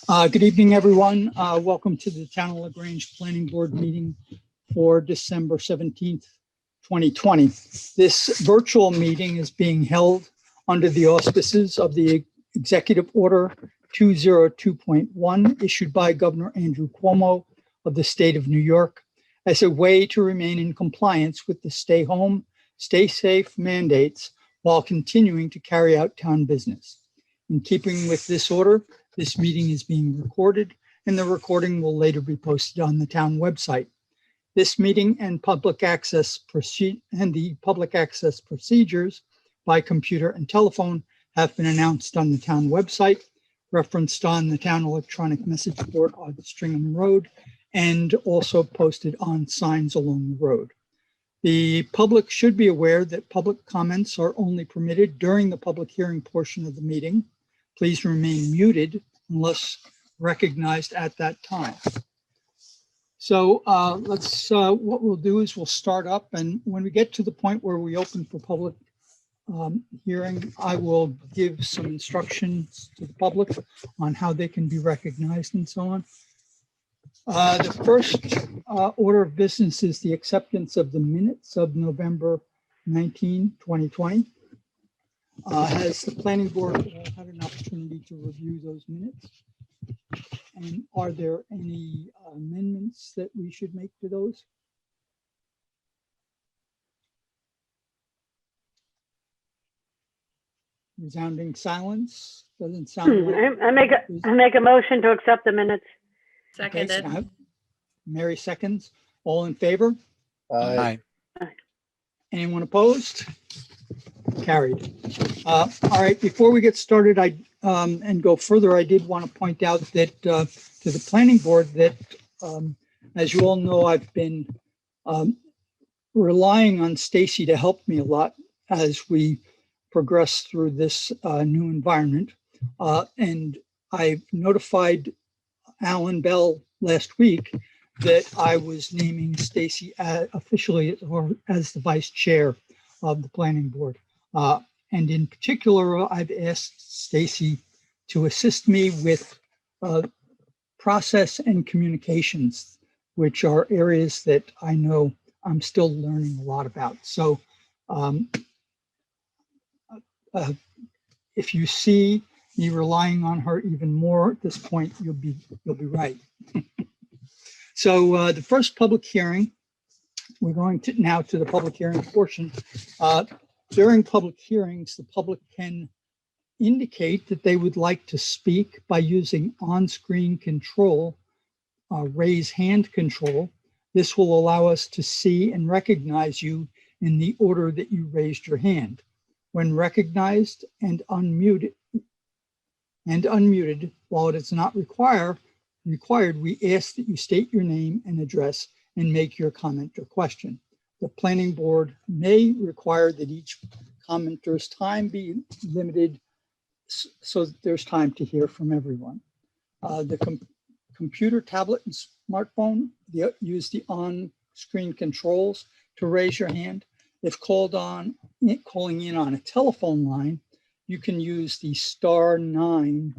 Good evening, everyone. Welcome to the Town of LaGrange Planning Board meeting for December 17th, 2020. This virtual meeting is being held under the auspices of the Executive Order 202.1 issued by Governor Andrew Cuomo of the state of New York as a way to remain in compliance with the stay home, stay safe mandates while continuing to carry out town business. In keeping with this order, this meeting is being recorded, and the recording will later be posted on the town website. This meeting and public access procedures by computer and telephone have been announced on the town website, referenced on the town electronic message board on Stringham Road, and also posted on signs along the road. The public should be aware that public comments are only permitted during the public hearing portion of the meeting. Please remain muted unless recognized at that time. So what we'll do is we'll start up, and when we get to the point where we open for public hearing, I will give some instructions to the public on how they can be recognized and so on. The first order of business is the acceptance of the minutes of November 19, 2020. Has the planning board had an opportunity to review those minutes? And are there any amendments that we should make to those? Resounding silence. Doesn't sound like I make a motion to accept the minutes. Seconded. Okay, Mary seconds. All in favor? Aye. Anyone opposed? Carried. All right, before we get started, and go further, I did want to point out that to the planning board that, as you all know, I've been relying on Stacy to help me a lot as we progress through this new environment. And I notified Alan Bell last week that I was naming Stacy officially as the vice chair of the planning board. And in particular, I've asked Stacy to assist me with process and communications, which are areas that I know I'm still learning a lot about. So if you see me relying on her even more at this point, you'll be right. So the first public hearing, we're going to now to the public hearing portion. During public hearings, the public can indicate that they would like to speak by using on-screen control, raise hand control. This will allow us to see and recognize you in the order that you raised your hand. When recognized and unmuted, while it is not required, we ask that you state your name and address and make your comment or question. The planning board may require that each commenter's time be limited so that there's time to hear from everyone. The computer, tablet, and smartphone use the on-screen controls to raise your hand. If calling in on a telephone line, you can use the *9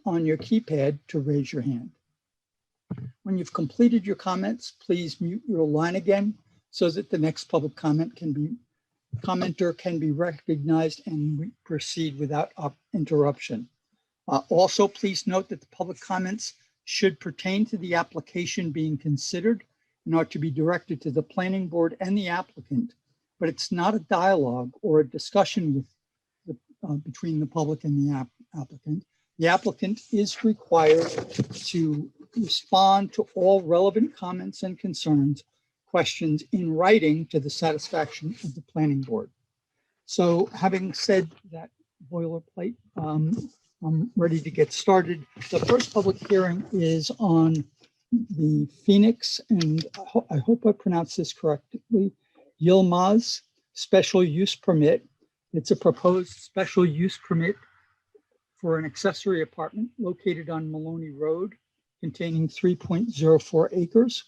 on your keypad to raise your hand. When you've completed your comments, please mute your line again so that the next public commenter can be recognized and we proceed without interruption. Also, please note that the public comments should pertain to the application being considered and are to be directed to the planning board and the applicant, but it's not a dialogue or a discussion between the public and the applicant. The applicant is required to respond to all relevant comments and questions in writing to the satisfaction of the planning board. So having said that boilerplate, I'm ready to get started. The first public hearing is on the Phoenix, and I hope I pronounced this correctly, Yilmaz special use permit. It's a proposed special use permit for an accessory apartment located on Maloney Road containing 3.04 acres.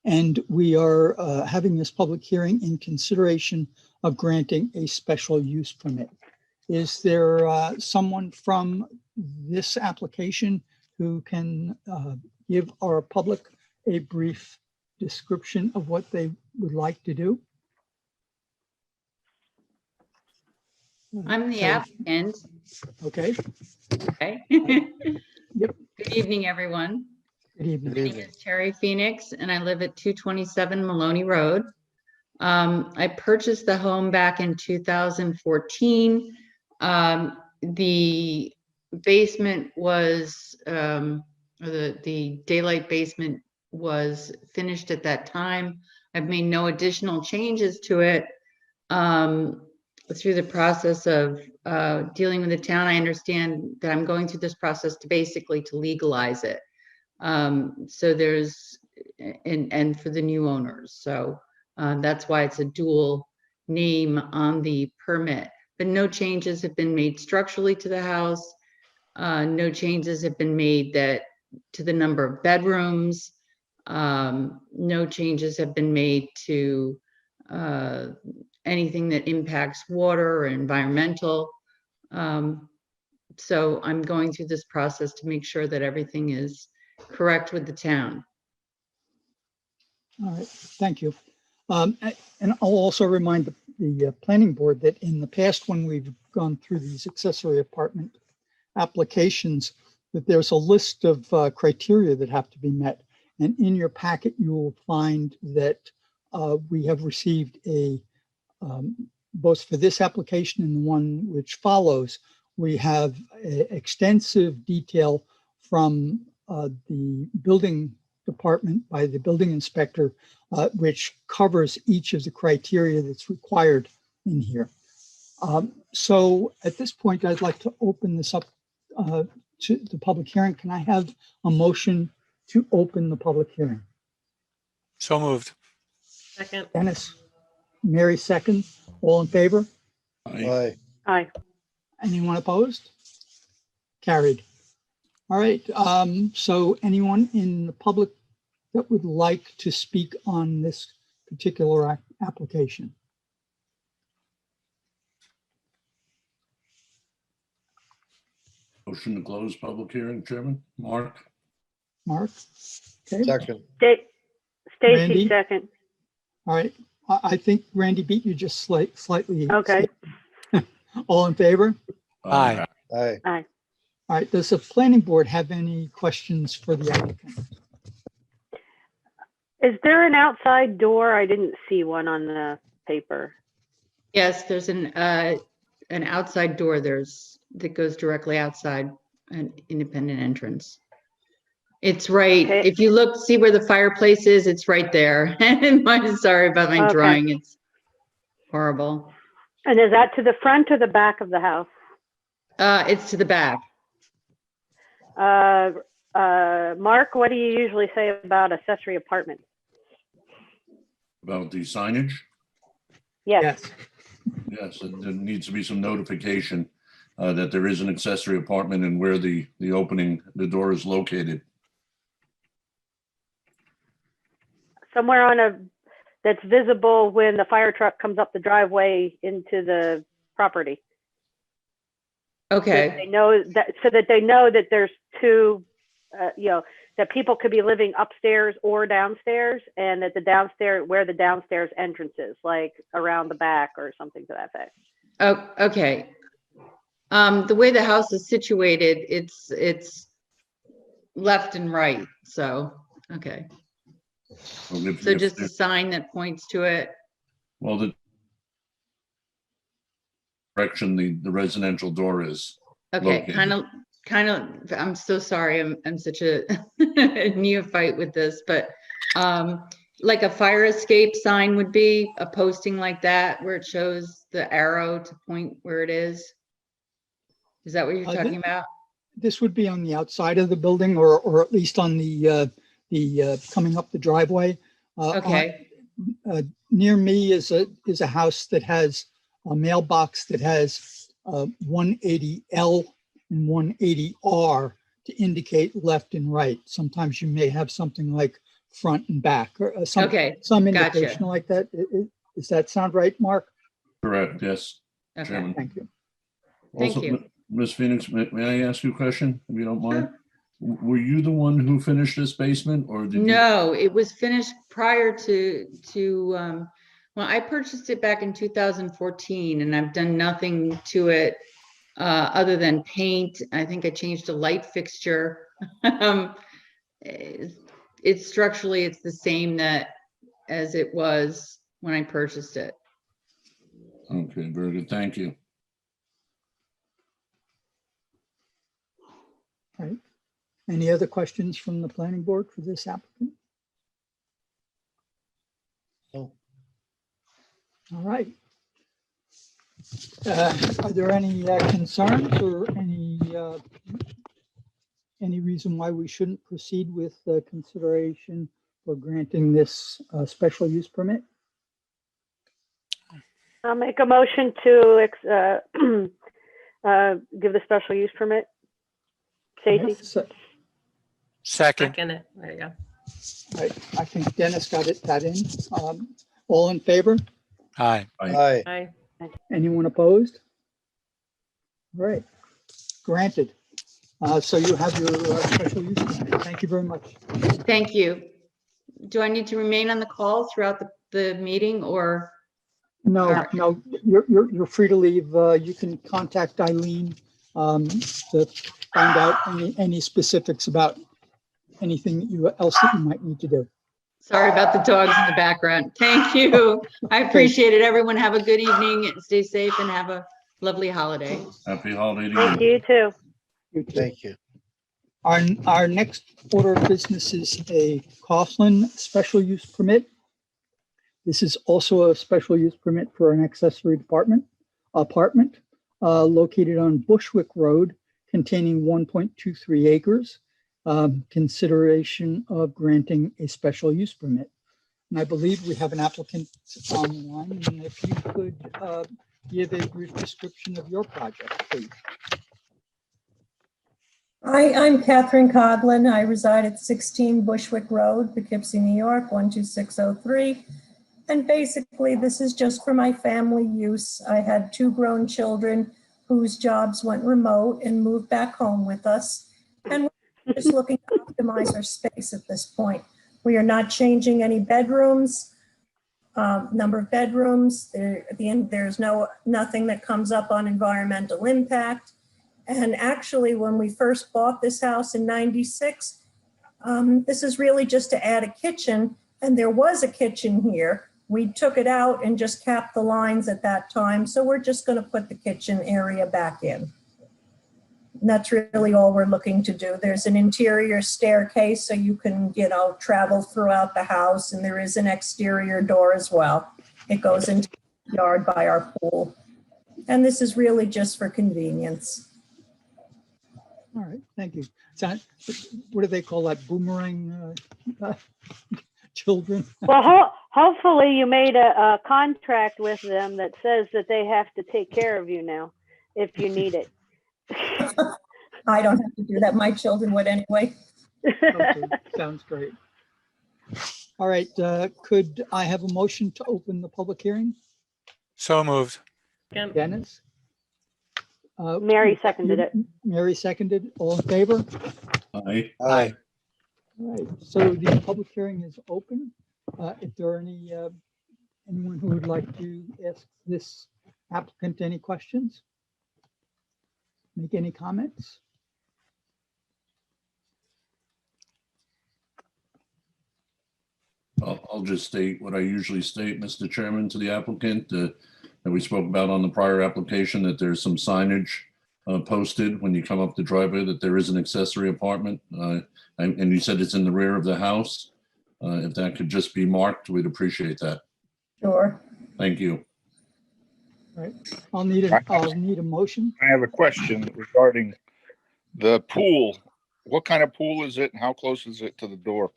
And we are having this public hearing in consideration of granting a special use permit. Is there someone from this application who can give our public a brief description of what they would like to do? I'm the Kelly? applicant. Okay, Okay. Yep. Good evening, everyone. good evening. My name is Terry Phoenix, and I live at 227 Maloney Road. I purchased the home back in 2014. The basement was, or the daylight basement was finished at that time. I've made no additional changes to it. Through the process of dealing with the town, I understand that I'm going through this process to basically to legalize it. So there's, and for the new owners. So that's why it's a dual name on the permit. But no changes have been made structurally to the house. No changes have been made to the number of bedrooms. No changes have been made to anything that impacts water or environmental. So I'm going through this process to make sure that everything is correct with the town. All right, thank you. And I'll also remind the planning board that in the past, when we've gone through these accessory apartment applications, that there's a list of criteria that have to be met. And in your packet, you will find that we have received both for this application and the one which follows, we have extensive detail from the building department by the building inspector, which covers each of the criteria that's required in here. So at this point, I'd like to open this up to the public hearing. Can I have a motion to open the public hearing? So moved. Second. Dennis, Mary second, all in favor? Aye. Aye. Anyone opposed? Carried. All right, so anyone in the public that would like to speak on this particular application? Motion to close public hearing, Chairman. Mark? Mark? Okay, Second. Randy? Stacy, second. all right. I think Randy beat you just slightly. Okay. All in favor? Aye. Aye. Aye. All right, does the planning board have any questions for the applicant? Is there an outside door? I didn't see one on the paper. Yes, there's an outside door that goes directly outside, an independent entrance. It's right, Okay. if you look, see where the fireplace is, it's right there. I'm sorry about my Okay. drawing, it's horrible. And is that to the front or the back of the house? It's to the back. Mark, what do you usually say about accessory apartments? About the signage? Yes. Yes, there needs to be some notification that there is an accessory apartment and where the door is located. Somewhere that's visible when the fire truck comes up the driveway into the property. So Okay, they know that there's two, that people could be living upstairs or downstairs, and that where the downstairs entrance is, like around the back or something to that effect. oh, okay. The way the house is situated, it's left and right, so, okay. Well, if- So if just a there- sign that points to it. Well, the direction the residential door is. Okay, Located. kind of, I'm so sorry, I'm such a neophyte with this, but like a fire escape sign would be a posting like that where it shows the arrow to point where it is. Is that what you're talking about? This would be on the outside of the building or at least on the coming up the driveway. Okay, Near me is a house that has a mailbox that has 180L and 180R to indicate left and right. Sometimes you may have something like front and back or some okay, indication gotcha. like that. Does that sound right, Mark? Correct, yes, Okay. Chairman. Thank you. Thank Also, you. Ms. Phoenix, may I ask you a question, if you don't mind? Sure. Were you the one who finished this basement, or did you? No, it was finished prior to, well, I purchased it back in 2014 and I've done nothing to it other than paint. I think I changed a light fixture. It's structurally, it's the same as it was when I purchased it. Okay, very good. Thank you. All right. Any other questions from the planning board for this applicant? No. All right. Are there any concerns or any reason why we shouldn't proceed with consideration for granting this special use permit? I'll make a motion to give the special use permit. Stacy? So, Second. Second it. There you go. I think Dennis got that in. All in favor? Aye. Aye. Aye. Anyone opposed? All right, granted. So you have your special use permit. Thank you very much. Thank you. Do I need to remain on the call throughout the meeting or? No, no, you're free to leave. You can contact Eileen to find out any specifics about anything else that you might need to do. Sorry about the dogs in the background. Thank you. I appreciate it. Everyone have a good evening and stay safe and have a lovely holiday. Happy holiday to Thank you. you too. You too. Thank you. Our next order of business is a Coughlin special use permit. This is also a special use permit for an accessory apartment located on Bushwick Road containing 1.23 acres. Consideration of granting a special use permit. And I believe we have an applicant online, and if you could give a brief description of your project, please. Hi, I'm Catherine Codlin. I reside at 16 Bushwick Road, Poughkeepsie, New York, 12603. And basically, this is just for my family use. I had 2 grown children whose jobs went remote and moved back home with us. And we're just looking to optimize our space at this point. We are not changing any bedrooms, number of bedrooms. At the end, there's nothing that comes up on environmental impact. And actually, when we first bought this house in '96, this is really just to add a kitchen. And there was a kitchen here. We took it out and just capped the lines at that time. So we're just going to put the kitchen area back in. And that's really all we're looking to do. There's an interior staircase so you can, travel throughout the house. And there is an exterior door as well. It goes into the yard by our pool. And this is really just for convenience. All right, thank you. So, what do they call that, boomerang children? Well, hopefully you made a contract with them that says that they have to take care of you now if you need it. I don't have to do that. My children would anyway. Okay, sounds great. All right, could I have a motion to open the public hearing? So moved. Second. Dennis? Mary seconded it. Mary seconded. All in favor? Aye. Aye. All right, so the public hearing is open. If there are anyone who would like to ask this applicant any questions? Make any comments? I'll just state what I usually state, Mr. Chairman, to the applicant, that we spoke about on the prior application, that there's some signage posted when you come up the driveway, that there is an accessory apartment. And you said it's in the rear of the house. If that could just be marked, we'd appreciate that. Sure. Thank you. All right, I'll need a motion. I have a question regarding the pool. What kind of pool is it and how close is it to the door?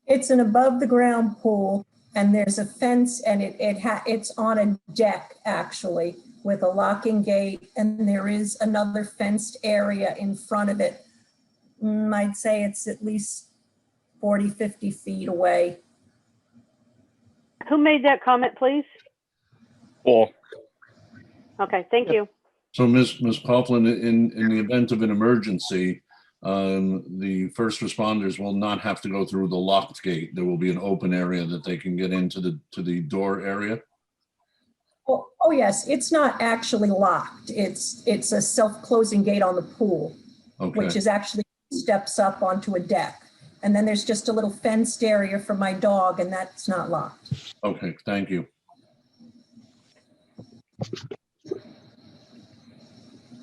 It's an above the ground pool and there's a fence and it's on a deck actually with a locking gate, and there is another fenced area in front of it. I'd say it's at least 40, 50 feet away. Who made that comment, please? Paul, Okay, thank you. So Ms. Coughlin, in the event of an emergency, the first responders will not have to go through the locked gate. There will be an open area that they can get into the door area. Oh, yes, it's not actually locked. It's a self-closing gate on the pool, Okay. which is actually steps up onto a deck. And then there's just a little fenced area for my dog, and that's not locked. Okay, thank you.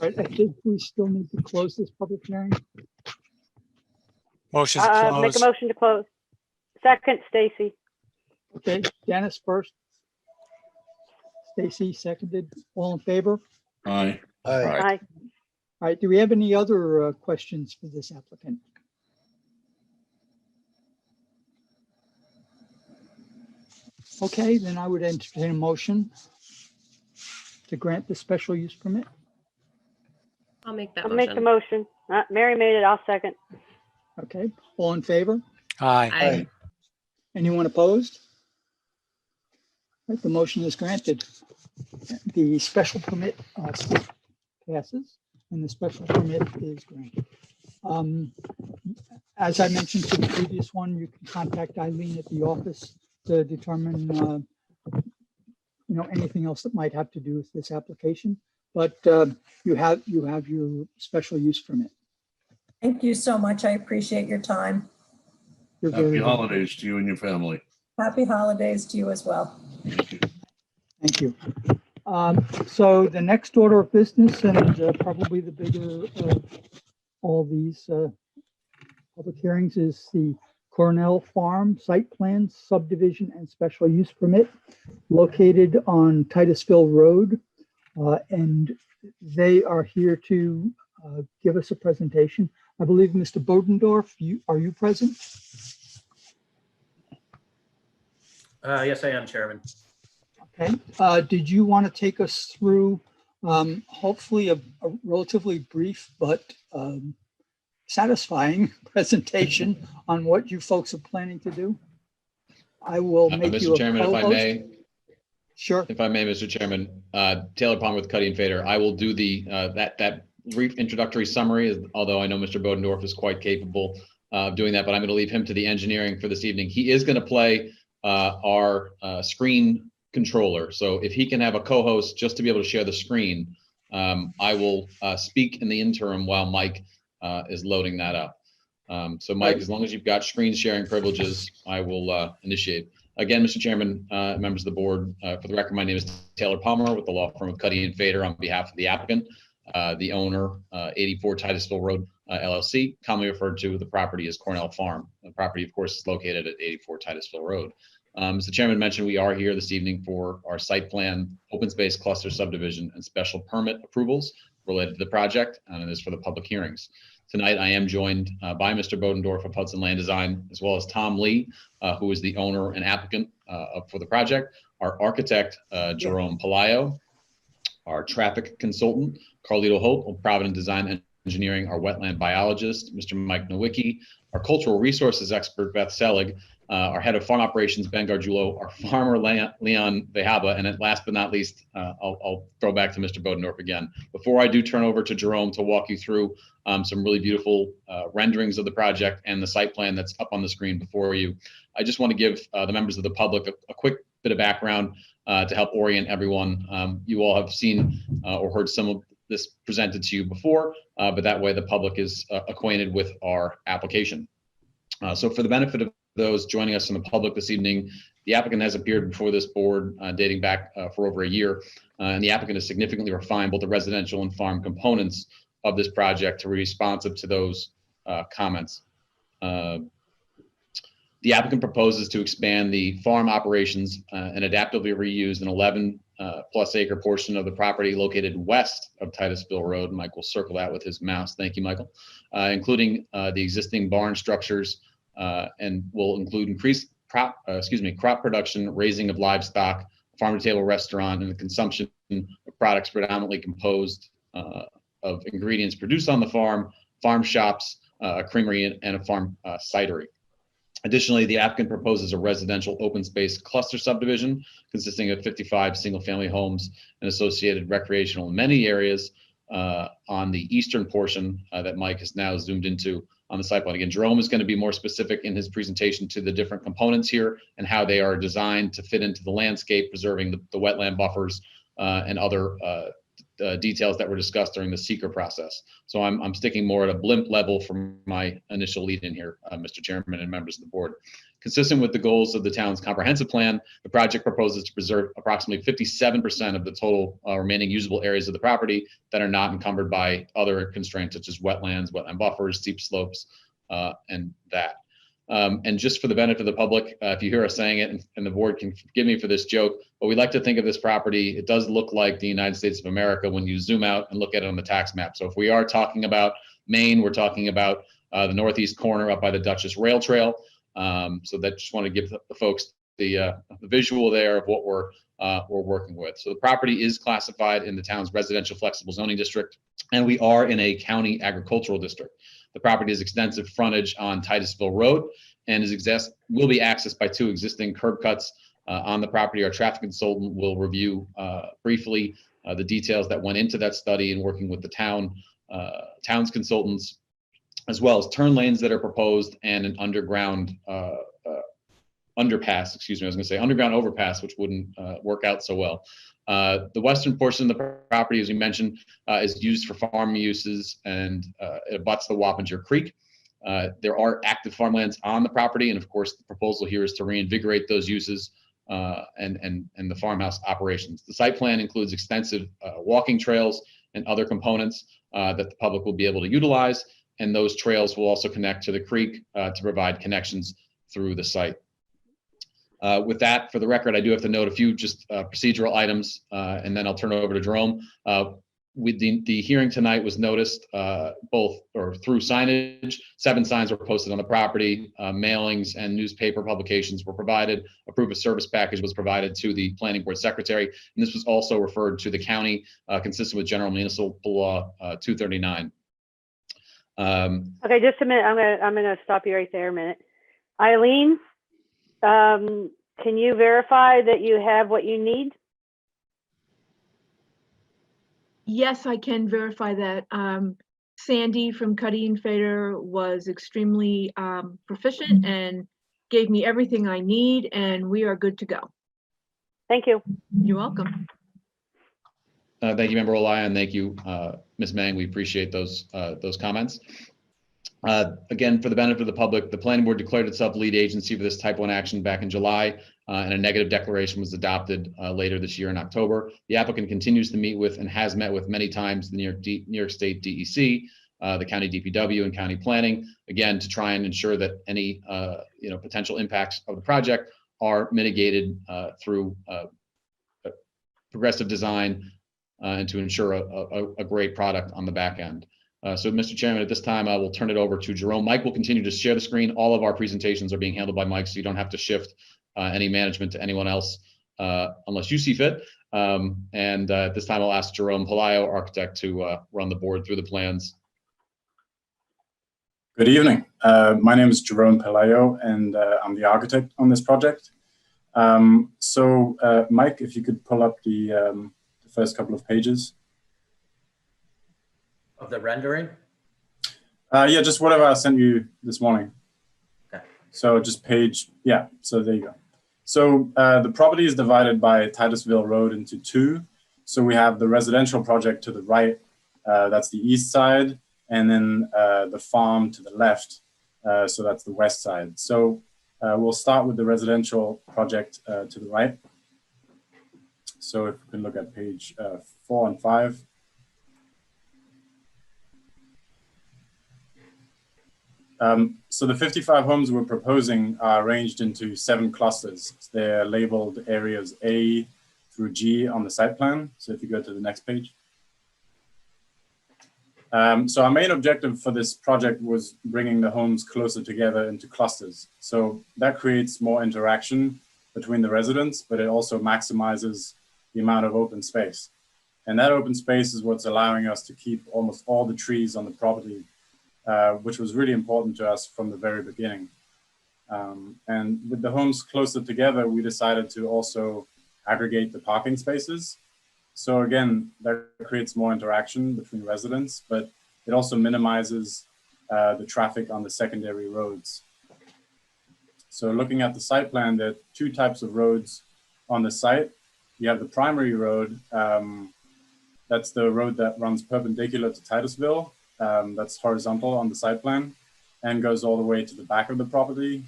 All right, I think we still need to close this public hearing. Motion to Make a close. motion to close. Second, Stacy. Okay, Dennis first. Stacy seconded. All in favor? Aye. Aye. All right, do we have any other questions for this applicant? Okay, then I would entertain a motion to grant the special use permit. I'll make that I'll make the motion. motion. Mary made it. I'll second. Okay, all in favor? Aye. Aye. Anyone opposed? Right, the motion is granted. The special permit passes and the special permit is granted. As I mentioned to the previous one, you can contact Eileen at the office to determine anything else that might have to do with this application. But you have your special use permit. Thank you so much. I appreciate your time. You're Happy very welcome. holidays to you and your family. Happy holidays to you as well. Thank you. Thank you. So the next order of business, and probably the bigger of all these public hearings, is the Cornell Farm Site Plan Subdivision and Special Use Permit located on Titusville Road. And they are here to give us a presentation. I believe Mr. Bodendorf, are you present? Yes, I am, Chairman. Okay. Did you want to take us through hopefully a relatively brief but satisfying presentation on what you folks are planning to do? I will make you Mr. a Chairman, if I co-host. may, Sure. if I may, Mr. Chairman, Taylor Palmer with Cuddy and Fader. I will do the that brief introductory summary, although I know Mr. Bodendorf is quite capable of doing that, but I'm going to leave him to the engineering for this evening. He is going to play our screen controller. So if he can have a co-host just to be able to share the screen, I will speak in the interim while Mike is loading that up. So Mike, as long as you've got screen sharing privileges, I will initiate. Again, Mr. Chairman, members of the board, for the record, my name is Taylor Palmer with the law firm of Cuddy and Fader on behalf of the applicant, the owner, 84 Titusville Road, LLC, commonly referred to the property as Cornell Farm. The property, of course, is located at 84 Titusville Road. As the chairman mentioned, we are here this evening for our site plan, open space cluster subdivision, and special permit approvals related to the project, and it is for the public hearings. Tonight, I am joined by Mr. Bodendorf of Hudson Land Design, as well as Tom Lee, who is the owner and applicant for the project, our architect, Jerome Palaio, our traffic consultant, Carlito Hope of Provident Design and Engineering, our wetland biologist, Mr. Mike Nowicki, our cultural resources expert, Beth Selig, our head of farm operations, Ben Gargiulo, our farmer, Leon Vehaba, and last but not least, I'll throw back to Mr. Bodendorf again. Before I do turn over to Jerome to walk you through some really beautiful renderings of the project and the site plan that's up on the screen before you, I just want to give the members of the public a quick bit of background to help orient everyone. You all have seen or heard some of this presented to you before, but that way the public is acquainted with our application. So for the benefit of those joining us in the public this evening, the applicant has appeared before this board dating back for over a year, and the applicant has significantly refined both the residential and farm components of this project to be responsive to those comments. The applicant proposes to expand the farm operations and adaptively reuse an 11 plus acre portion of the property located west of Titusville Road. Mike will circle that with his mouse. Thank you, Michael. Including the existing barn structures, and will include increased crop production, raising of livestock, farm to table restaurant, and the consumption of products predominantly composed of ingredients produced on the farm, farm shops, a creamery, and a farm cidery. Additionally, the applicant proposes a residential open space cluster subdivision consisting of 55 single-family homes and associated recreational amenity areas on the eastern portion that Mike has now zoomed into on the site plan. Again, Jerome is going to be more specific in his presentation to the different components here and how they are designed to fit into the landscape, preserving the wetland buffers and other details that were discussed during the seeker process. So I'm sticking more at a blimp level from my initial lead in here, Mr. Chairman and members of the board. Consistent with the goals of the town's comprehensive plan, the project proposes to preserve approximately 57% of the total remaining usable areas of the property that are not encumbered by other constraints such as wetlands, wetland buffers, steep slopes, and that. And just for the benefit of the public, if you hear us saying it, and the board can forgive me for this joke, but we like to think of this property, it does look like the United States of America when you zoom out and look at it on the tax map. So if we are talking about Maine, we're talking about the northeast corner up by the Dutchess Rail Trail. So that just want to give the folks the visual there of what we're working with. So the property is classified in the town's residential flexible zoning district, and we are in a county agricultural district. The property has extensive frontage on Titusville Road and will be accessed by 2 existing curb cuts on the property. Our traffic consultant will review briefly the details that went into that study and working with the town's consultants, as well as turn lanes that are proposed and an underground underpass, excuse me, I was going to say underground overpass, which wouldn't work out so well. The western portion of the property, as we mentioned, is used for farm uses and it abuts the Wappinger Creek. There are active farmlands on the property, and of course, the proposal here is to reinvigorate those uses and the farmhouse operations. The site plan includes extensive walking trails and other components that the public will be able to utilize, and those trails will also connect to the creek to provide connections through the site. With that, for the record, I do have to note a few just procedural items, and then I'll turn it over to Jerome. With the hearing tonight was noticed through signage. 7 signs were posted on the property. Mailings and newspaper publications were provided. A proof of service package was provided to the planning board secretary, and this was also referred to the county, consistent with General Municipal Law 239. Okay, just a minute. I'm gonna stop you right there a minute. Eileen, can you verify that you have what you need? Yes, I can verify that. Sandy from Cuddy and Fader was extremely proficient and gave me everything I need, and we are good to go. Thank you. You're welcome. Thank you, Member Olaya, and thank you, Ms. Mang. We appreciate those comments. Again, for the benefit of the public, the planning board declared itself lead agency for this type 1 action back in July, and a negative declaration was adopted later this year in October. The applicant continues to meet with and has met with many times the New York State DEC, the county DPW, and county planning, again, to try and ensure that any potential impacts of the project are mitigated through progressive design and to ensure a great product on the back end. So, Mr. Chairman, at this time, I will turn it over to Jerome. Mike will continue to share the screen. All of our presentations are being handled by Mike, so you don't have to shift any management to anyone else unless you see fit. And at this time, I'll ask Jerome Palaio, architect, to run the board through the plans. Good evening. My name is Jerome Palaio, and I'm the architect on this project. Mike, if you could pull up the first couple of pages. Of the rendering? Yeah, just whatever I sent you this morning. Okay. So just page, yeah, so there you go. So the property is divided by Titusville Road into 2. So we have the residential project to the right, that's the east side, and then the farm to the left, so that's the west side. So we'll start with the residential project to the right. So if we can look at page 4 and 5. So the 55 homes we're proposing are arranged into 7 clusters. They're labeled areas A through G on the site plan. So if you go to the next page. So our main objective for this project was bringing the homes closer together into clusters. So that creates more interaction between the residents, but it also maximizes the amount of open space. And that open space is what's allowing us to keep almost all the trees on the property, which was really important to us from the very beginning. And with the homes closer together, we decided to also aggregate the parking spaces. So again, that creates more interaction between residents, but it also minimizes the traffic on the secondary roads. So looking at the site plan, there are two types of roads on the site. You have the primary road. That's the road that runs perpendicular to Titusville. That's horizontal on the site plan and goes all the way to the back of the property.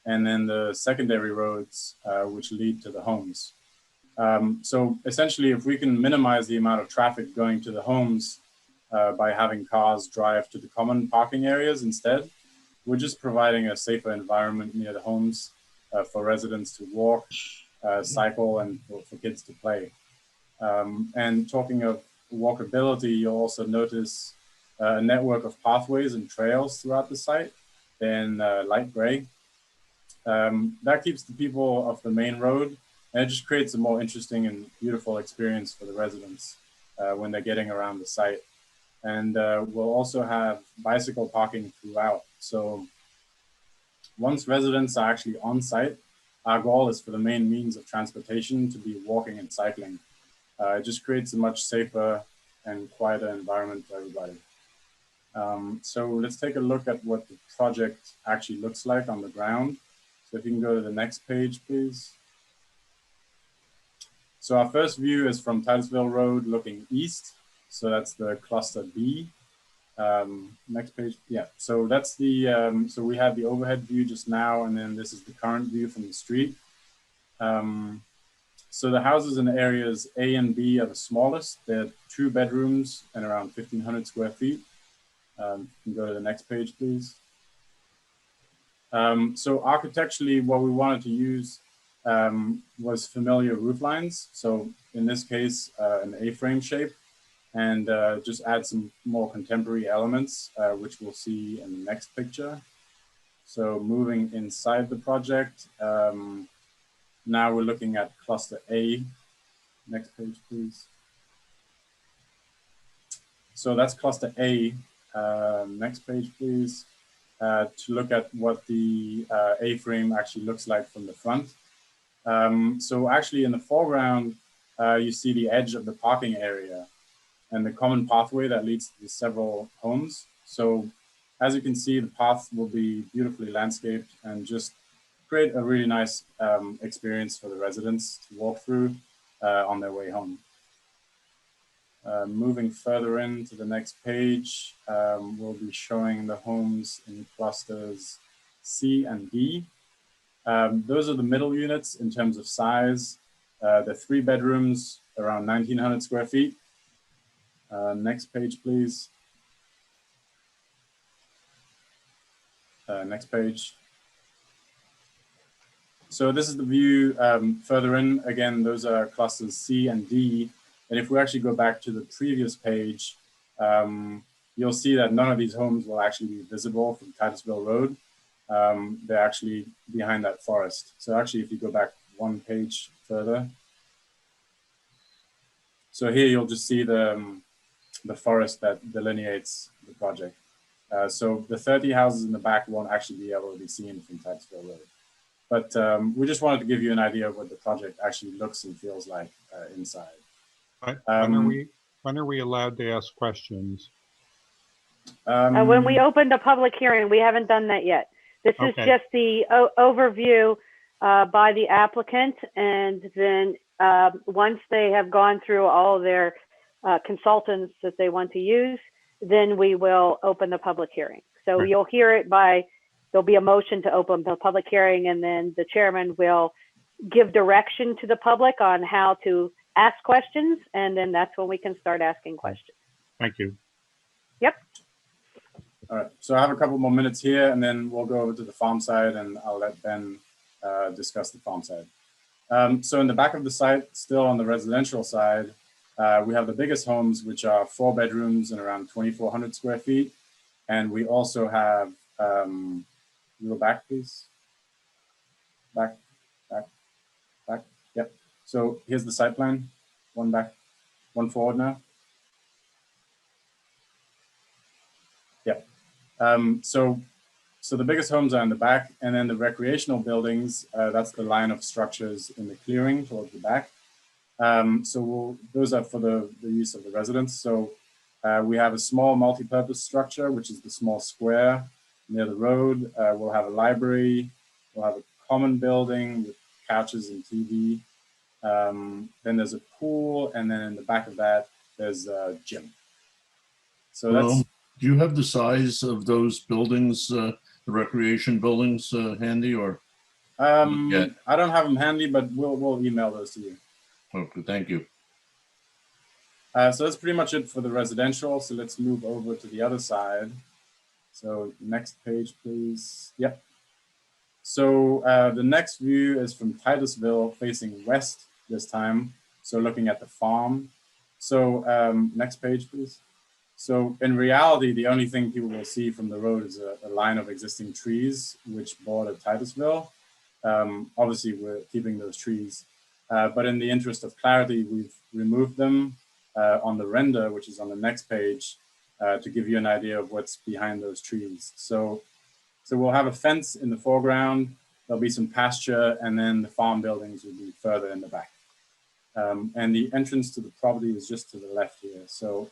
And then the secondary roads, which lead to the homes. So essentially, if we can minimize the amount of traffic going to the homes by having cars drive to the common parking areas instead, we're just providing a safer environment near the homes for residents to walk, cycle, and for kids to play. And talking of walkability, you'll also notice a network of pathways and trails throughout the site in light gray. That keeps the people off the main road, and it just creates a more interesting and beautiful experience for the residents when they're getting around the site. And we'll also have bicycle parking throughout. So once residents are actually on site, our goal is for the main means of transportation to be walking and cycling. It just creates a much safer and quieter environment for everybody. So let's take a look at what the project actually looks like on the ground. So if you can go to the next page, please. So our first view is from Titusville Road looking east. So that's the cluster B. Next page, yeah. So that's the, so we have the overhead view just now, and then this is the current view from the street. So the houses in areas A and B are the smallest. They're 2 bedrooms and around 1,500 square feet. You can go to the next page, please. So architecturally, what we wanted to use was familiar roof lines. So in this case, an A-frame shape, and just add some more contemporary elements, which we'll see in the next picture. So moving inside the project, now we're looking at cluster A. Next page, please. So that's cluster A. Next page, please. To look at what the A-frame actually looks like from the front. So actually in the foreground, you see the edge of the parking area and the common pathway that leads to the several homes. So as you can see, the path will be beautifully landscaped and just create a really nice experience for the residents to walk through on their way home. Moving further into the next page, we'll be showing the homes in clusters C and D. Those are the middle units in terms of size. They're 3 bedrooms, around 1,900 square feet. Next page, please. Next page. So this is the view further in. Again, those are clusters C and D. And if we actually go back to the previous page, you'll see that none of these homes will actually be visible from Titusville Road. They're actually behind that forest. So actually, if you go back one page further. So here you'll just see the forest that delineates the project. So the 30 houses in the back won't actually be able to be seen from Titusville Road. But we just wanted to give you an idea of what the project actually looks and feels like inside. When are we allowed to ask questions? When we opened a public hearing, we haven't done that yet. This is just the overview by the applicant, and then once they have gone through all their consultants that they want to use, then we will open the public hearing. So you'll hear it there'll be a motion to open the public hearing, and then the chairman will give direction to the public on how to ask questions, and then that's when we can start asking questions. Thank you. Yep. All right, so I have a couple more minutes here, and then we'll go over to the farm side, and I'll let Ben discuss the farm side. So in the back of the site, still on the residential side, we have the biggest homes, which are 4 bedrooms and around 2,400 square feet. And we also have, go back, please. Back. Yep. So here's the site plan. One back, one forward now. Yep. So So the biggest homes are in the back, and then the recreational buildings, that's the line of structures in the clearing towards the back. Those are for the use of the residents. So we have a small multi-purpose structure, which is the small square near the road. We'll have a library, we'll have a common building with couches and TV. Then there's a pool, and then in the back of that, there's a gym. So that's. Do you have the size of those buildings, the recreation buildings, handy, or? I don't have them handy, but we'll email those to you. Okay, thank you. So that's pretty much it for the residential. So let's move over to the other side. So next page, please. Yep. So the next view is from Titusville facing west this time. So looking at the farm. So next page, please. So in reality, the only thing people will see from the road is a line of existing trees which border Titusville. Obviously, we're keeping those trees, but in the interest of clarity, we've removed them on the render, which is on the next page, to give you an idea of what's behind those trees. So we'll have a fence in the foreground, there'll be some pasture, and then the farm buildings will be further in the back. And the entrance to the property is just to the left here. So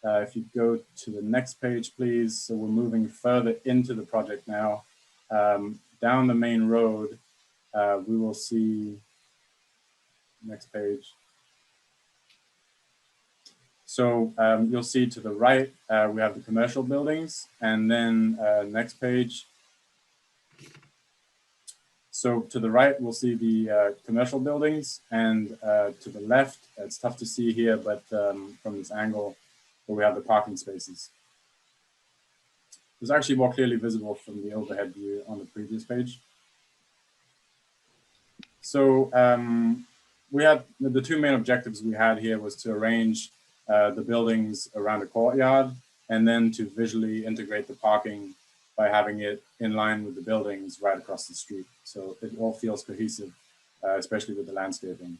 if you go to the next page, please. So we're moving further into the project now. Down the main road, we will see, next page. So you'll see to the right, we have the commercial buildings, and then next page. So to the right, we'll see the commercial buildings, and to the left, it's tough to see here, but from this angle, where we have the parking spaces. It's actually more clearly visible from the overhead view on the previous page. So we had the two main objectives we had here was to arrange the buildings around a courtyard, and then to visually integrate the parking by having it in line with the buildings right across the street. So it all feels cohesive, especially with the landscaping.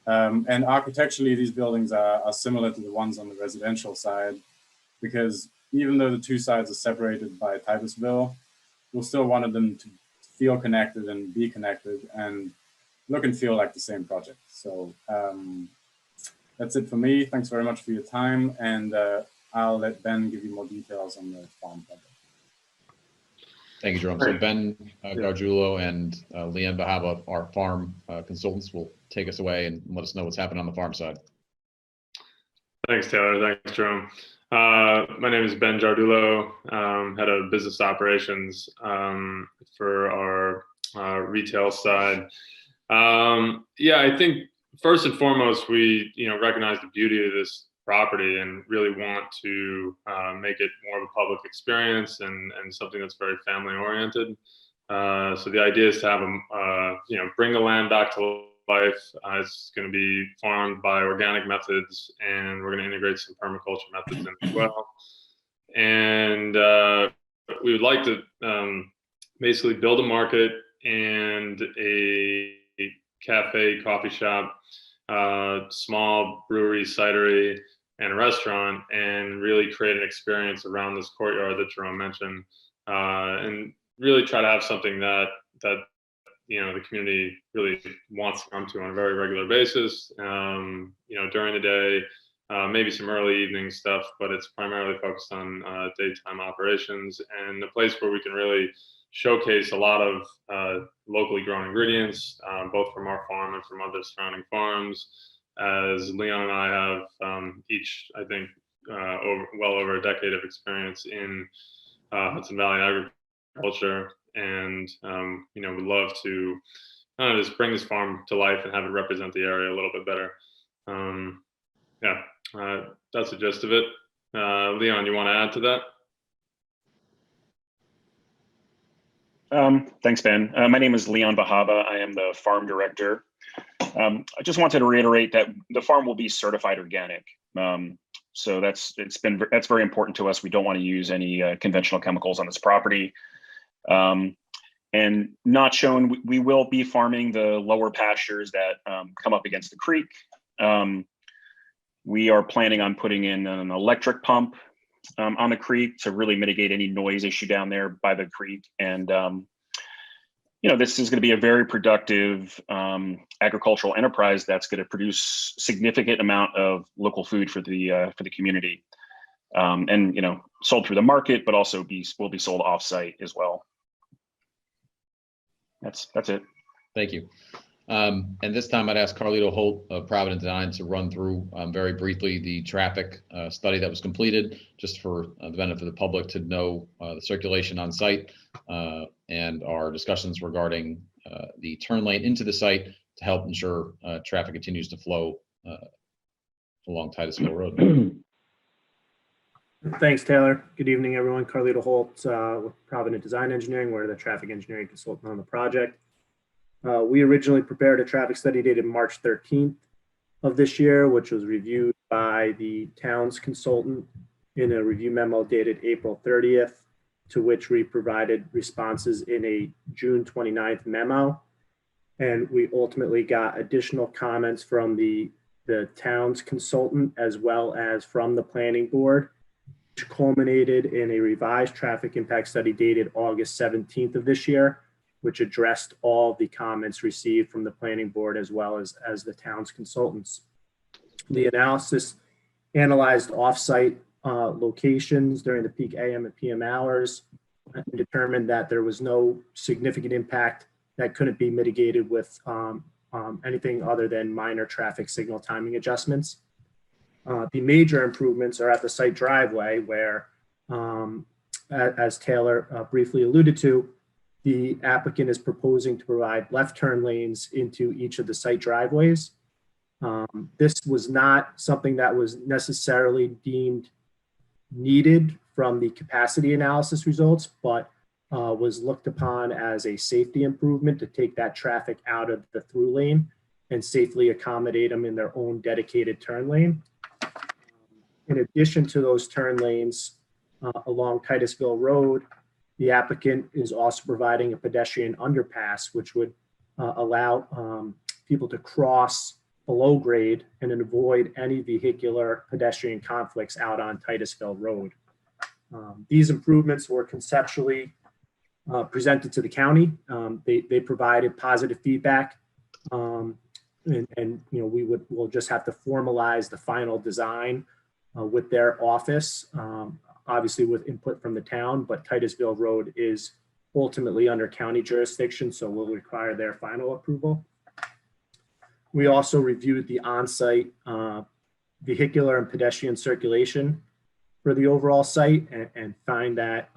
And architecturally, these buildings are similar to the ones on the residential side, because even though the two sides are separated by Titusville, we'll still wanted them to feel connected and be connected and look and feel like the same project. So that's it for me. Thanks very much for your time. And I'll let Ben give you more details on the farm project. Thank you, Jerome. So Ben Gargiulo and Leanne Bahaba, our farm consultants, will take us away and let us know what's happening on the farm side. Thanks, Taylor. Thanks, Jerome. My name is Ben Gargiulo, head of business operations for our retail side. Yeah, I think first and foremost, we recognize the beauty of this property and really want to make it more of a public experience and something that's very family oriented. So the idea is to have them, bring the land back to life. It's going to be farmed by organic methods, and we're going to integrate some permaculture methods in as well. And we would like to basically build a market and a cafe, coffee shop, small brewery, cidery, and a restaurant, and really create an experience around this courtyard that Jerome mentioned, and really try to have something that the community really wants to come to on a very regular basis. During the day, maybe some early evening stuff, but it's primarily focused on daytime operations, and a place where we can really showcase a lot of locally grown ingredients, both from our farm and from other surrounding farms. As Leon and I have each, I think, well over a decade of experience in Hudson Valley agriculture, and we'd love to just bring this farm to life and have it represent the area a little bit better. That's the gist of it. Leon, you want to add to that? Thanks, Ben. My name is Leon Bahaba. I am the farm director. I just wanted to reiterate that the farm will be certified organic. So that's very important to us. We don't want to use any conventional chemicals on this property. And not shown, we will be farming the lower pastures that come up against the creek. We are planning on putting in an electric pump on the creek to really mitigate any noise issue down there by the creek. And this is going to be a very productive agricultural enterprise that's going to produce significant amount of local food for the community, and sold through the market, but also will be sold off-site as well. That's it. Thank you. And this time I'd ask Carlito Holt of Provident Design to run through very briefly the traffic study that was completed, just for the benefit of the public to know the circulation on site and our discussions regarding the turn lane into the site to help ensure traffic continues to flow along Titusville Road. Thanks, Taylor. Good evening, everyone. Carlito Holt with Provident Design Engineering. We're the traffic engineering consultant on the project. We originally prepared a traffic study dated March 13th of this year, which was reviewed by the town's consultant in a review memo dated April 30th, to which we provided responses in a June 29th memo. And we ultimately got additional comments from the town's consultant as well as from the planning board, which culminated in a revised traffic impact study dated August 17th of this year, which addressed all the comments received from the planning board as well as the town's consultants. The analysis analyzed off-site locations during the peak AM and PM hours and determined that there was no significant impact that couldn't be mitigated with anything other than minor traffic signal timing adjustments. The major improvements are at the site driveway where, as Taylor briefly alluded to, the applicant is proposing to provide left turn lanes into each of the site driveways. This was not something that was necessarily deemed needed from the capacity analysis results, but was looked upon as a safety improvement to take that traffic out of the through lane and safely accommodate them in their own dedicated turn lane. In addition to those turn lanes along Titusville Road, the applicant is also providing a pedestrian underpass, which would allow people to cross below grade and avoid any vehicular pedestrian conflicts out on Titusville Road. These improvements were conceptually presented to the county. They provided positive feedback, and we'll just have to formalize the final design with their office. Obviously with input from the town, but Titusville Road is ultimately under county jurisdiction, so we'll require their final approval. We also reviewed the on-site vehicular and pedestrian circulation for the overall site and find that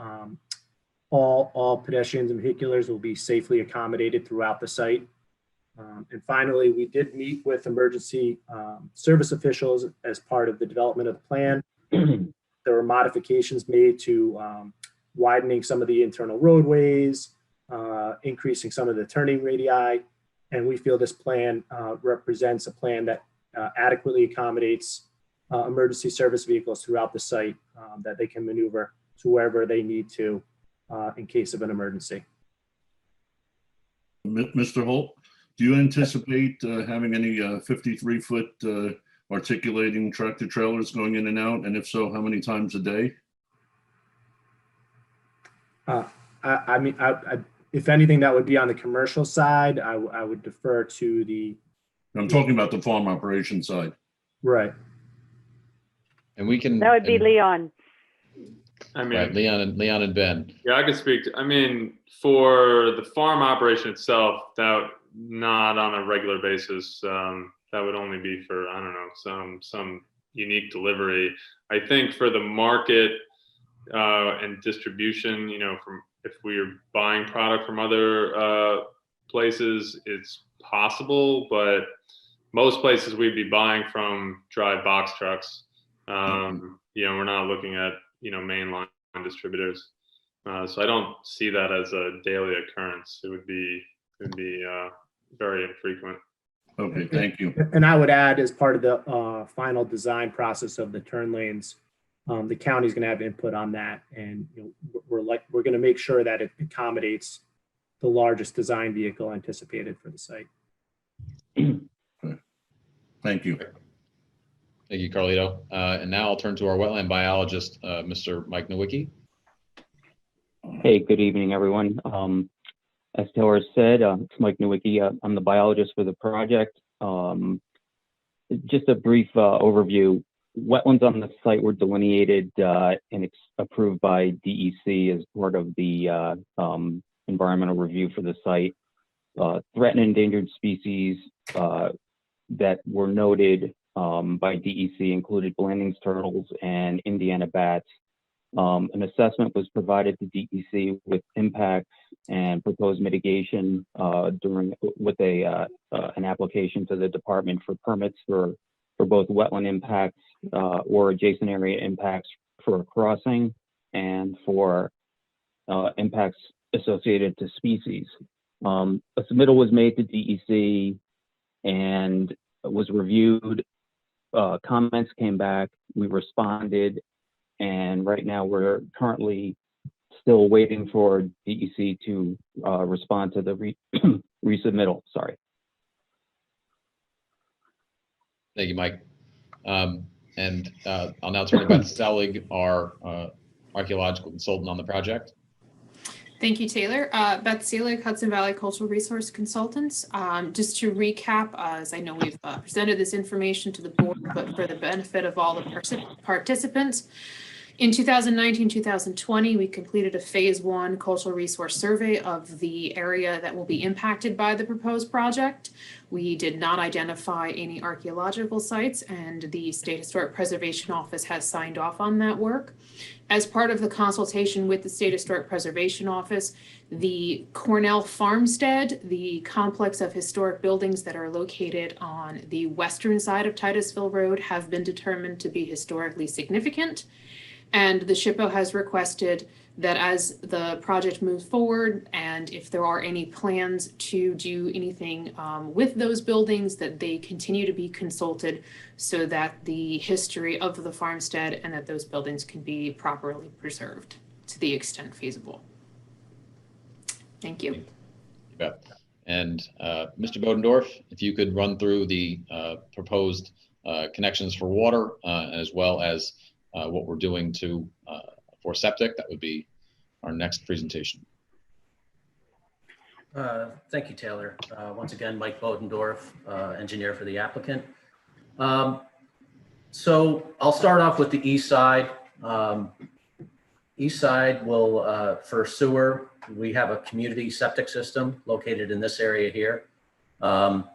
all pedestrians and vehiculars will be safely accommodated throughout the site. And finally, we did meet with emergency service officials as part of the development of the plan. There were modifications made to widening some of the internal roadways, increasing some of the turning radii, and we feel this plan represents a plan that adequately accommodates emergency service vehicles throughout the site, that they can maneuver to wherever they need to in case of an emergency. Mr. Holt, do you anticipate having any 53-foot articulating tractor trailers going in and out? And if so, how many times a day? I mean, if anything, that would be on the commercial side. I would defer to the. I'm talking about the farm operation side. Right. And we can. That would be Leon. I mean, Right, Leon and Ben. Yeah, I could speak to, I mean, for the farm operation itself, that not on a regular basis. That would only be for, I don't know, some unique delivery. I think for the market and distribution, from if we're buying product from other places, it's possible, but most places we'd be buying from drive box trucks. We're not looking at, mainline distributors. So I don't see that as a daily occurrence. It would be very infrequent. Okay, thank you. And I would add, as part of the final design process of the turn lanes, the county's going to have input on that, and we're going to make sure that it accommodates the largest design vehicle anticipated for the site. Thank you. Thank you, Carlito. And now I'll turn to our wetland biologist, Mr. Mike Nowicki. Hey, good evening, everyone. As Taylor said, it's Mike Nowicki. I'm the biologist for the project. Just a brief overview. Wetlands on the site were delineated and approved by DEC as part of the environmental review for the site. Threatened and endangered species that were noted by DEC included Blanding's turtles and Indiana bats. An assessment was provided to DEC with impacts and proposed mitigation with an application to the department for permits for both wetland impacts or adjacent area impacts for a crossing and for impacts associated to species. A submittal was made to DEC and was reviewed. Comments came back, we responded, and right now we're currently still waiting for DEC to respond to the resubmittal. Sorry. Thank you, Mike. I'll now turn to Beth Selig, our archaeological consultant on the project. Thank you, Taylor. Beth Selig, Hudson Valley Cultural Resource Consultants. Just to recap, as I know we've presented this information to the board, but for the benefit of all the participants, in 2019-2020, we completed a phase 1 cultural resource survey of the area that will be impacted by the proposed project. We did not identify any archaeological sites, and the State Historic Preservation Office has signed off on that work. As part of the consultation with the State Historic Preservation Office, the Cornell Farmstead, the complex of historic buildings that are located on the western side of Titusville Road, have been determined to be historically significant. And the SHPO has requested that as the project moves forward, and if there are any plans to do anything with those buildings, that they continue to be consulted so that the history of the farmstead and that those buildings can be properly preserved to the extent feasible. Thank you. You bet. And Mr. Bodendorf, if you could run through the proposed connections for water as well as what we're doing for septic, that would be our next presentation. Thank you, Taylor. Once again, Mike Bodendorf, engineer for the applicant. So I'll start off with the east side. East side will, for sewer, we have a community septic system located in this area here.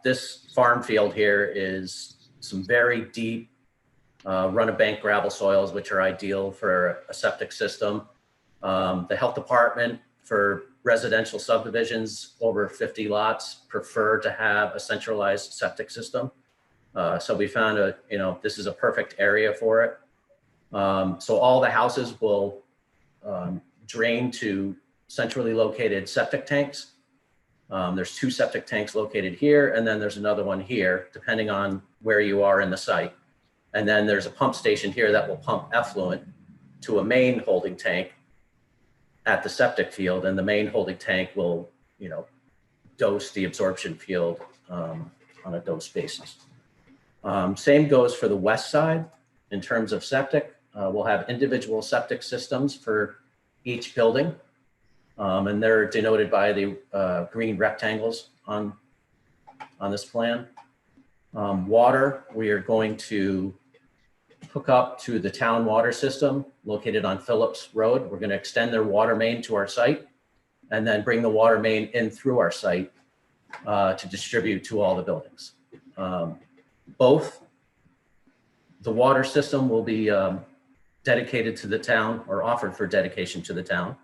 This farm field here is some very deep run-of-bank gravel soils, which are ideal for a septic system. The health department for residential subdivisions over 50 lots prefer to have a centralized septic system. So we found this is a perfect area for it. So all the houses will drain to centrally located septic tanks. There's 2 septic tanks located here, and then there's another one here, depending on where you are in the site. And then there's a pump station here that will pump effluent to a main holding tank at the septic field, and the main holding tank will, dose the absorption field on a dose basis. Same goes for the west side in terms of septic. We'll have individual septic systems for each building, and they're denoted by the green rectangles on this plan. Water, we are going to hook up to the town water system located on Phillips Road. We're going to extend their water main to our site and then bring the water main in through our site to distribute to all the buildings. Both the water system will be dedicated to the town or offered for dedication to the town.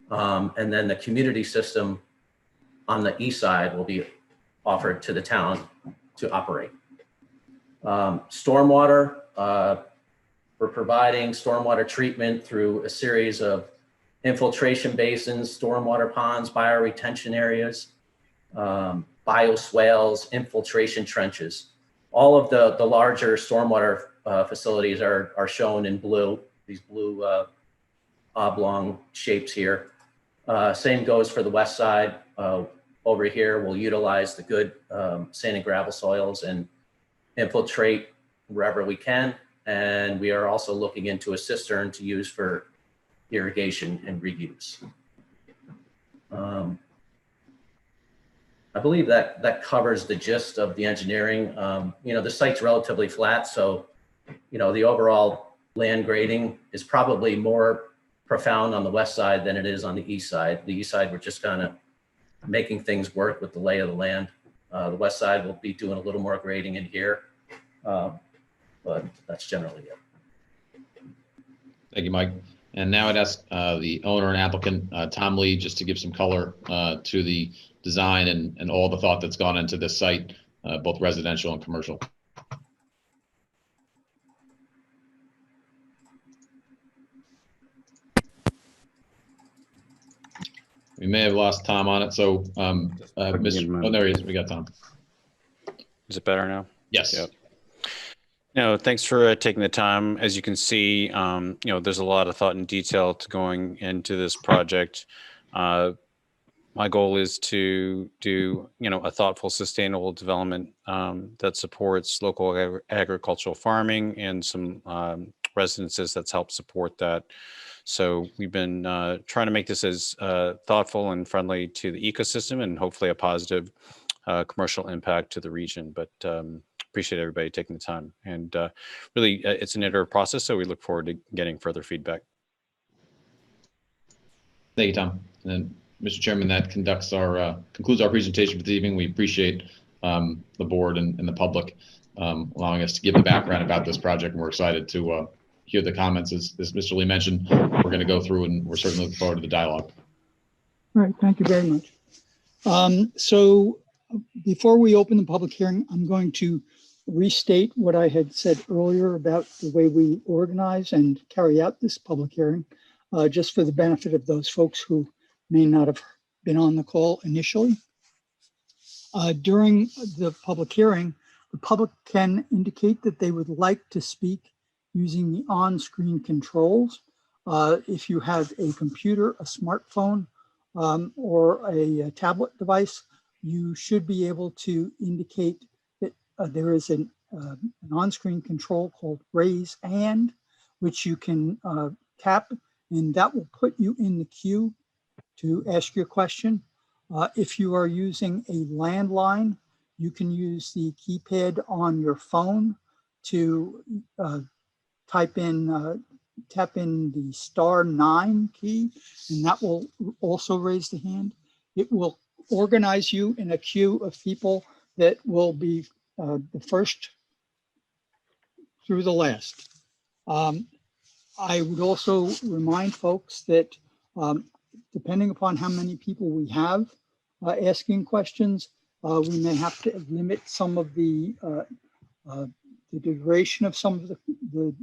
And then the community system on the east side will be offered to the town to operate. Stormwater, we're providing stormwater treatment through a series of infiltration basins, stormwater ponds, bioretention areas, bioswales, infiltration trenches. All of the larger stormwater facilities are shown in blue, these blue oblong shapes here. Same goes for the west side. Over here, we'll utilize the good sand and gravel soils and infiltrate wherever we can. And we are also looking into a cistern to use for irrigation and reuse. I believe that covers the gist of the engineering. The site's relatively flat, so the overall land grading is probably more profound on the west side than it is on the east side. The east side, we're just kind of making things work with the lay of the land. The west side will be doing a little more grading in here, but that's generally it. Thank you, Mike. And now I'd ask the owner and applicant, Tom Lee, just to give some color to the design and all the thought that's gone into this site, both residential and commercial. We may have lost Tom on it, so Mr. Oh, there he is. We got Tom. Is it better now? Yes. Yep. No, thanks for taking the time. As you can see, there's a lot of thought and detail to going into this project. My goal is to do, a thoughtful, sustainable development that supports local agricultural farming and some residences that's helped support that. So we've been trying to make this as thoughtful and friendly to the ecosystem and hopefully a positive commercial impact to the region. But appreciate everybody taking the time. And really, it's an iterative process, so we look forward to getting further feedback. Thank you, Tom. And then, Mr. Chairman, that concludes our presentation for the evening. We appreciate the board and the public allowing us to give the background about this project. And we're excited to hear the comments. As Mr. Lee mentioned, we're going to go through and we're certainly looking forward to the dialogue. All right, thank you very much. So before we open the public hearing, I'm going to restate what I had said earlier about the way we organize and carry out this public hearing, just for the benefit of those folks who may not have been on the call initially. During the public hearing, the public can indicate that they would like to speak using the on-screen controls. If you have a computer, a smartphone, or a tablet device, you should be able to indicate that there is an on-screen control called Raise Hand, which you can tap, and that will put you in the queue to ask your question. If you are using a landline, you can use the keypad on your phone to tap in the *9 key, and that will also raise the hand. It will organize you in a queue of people that will be the first through the last. I would also remind folks that depending upon how many people we have asking questions, we may have to limit some of the duration of some of the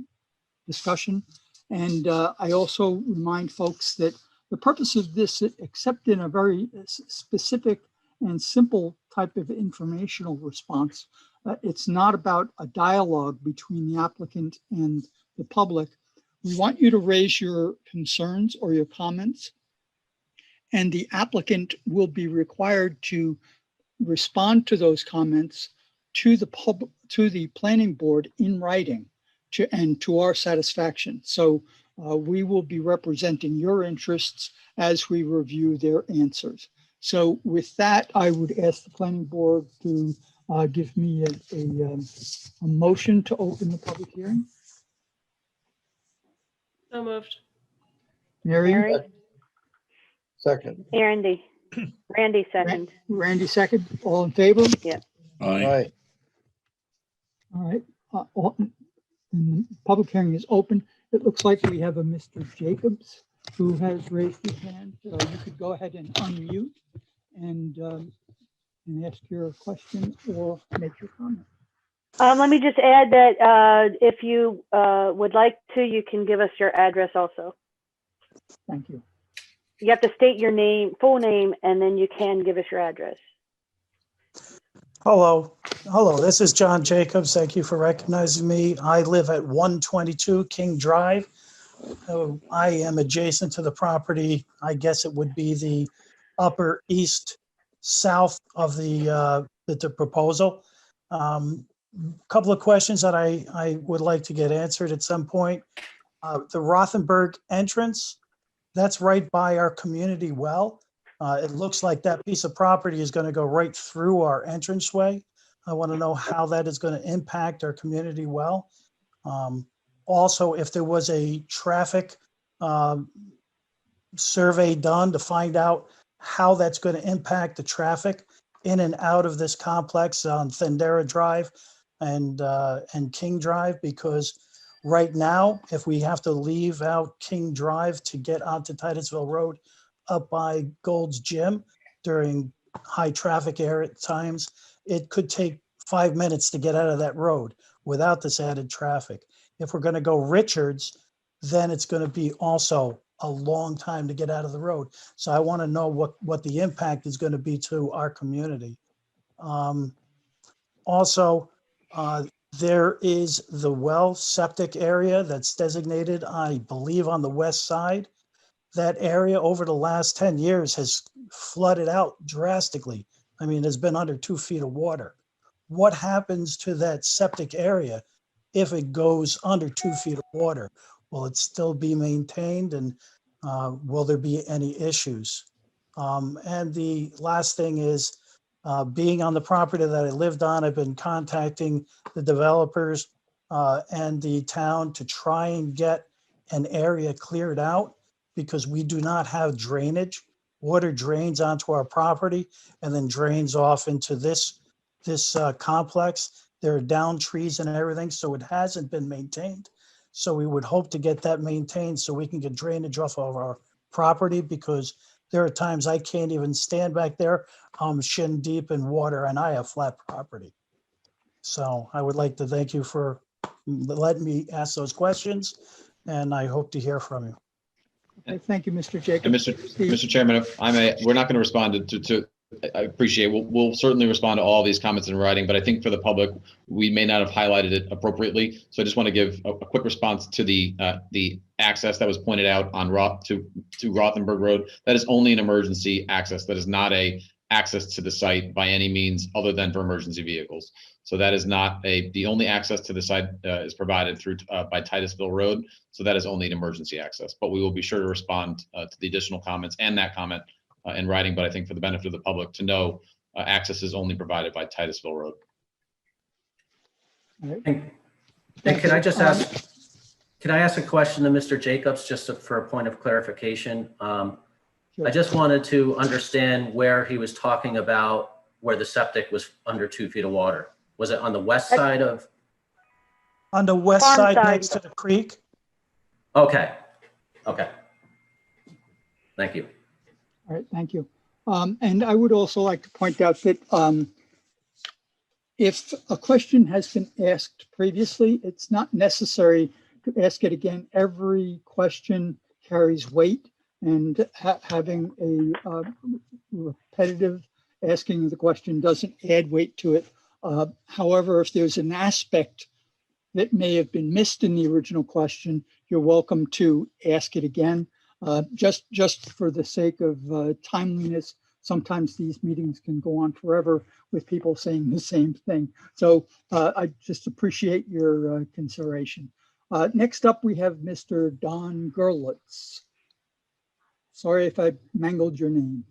discussion. And I also remind folks that the purpose of this, except in a very specific and simple type of informational response, it's not about a dialogue between the applicant and the public. We want you to raise your concerns or your comments, and the applicant will be required to respond to those comments to the planning board in writing and to our satisfaction. So we will be representing your interests as we review their answers. So with that, I would ask the planning board to give me a motion to open the public hearing. So moved. Mary? Second. Randy second. Randy second. All in favor? Yeah. Aye. All right. The public hearing is open. It looks like we have a Mr. Jacobs who has raised his hand. You could go ahead and unmute and ask your question or make your comment. Let me just add that if you would like to, you can give us your address also. Thank you. You have to state your name, full name, and then you can give us your address. Hello, this is John Jacobs. Thank you for recognizing me. I live at 122 King Drive. I am adjacent to the property. I guess it would be the upper east south of the proposal. couple of questions that I would like to get answered at some point. The Rothenberg entrance, that's right by our community well. It looks like that piece of property is going to go right through our entranceway. I want to know how that is going to impact our community well. Also, if there was a traffic survey done to find out how that's going to impact the traffic in and out of this complex on Thendera Drive and King Drive, because right now, if we have to leave out King Drive to get onto Titusville Road up by Gold's Gym during high traffic area times, it could take 5 minutes to get out of that road without this added traffic. If we're going to go Richards, then it's going to be also a long time to get out of the road. So I want to know what the impact is going to be to our community. Also, there is the well septic area that's designated, I believe, on the west side. That area over the last 10 years has flooded out drastically. I mean, there's been under 2 feet of water. What happens to that septic area if it goes under 2 feet of water? Will it still be maintained, and will there be any issues? And the last thing is, being on the property that I lived on, I've been contacting the developers and the town to try and get an area cleared out, because we do not have drainage. Water drains onto our property and then drains off into this complex. There are down trees and everything, so it hasn't been maintained. So we would hope to get that maintained so we can get drainage off of our property, because there are times I can't even stand back there. I'm shin deep in water and I have flat property. So I would like to thank you for letting me ask those questions, and I hope to hear from you. Okay, thank you, Mr. Jacob. And Mr. Chairman, if I may, we're not going to respond to I appreciate, we'll certainly respond to all these comments in writing, but I think for the public, we may not have highlighted it appropriately. So I just want to give a quick response to the access that was pointed out on to Rothenberg Road. That is only an emergency access. That is not a access to the site by any means other than for emergency vehicles. So that is not the only access to the site is provided through by Titusville Road. So that is only an emergency access, but we will be sure to respond to the additional comments and that comment in writing. But I think for the benefit of the public to know, access is only provided by Titusville Road. And can I just ask, can I ask a question to Mr. Jacobs, just for a point of clarification? I just wanted to understand where he was talking about where the septic was under 2 feet of water. Was it on the west side of? On the west side next to the creek. Okay. Okay. Thank you. All right, thank you. And I would also like to point out that if a question has been asked previously, it's not necessary to ask it again. Every question carries weight, and having a repetitive asking of the question doesn't add weight to it. However, if there's an aspect that may have been missed in the original question, you're welcome to ask it again. Just for the sake of timeliness, sometimes these meetings can go on forever with people saying the same thing. So I just appreciate your consideration. Next up, we have Mr. Don Gerlitz. Sorry if I mangled your name.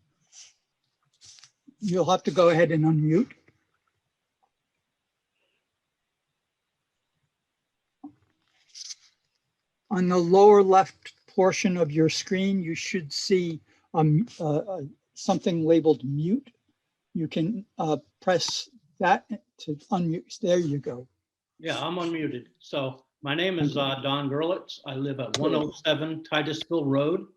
You'll have to go ahead and unmute. On the lower left portion of your screen, you should see something labeled mute. You can press that to unmute. There you go. Yeah, I'm unmuted. So my name is Don Gerlitz. I live at 107 Titusville Road,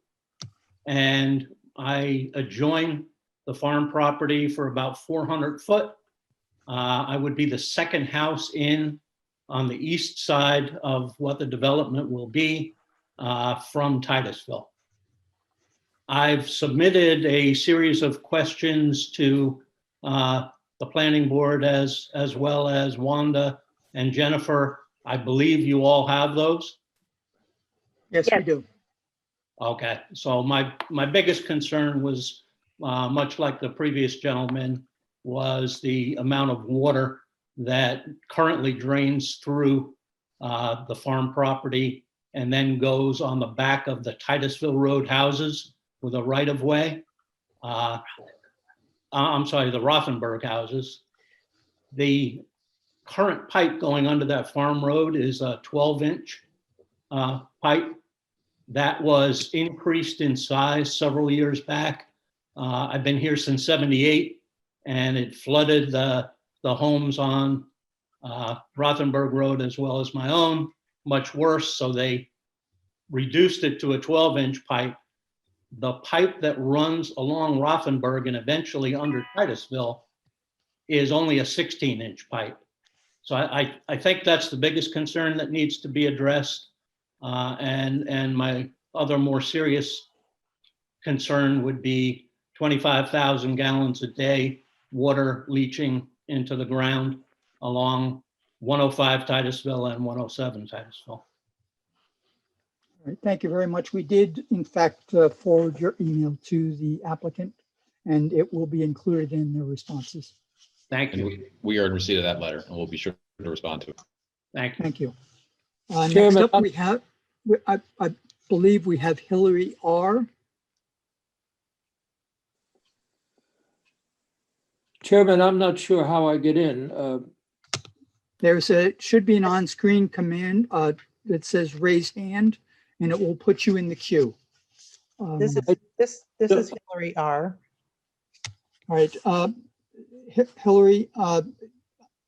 and I adjoin the farm property for about 400 foot. I would be the second house in on the east side of what the development will be from Titusville. I've submitted a series of questions to the planning board as well as Wanda and Jennifer. I believe you all have those. Yes, we do. Okay, so my biggest concern was, much like the previous gentleman, was the amount of water that currently drains through the farm property and then goes on the back of the Titusville Road houses with a right-of-way. I'm sorry, the Rothenberg houses. The current pipe going under that farm road is a 12-inch pipe that was increased in size several years back. I've been here since '78, and it flooded the homes on Rothenberg Road as well as my own, much worse. So they reduced it to a 12-inch pipe. The pipe that runs along Rothenberg and eventually under Titusville is only a 16-inch pipe. So I think that's the biggest concern that needs to be addressed. And my other more serious concern would be 25,000 gallons a day water leaching into the ground along 105 Titusville and 107 Titusville. All right, thank you very much. We did, in fact, forward your email to the applicant, and it will be included in their responses. Thank you. And we are in receipt of that letter, and we'll be sure to respond to it. Thank you. Thank you. Next up, we have, I believe we have Hillary R. Chairman, I'm not sure how I get in. Should be an on-screen command that says raise hand, and it will put you in the queue. This is Hillary R. All right, Hillary,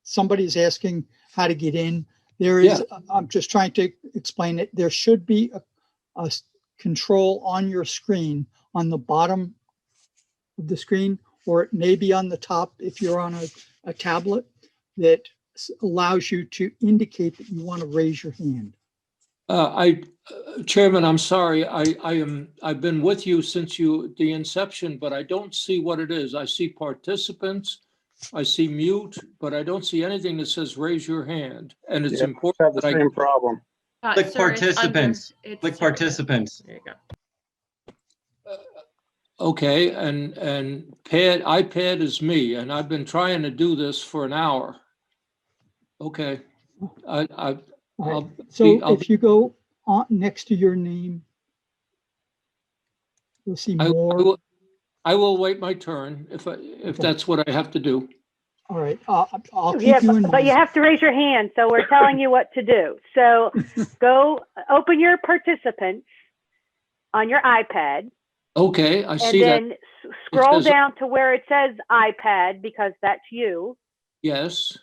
somebody's asking how to get in. There is, I'm just trying to explain it. There should be a control on your screen on the bottom of the screen, or it may be on the top if you're on a tablet, that allows you to indicate that you want to raise your hand. Chairman, I'm sorry. I've been with you since the inception, but I don't see what it is. I see participants, I see mute, but I don't see anything that says raise your hand. And it's important that same problem. Click participants. Click participants. There you go. Okay, and iPad is me, and I've been trying to do this for an hour. Okay, if you go on next to your name, you'll see more. I will wait my turn if that's what I have to do. All right, I'll keep you in mind. But you have to raise your hand, so we're telling you what to do. So go open your participants on your iPad. Okay, I see that. And then scroll down to where it says iPad, because that's you. Yes.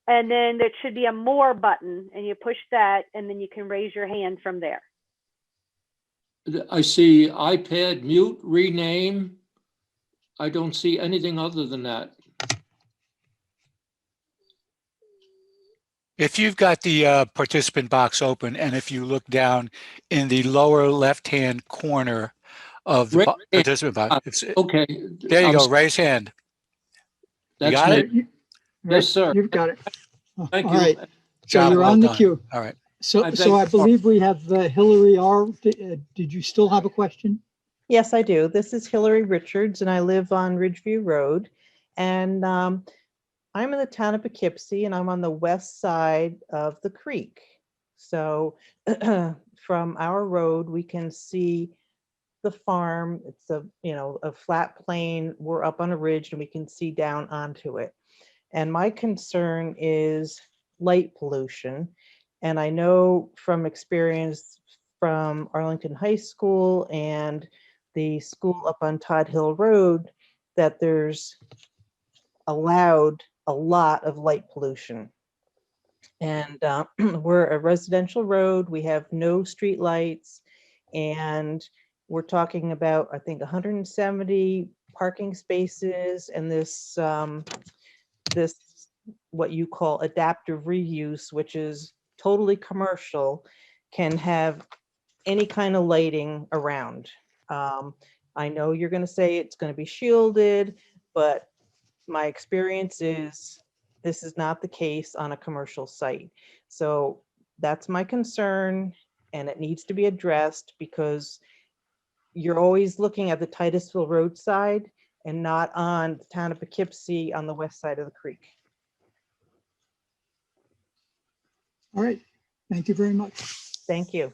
And then there should be a more button, and you push that, and then you can raise your hand from there. I see iPad, mute, rename. I don't see anything other than that. If you've got the participant box open, and if you look down in the lower left-hand corner of the participant box, okay, there you go. Raise hand. You got it? Yes, sir. You've got it. Thank All you. right. So you're on the queue. All right. So I believe we have Hillary R. Did you still have a question? Yes, I do. This is Hillary Richards, and I live on Ridgeview Road. And I'm in the town of Poughkeepsie, and I'm on the west side of the creek. So from our road, we can see the farm. It's a flat plain. We're up on a ridge, and we can see down onto it. And my concern is light pollution. And I know from experience from Arlington High School and the school up on Todd Hill Road that there's allowed a lot of light pollution. And we're a residential road. We have no street lights. And we're talking about, I think, 170 parking spaces, and this what you call adaptive reuse, which is totally commercial, can have any kind of lighting around. I know you're going to say it's going to be shielded, but my experience is this is not the case on a commercial site. So that's my concern, and it needs to be addressed because you're always looking at the Titusville roadside and not on the town of Poughkeepsie on the west side of the creek. All right, thank you very much. Thank you.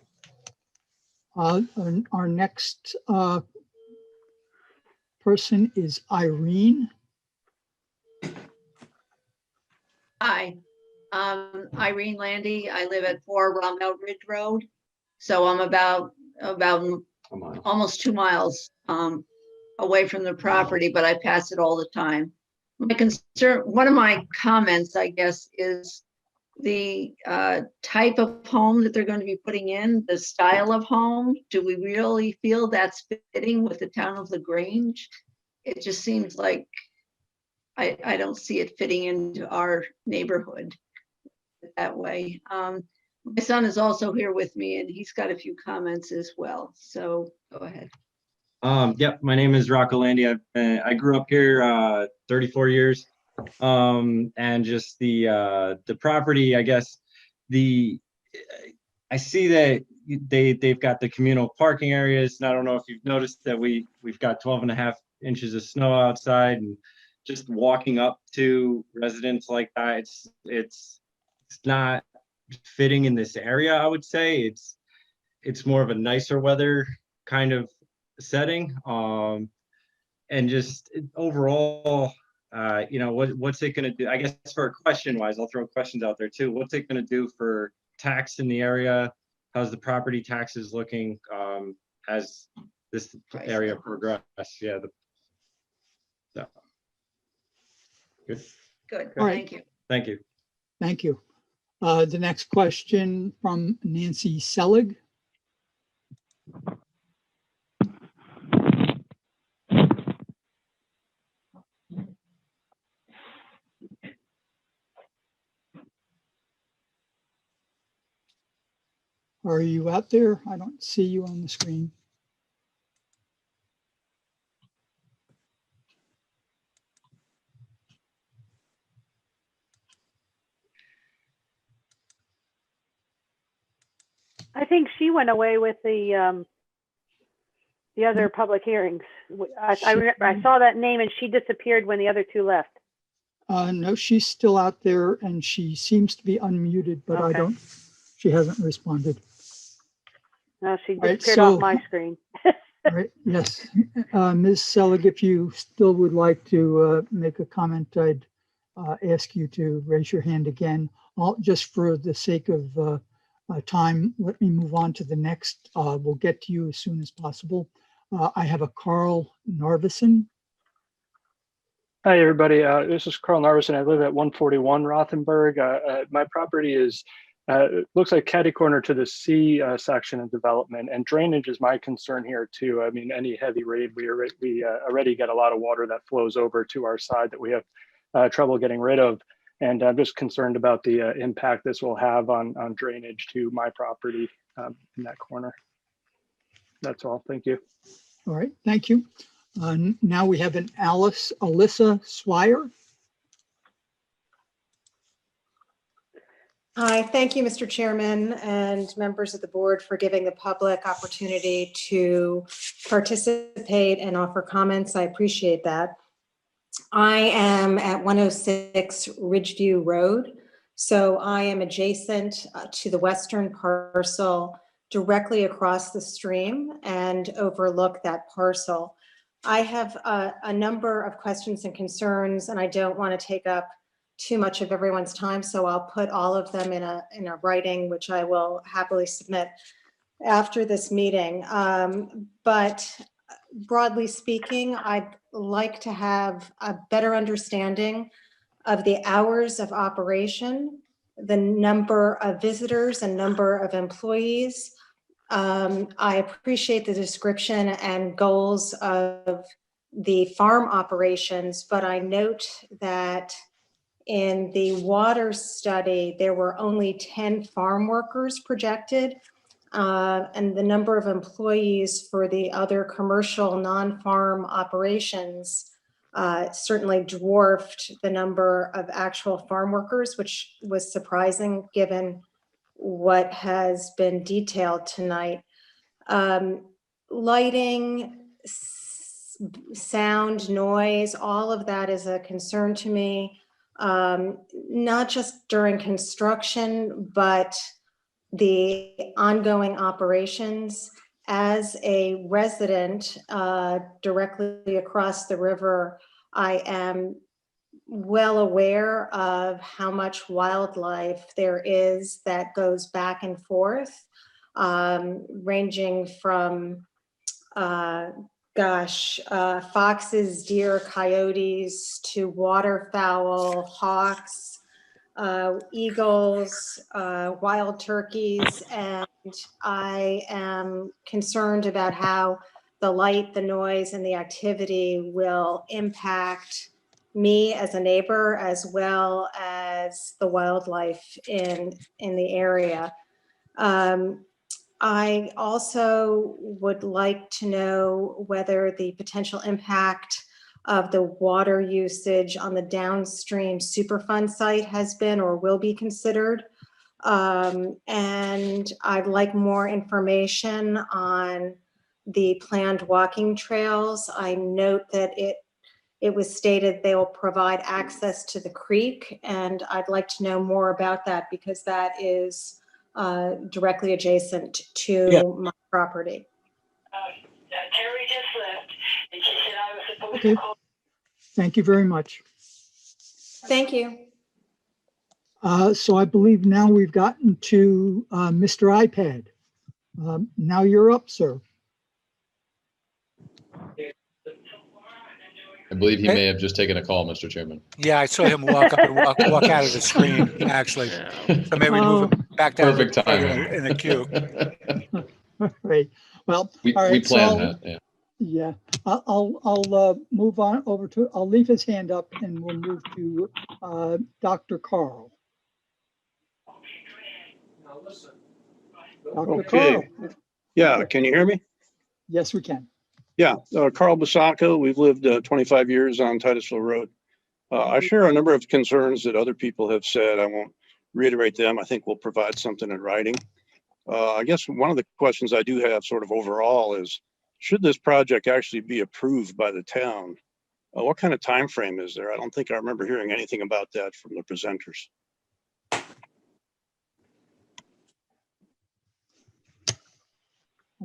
Our next person is Irene. Hi, Irene Landy. I live at 4 Rommel Ridge Road. So I'm about almost 2 miles away from the property, but I pass it all the time. My concern, one of my comments, I guess, is the type of home that they're going to be putting in, the style of home. Do we really feel that's fitting with the town of LaGrange? It just seems like I don't see it fitting into our neighborhood that way. My son is also here with me and he's got a few comments as well. So go ahead. Yep, my name is Rocco Landy. I grew up here 34 years. And just the property, I guess, I see that they've got the communal parking areas. And I don't know if you've noticed that we've got 12.5 inches of snow outside, and just walking up to residents like that, it's not fitting in this area. I would say it's more of a nicer weather kind of setting, and just overall, what's it going to do? I guess for question wise, I'll throw questions out there too. What's it going to do for tax in the area? How's the property taxes looking as this area progress? Yeah. Good. Good. All right. Thank you. Thank you. Thank you. The next question from Nancy Selig. Are you out there? I don't see you on the screen. I think she went away with the other public hearings. I saw that name and she disappeared when the other two left. No, she's still out there and she seems to be unmuted, but Okay. She hasn't responded. No, she Right, disappeared off my screen. Right, yes. Ms. Selig, if you still would like to make a comment, I'd ask you to raise your hand again. Just for the sake of time, let me move on to the next. We'll get to you as soon as possible. I have a Carl Narvison. Hi, everybody. This is Carl Narvison. I live at 141 Rothenberg. My property is looks like catty corner to the C section of development, and drainage is my concern here too. I mean, any heavy rain, we already get a lot of water that flows over to our side that we have trouble getting rid of. And I'm just concerned about the impact this will have on drainage to my property in that corner. That's all. Thank you. All right, thank you. Now we have an Alyssa Swire. Hi, thank you, Mr. Chairman and members of the board for giving the public opportunity to participate and offer comments. I appreciate that. I am at 106 Ridgeview Road. So I am adjacent to the western parcel directly across the stream and overlook that parcel. I have a number of questions and concerns, and I don't want to take up too much of everyone's time, so I'll put all of them in a writing, which I will happily submit after this meeting. But broadly speaking, I'd like to have a better understanding of the hours of operation, the number of visitors and number of employees. I appreciate the description and goals of the farm operations, but I note that in the water study, there were only 10 farm workers projected, and the number of employees for the other commercial non-farm operations certainly dwarfed the number of actual farm workers, which was surprising given what has been detailed tonight. Lighting, sound, noise, all of that is a concern to me. not just during construction, but the ongoing operations. As a resident directly across the river, I am well aware of how much wildlife there is that goes back and forth, ranging from foxes, deer, coyotes, to waterfowl, hawks, eagles, wild turkeys, and I am concerned about how the light, the noise, and the activity will impact me as a neighbor, as well as the wildlife in the area. I also would like to know whether the potential impact of the water usage on the downstream Superfund site has been or will be considered. And I'd like more information on the planned walking trails. I note that it was stated they will provide access to the creek, and I'd like to know more about that because that is directly adjacent to my property. Terry just left, and she said I was supposed Okay. to call. Thank you very much. Thank you. So I believe now we've gotten to Mr. iPad. Now you're up, sir. I believe he may have just taken a call, Mr. Chairman. Yeah, I saw him walk up and walk out of the screen, actually. So maybe we move him back down Perfect timing. in the queue. Right. Well, We all right. planned So, that, yeah. yeah, I'll move on over to, I'll leave his hand up and we'll move to Dr. Carl. Dr. Okay. Carl. Yeah, can you hear me? Yes, we can. Yeah, Carl Basacco. We've lived 25 years on Titusville Road. I share a number of concerns that other people have said. I won't reiterate them. I think we'll provide something in writing. I guess one of the questions I do have sort of overall is, should this project actually be approved by the town? What kind of time frame is there? I don't think I remember hearing anything about that from the presenters.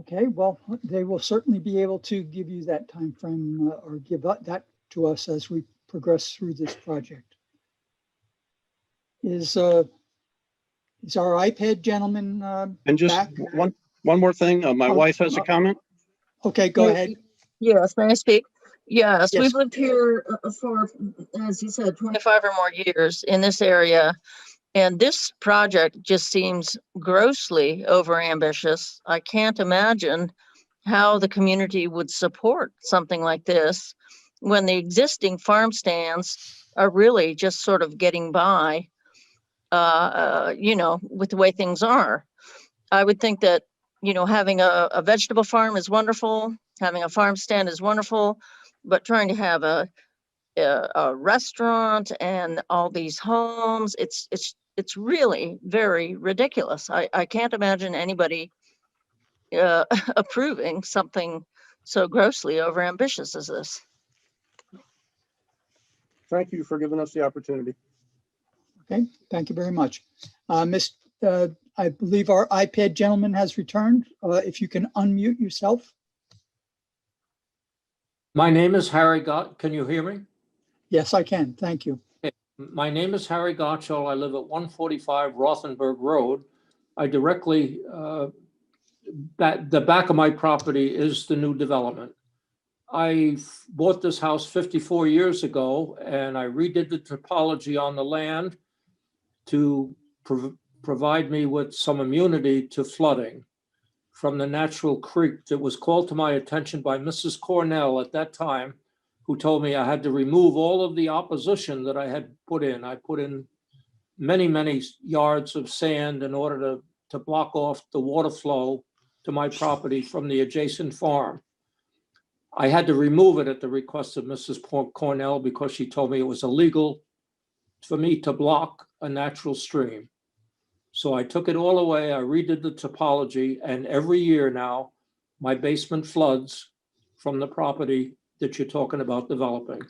Okay, well, they will certainly be able to give you that time frame or give that to us as we progress through this project. Is our iPad gentleman and just back? One more thing. My wife has a comment. Okay, go ahead. Yes, may I speak? Yes, Yes. we've lived here for, as you said, 25 or more years in this area. And this project just seems grossly overambitious. I can't imagine how the community would support something like this when the existing farm stands are really just sort of getting by, you know, with the way things are. I would think that, you know, having a vegetable farm is wonderful, having a farm stand is wonderful, but trying to have a restaurant and all these homes, it's really very ridiculous. I can't imagine anybody approving something so grossly overambitious as this. Thank you for giving us the opportunity. Okay, thank you very much. I believe our iPad gentleman has returned. If you can unmute yourself. My name is Harry Gott. Can you hear me? Yes, I can. Thank you. My name is Harry Gottschall. I live at 145 Rothenberg Road. I directly, the back of my property is the new development. I bought this house 54 years ago and I redid the topology on the land to provide me with some immunity to flooding from the natural creek that was called to my attention by Mrs. Cornell at that time, who told me I had to remove all of the opposition that I had put in. I put in many, many yards of sand in order to block off the water flow to my property from the adjacent farm. I had to remove it at the request of Mrs. Cornell because she told me it was illegal for me to block a natural stream. So I took it all away, I redid the topology, and every year now, my basement floods from the property that you're talking about developing.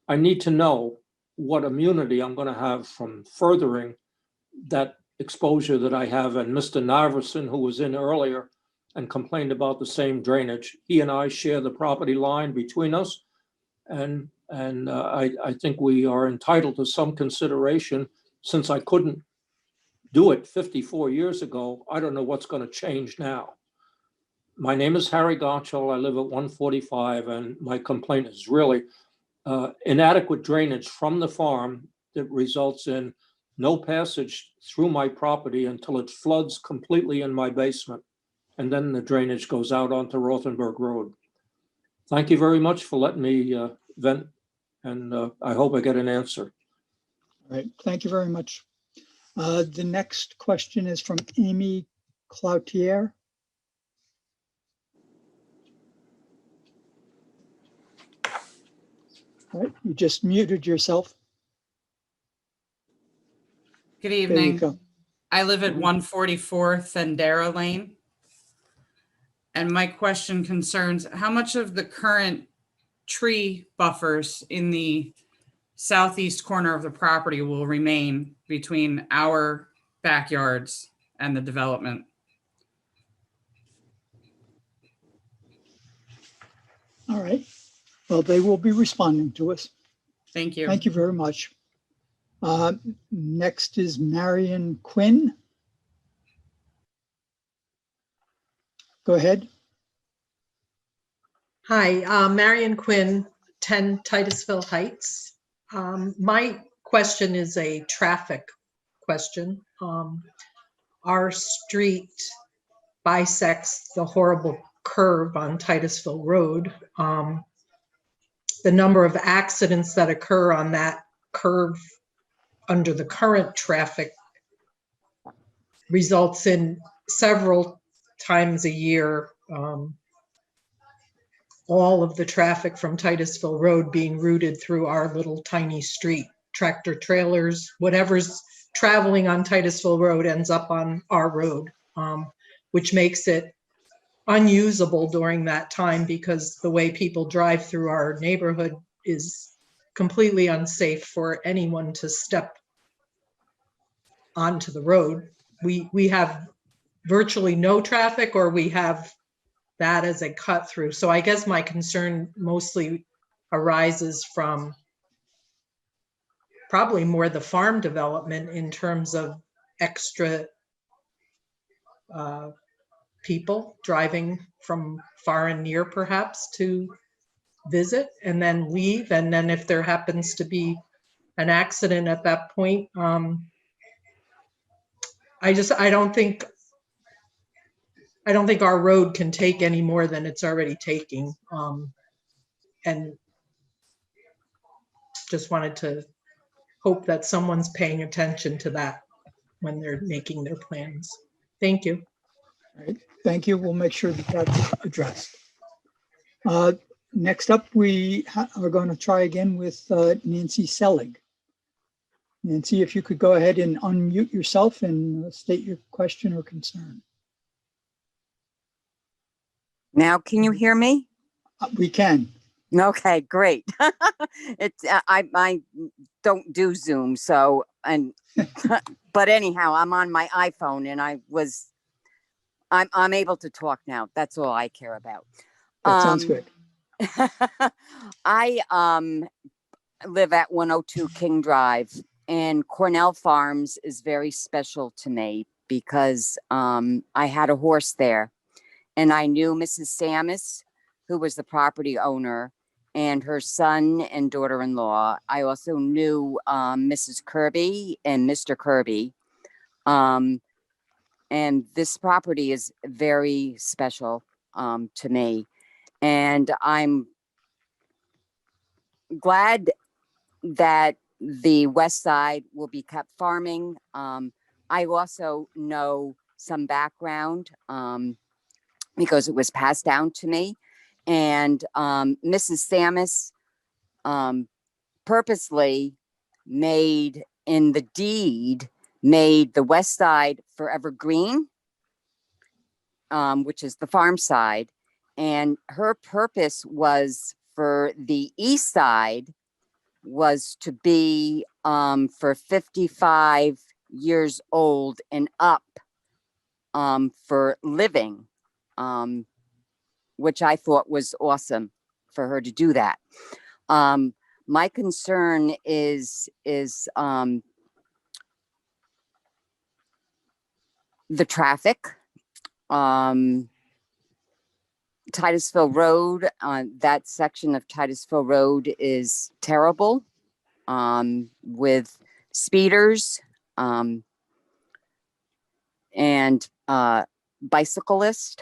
I need to know what immunity I'm going to have from furthering that exposure that I have. And Mr. Narveson, who was in earlier and complained about the same drainage, he and I share the property line between us. And I think we are entitled to some consideration. Since I couldn't do it 54 years ago, I don't know what's going to change now. My name is Harry Gottschall. I live at 145, and my complaint is really inadequate drainage from the farm that results in no passage through my property until it floods completely in my basement. And then the drainage goes out onto Rothenberg Road. Thank you very much for letting me vent, and I hope I get an answer. All right, thank you very much. The next question is from Amy Cloutier. All right, you just muted yourself. Good There you evening. go. I live at 144 Thendera Lane. And my question concerns how much of the current tree buffers in the southeast corner of the property will remain between our backyards and the development? All right. Well, they will be responding to us. Thank you. Thank you very much. Next is Marion Quinn. Go ahead. Hi, Marion Quinn, 10 Titusville Heights. My question is a traffic question. Our street bisects the horrible curve on Titusville Road. The number of accidents that occur on that curve under the current traffic results in several times a year all of the traffic from Titusville Road being routed through our little tiny street. Tractor trailers, whatever's traveling on Titusville Road ends up on our road, which makes it unusable during that time because the way people drive through our neighborhood is completely unsafe for anyone to step onto the road. We have virtually no traffic, or we have that as a cut through. So I guess my concern mostly arises from probably more the farm development in terms of extra people driving from far and near perhaps to visit and then leave. And then if there happens to be an accident at that point, I don't think our road can take any more than it's already taking. And just wanted to hope that someone's paying attention to that when they're making their plans. Thank you. All right, thank you. We'll make sure that that's addressed. Next up, we are going to try again with Nancy Selig. Nancy, if you could go ahead and unmute yourself and state your question or concern. Now, can you hear me? We can. Okay, great. It's I don't do Zoom, so but anyhow, I'm on my iPhone and I'm able to talk now. That's all I care about. That sounds good. I live at 102 King Drive, and Cornell Farms is very special to me because I had a horse there, and I knew Mrs. Samus, who was the property owner, and her son and daughter-in-law. I also knew Mrs. Kirby and Mr. Kirby. And this property is very special to me. And I'm glad that the west side will be kept farming. I also know some background because it was passed down to me. And Mrs. Samus purposely made in the deed, made the west side forever green, which is the farm side. And her purpose was for the east side, was to be for 55 years old and up for living, which I thought was awesome for her to do that. My concern is the traffic. Titusville Road, that section of Titusville Road is terrible with speeders and bicyclists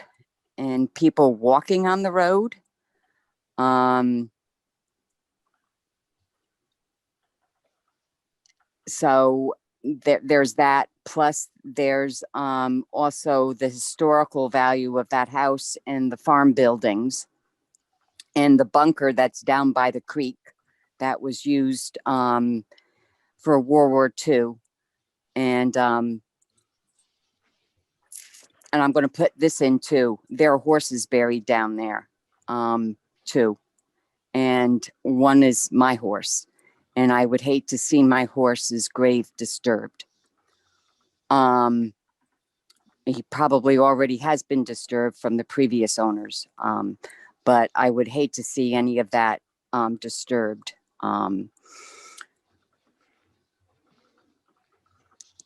and people walking on the road. So there's that. Plus, there's also the historical value of that house and the farm buildings and the bunker that's down by the creek that was used for World War II. And I'm going to put this in too. There are horses buried down there too. And one is my horse. And I would hate to see my horse's grave disturbed. He probably already has been disturbed from the previous owners. But I would hate to see any of that disturbed.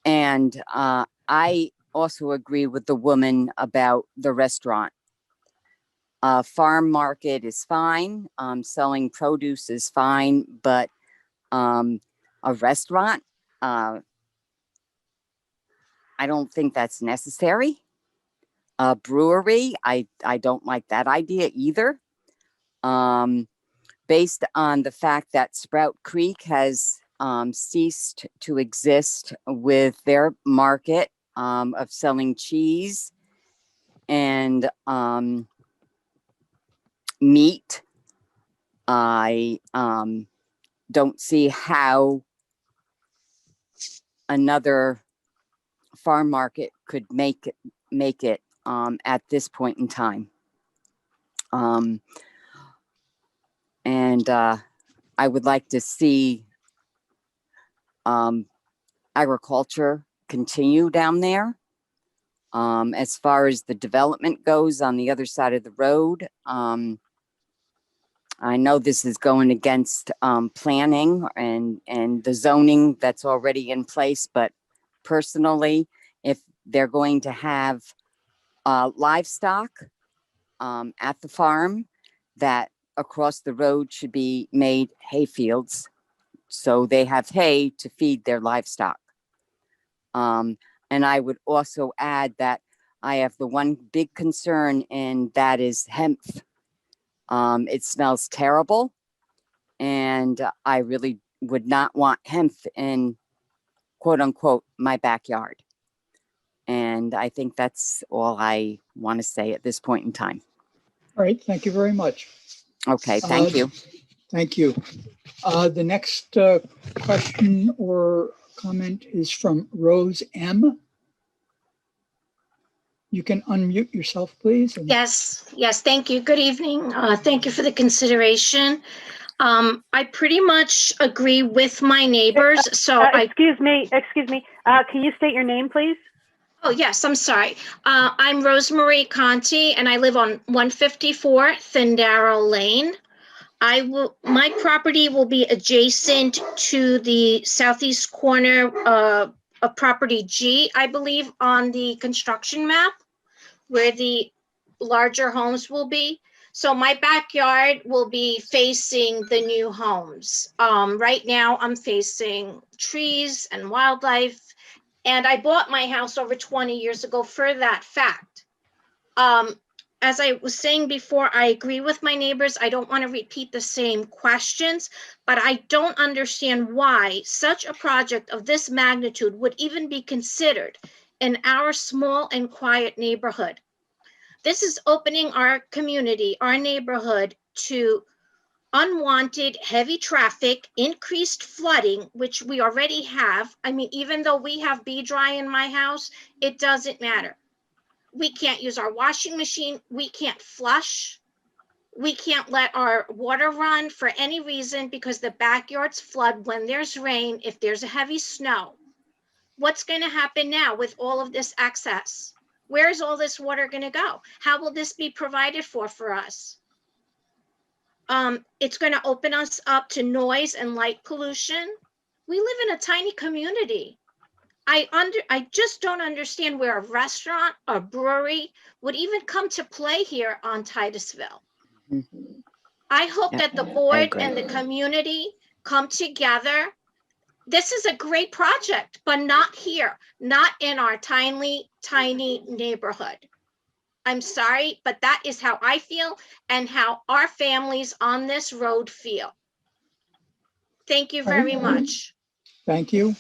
And I also agree with the woman about the restaurant. Farm market is fine. Selling produce is fine, but a restaurant, I don't think that's necessary. A brewery, I don't like that idea either. Based on the fact that Sprout Creek has ceased to exist with their market of selling cheese and meat, I don't see how another farm market could make it at this point in time. And I would like to see agriculture continue down there. As far as the development goes on the other side of the road, I know this is going against planning and the zoning that's already in place, but personally, if they're going to have livestock at the farm, that across the road should be made hay fields so they have hay to feed their livestock. And I would also add that I have the one big concern, and that is hemp. It smells terrible, and I really would not want hemp in, quote unquote, my backyard. And I think that's all I want to say at this point in time. All right, thank you very much. Okay, thank you. Thank you. The next question or comment is from Rose M. You can unmute yourself, please. Yes, thank you. Good evening. Thank you for the consideration. I pretty much agree with my neighbors. Excuse me. Can you state your name, please? Oh, yes, I'm sorry. I'm Rosemarie Conti, and I live on 154 Thandaro Lane. My property will be adjacent to the southeast corner of property G, I believe, on the construction map, where the larger homes will be. So my backyard will be facing the new homes. Right now I'm facing trees and wildlife, and I bought my house over 20 years ago for that fact. As I was saying before, I agree with my neighbors. I don't want to repeat the same questions, but I don't understand why such a project of this magnitude would even be considered in our small and quiet neighborhood. This is opening our community, our neighborhood, to unwanted heavy traffic, increased flooding, which we already have. I mean, even though we have B-Dry in my house, it doesn't matter. We can't use our washing machine. We can't flush. We can't let our water run for any reason because the backyards flood when there's rain, if there's a heavy snow. What's going to happen now with all of this access? Where is all this water going to go? How will this be provided for us? It's going to open us up to noise and light pollution. We live in a tiny community. I just don't understand where a restaurant or brewery would even come to play here on Titusville. I hope that the board and the community come together. This is a great project, but not here, not in our tiny neighborhood. I'm sorry, but that is how I feel and how our families on this road feel. Thank you very much. Thank you.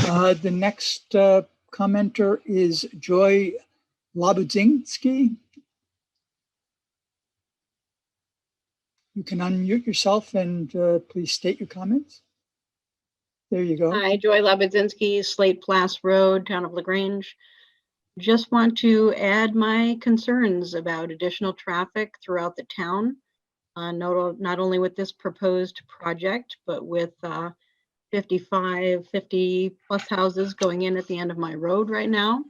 The next commenter is Joy Labudzinski. You can unmute yourself and please state your comments. There you go. Hi, Joy Labudzinski, Slate Place Road, Town of LaGrange. Just want to add my concerns about additional traffic throughout the town, not only with this proposed project, but with 50 plus houses going in at the end of my road right now.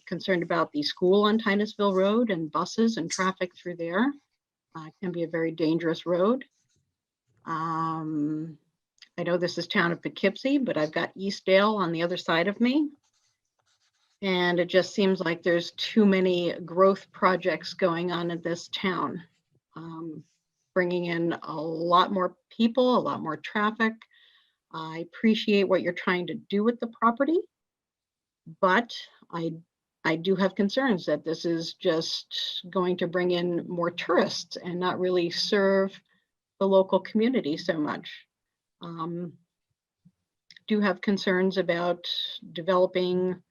Concerned about the school on Titusville Road and buses and traffic through there. It can be a very dangerous road. I know this is town of Poughkeepsie, but I've got Eastdale on the other side of me. And it just seems like there's too many growth projects going on in this town. Bringing in a lot more people, a lot more traffic. I appreciate what you're trying to do with the property, but I do have concerns that this is just going to bring in more tourists and not really serve the local community so much. Do have concerns about developing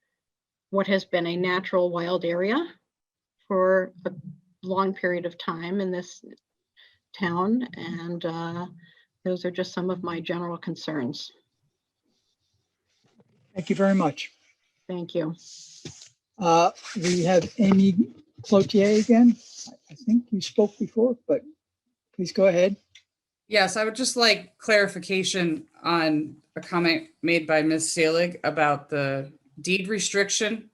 what has been a natural wild area for a long period of time in this town, and those are just some of my general concerns. Thank you very much. Thank you. We have Amy Cloutier again. I think you spoke before, but please go ahead. Yes, I would just like clarification on a comment made by Ms. Selig about the deed restriction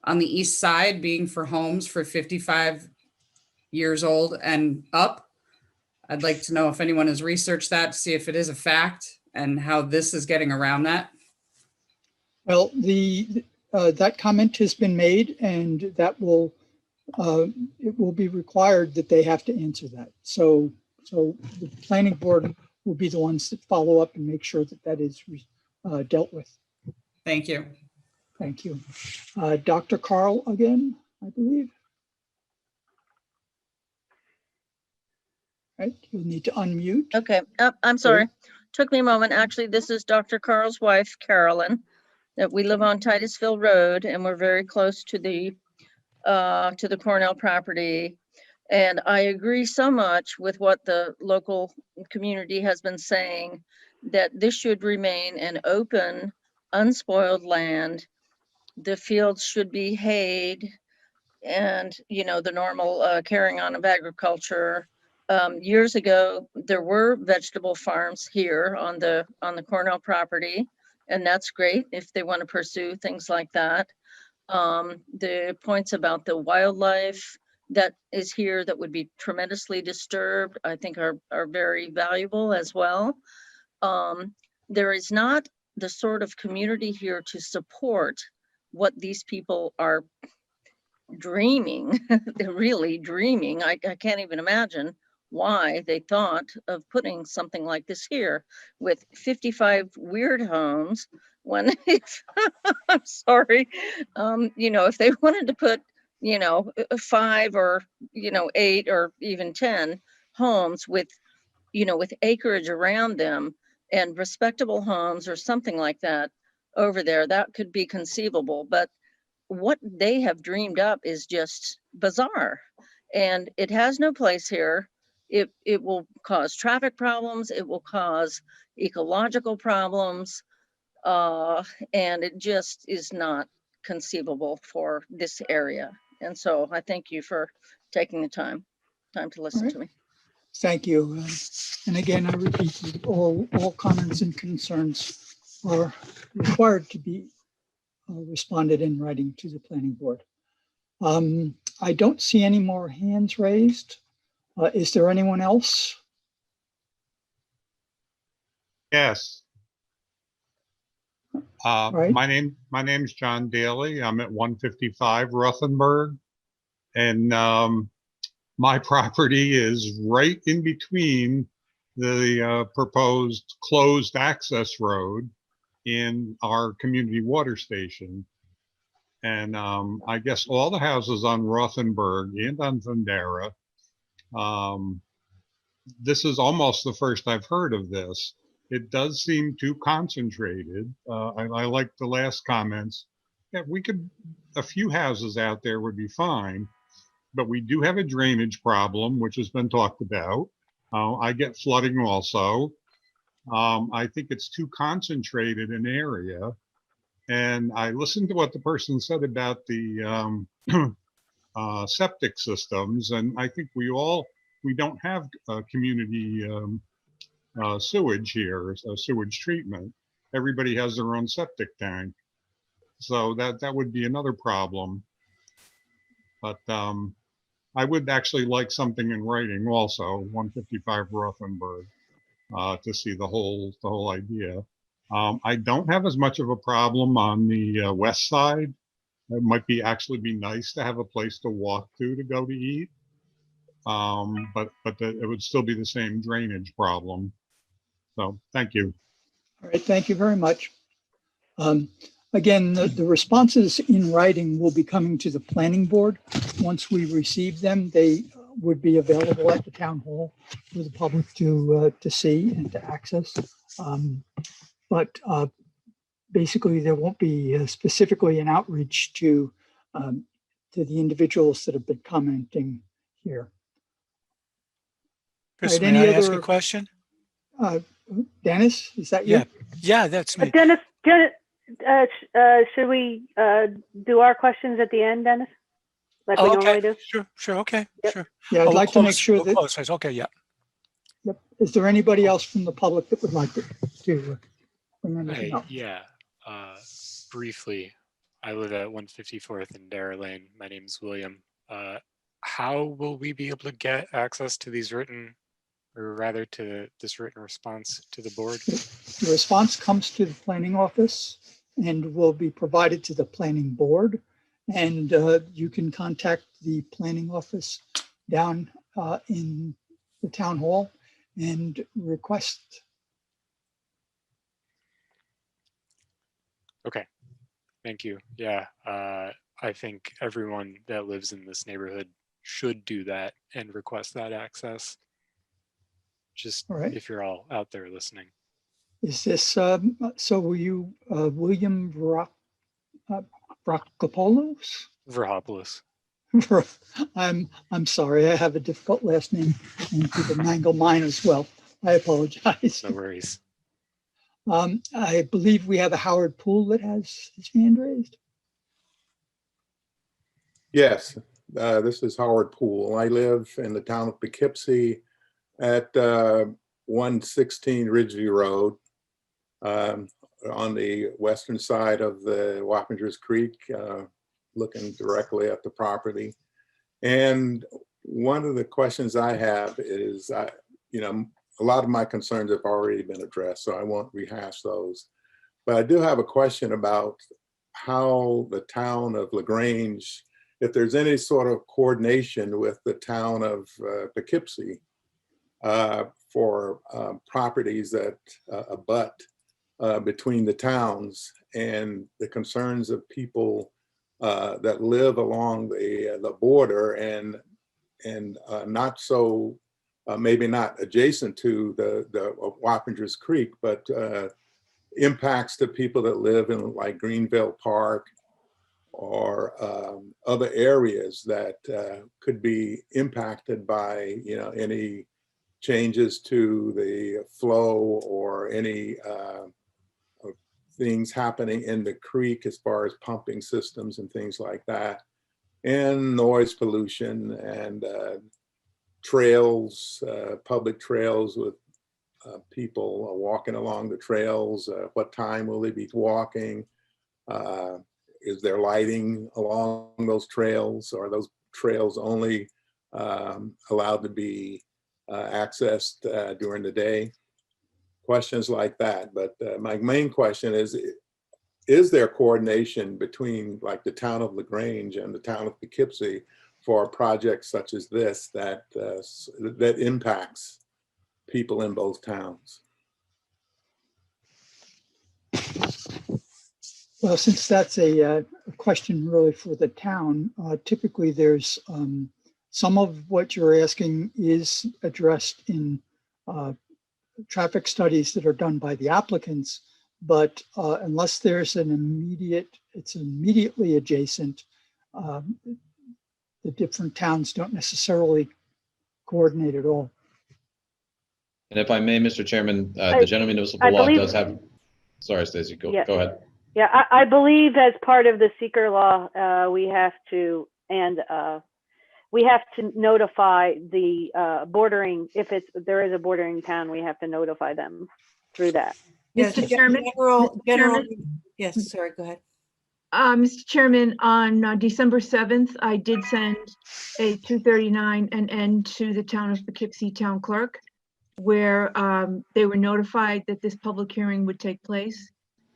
on the east side being for homes for 55 years old and up. I'd like to know if anyone has researched that to see if it is a fact and how this is getting around that. Well, that comment has been made, and that will it will be required that they have to answer that. So the planning board will be the ones that follow up and make sure that that is dealt with. Thank you. Thank you. Dr. Carl again, I believe. Right, you'll need to unmute. Okay, I'm sorry. Took me a moment. Actually, this is Dr. Carl's wife, Carolyn, that we live on Titusville Road, and we're very close to the Cornell property. And I agree so much with what the local community has been saying, that this should remain an open, unspoiled land. The fields should be hayed and, you know, the normal carrying on of agriculture. Years ago, there were vegetable farms here on the Cornell property, and that's great if they want to pursue things like that. The points about the wildlife that is here that would be tremendously disturbed, I think are very valuable as well. There is not the sort of community here to support what these people are dreaming. They're really dreaming. I can't even imagine why they thought of putting something like this here with 55 weird homes when I'm sorry, you know, if they wanted to put, you know, 5 or, you know, 8 or even 10 homes with, you know, with acreage around them and respectable homes or something like that over there, that could be conceivable. But what they have dreamed up is just bizarre, and it has no place here. It will cause traffic problems. It will cause ecological problems. And it just is not conceivable for this area. And so I thank you for taking the time. time to listen right. to me. Thank you. And again, I repeat, all comments and concerns are required to be responded in writing to the planning board. I don't see any more hands raised. Is there anyone else? Yes. Right. My name's John Daly. I'm at 155 Rothenberg, and my property is right in between the proposed closed access road in our community water station. And I guess all the houses on Rothenberg and on Thundera, this is almost the first I've heard of this. It does seem too concentrated. I like the last comments. Yeah, a few houses out there would be fine, but we do have a drainage problem, which has been talked about. I get flooding also. I think it's too concentrated an area. And I listened to what the person said about the septic systems, and I think we don't have community sewage here, sewage treatment. Everybody has their own septic tank, so that would be another problem. But I would actually like something in writing also, 155 Rothenberg, to see the whole idea. I don't have as much of a problem on the west side. It might actually be nice to have a place to walk to go to eat. But it would still be the same drainage problem. So thank you. All right, thank you very much. Again, the responses in writing will be coming to the planning board. Once we receive them, they would be available at the town hall for the public to see and to access. But basically, there won't be specifically an outreach to the individuals that have been commenting here. Chris, Right, may I ask a question? Dennis, is that you? Yeah, that's me. Dennis, should we do our questions at the end, Dennis? Like we normally do? Sure, okay, Yep. sure. Yeah, I'd like to make sure that. Okay, yeah. Yep. Is there anybody else from the public that would like to bring anything up? Yeah, briefly, I live at 154th and Dara Lane. My name is William. How will we be able to get access to these written, or rather to this written response to the board? The response comes to the planning office and will be provided to the planning board. And you can contact the planning office down in the town hall and request. Okay, thank you. Yeah, I think everyone that lives in this neighborhood should do that and request that access. Just right. If you're all out there listening. Is this, so were you William Vrokopoulos? Verhopoulos. I'm sorry, I have a difficult last name and people mangle mine as well. I apologize. No worries. I believe we have a Howard Poole that has his hand raised. Yes, this is Howard Poole. I live in the town of Poughkeepsie at 116 Ridgeview Road, on the western side of the Wappingers Creek, looking directly at the property. And one of the questions I have is, a lot of my concerns have already been addressed, so I won't rehash those. But I do have a question about how the town of LaGrange, if there's any sort of coordination with the town of Poughkeepsie for properties that abut between the towns and the concerns of people that live along the border and not so, maybe not adjacent to the Wappingers Creek, but impacts to people that live in like Greenville Park or other areas that could be impacted by any changes to the flow or any things happening in the creek as far as pumping systems and things like that, and noise pollution and trails, public trails with people walking along the trails. What time will they be walking? Is there lighting along those trails? Are those trails only allowed to be accessed during the day? Questions like that. But my main question is there coordination between like the town of LaGrange and the town of Poughkeepsie for projects such as this that impacts people in both towns? Well, since that's a question really for the town, typically there's some of what you're asking is addressed in traffic studies that are done by the applicants, but unless there's it's immediately adjacent, the different towns don't necessarily coordinate at all. And if I may, Mr. Chairman, the general municipal law does have, sorry, Stacy, go ahead. Yeah, I believe as part of the seeker law, we have to notify the bordering, if there is a bordering town, we have to notify them through that. Mr. Chairman. Yes, sorry, go ahead. Mr. Chairman, on December 7th, I did send a 239 NN to the town of Poughkeepsie town clerk, where they were notified that this public hearing would take place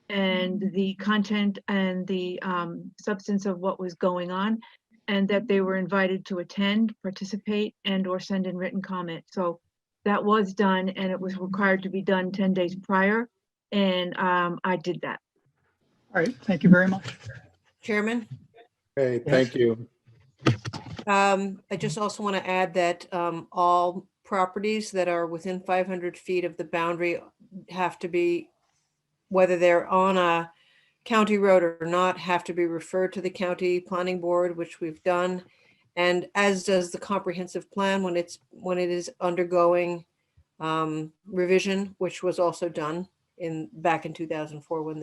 and the content and the substance of what was going on, and that they were invited to attend, participate, and or send in written comment. So that was done, and it was required to be done 10 days prior, and I did that. All right, thank you very much. Chairman? Hey, thank you. I just also want to add that all properties that are within 500 feet of the boundary have to be, whether they're on a county road or not, have to be referred to the county planning board, which we've done. And as does the comprehensive plan when it is undergoing revision, which was also done back in 2004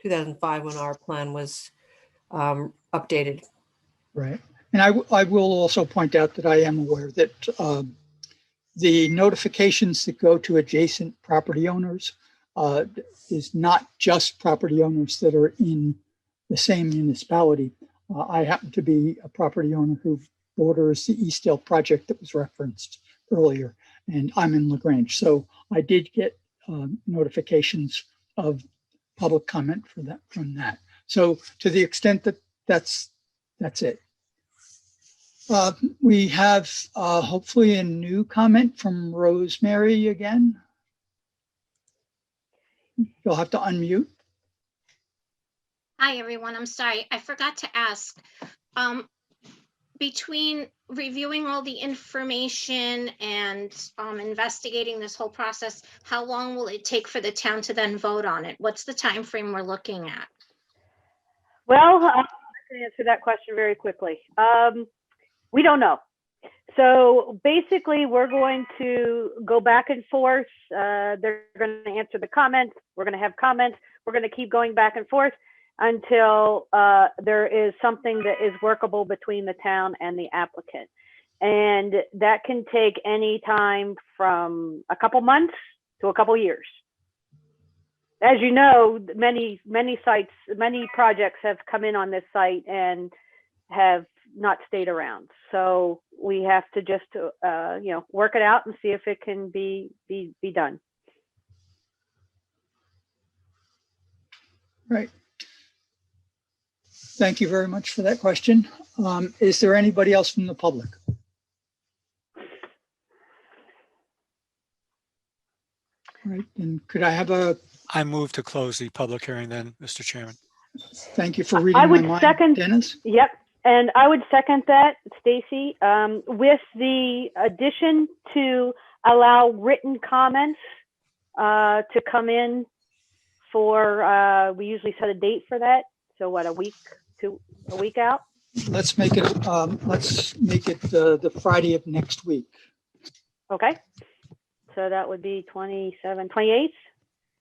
2005 when our plan was updated. Right. And I will also point out that I am aware that the notifications that go to adjacent property owners is not just property owners that are in the same municipality. I happen to be a property owner who borders the Eastdale project that was referenced earlier, and I'm in LaGrange. So I did get notifications of public comment from that. So to the extent that that's it. We have hopefully a new comment from Rosemary again. You'll have to unmute. Hi, everyone. I'm sorry. I forgot to ask. Between reviewing all the information and investigating this whole process, how long will it take for the town to then vote on it? What's the time frame we're looking at? Well, I can answer that question very quickly. We don't know. So basically, we're going to go back and forth. They're going to answer the comments. We're going to have comments. We're going to keep going back and forth until there is something that is workable between the town and the applicant. And that can take any time from a couple months to a couple years. As you know, many sites, many projects have come in on this site and have not stayed around. So we have to just, work it out and see if it can be done. Right. Thank you very much for that question. Is there anybody else from the public? All right, then could I have I move to close the public hearing then, Mr. Chairman. Thank you for reading my mind, Dennis. Yep. And I would second that, Stacy, with the addition to allow written comments to come in for, we usually set a date for that. So what, a week out? Let's make it the Friday of next week. Okay. So that would be 28th?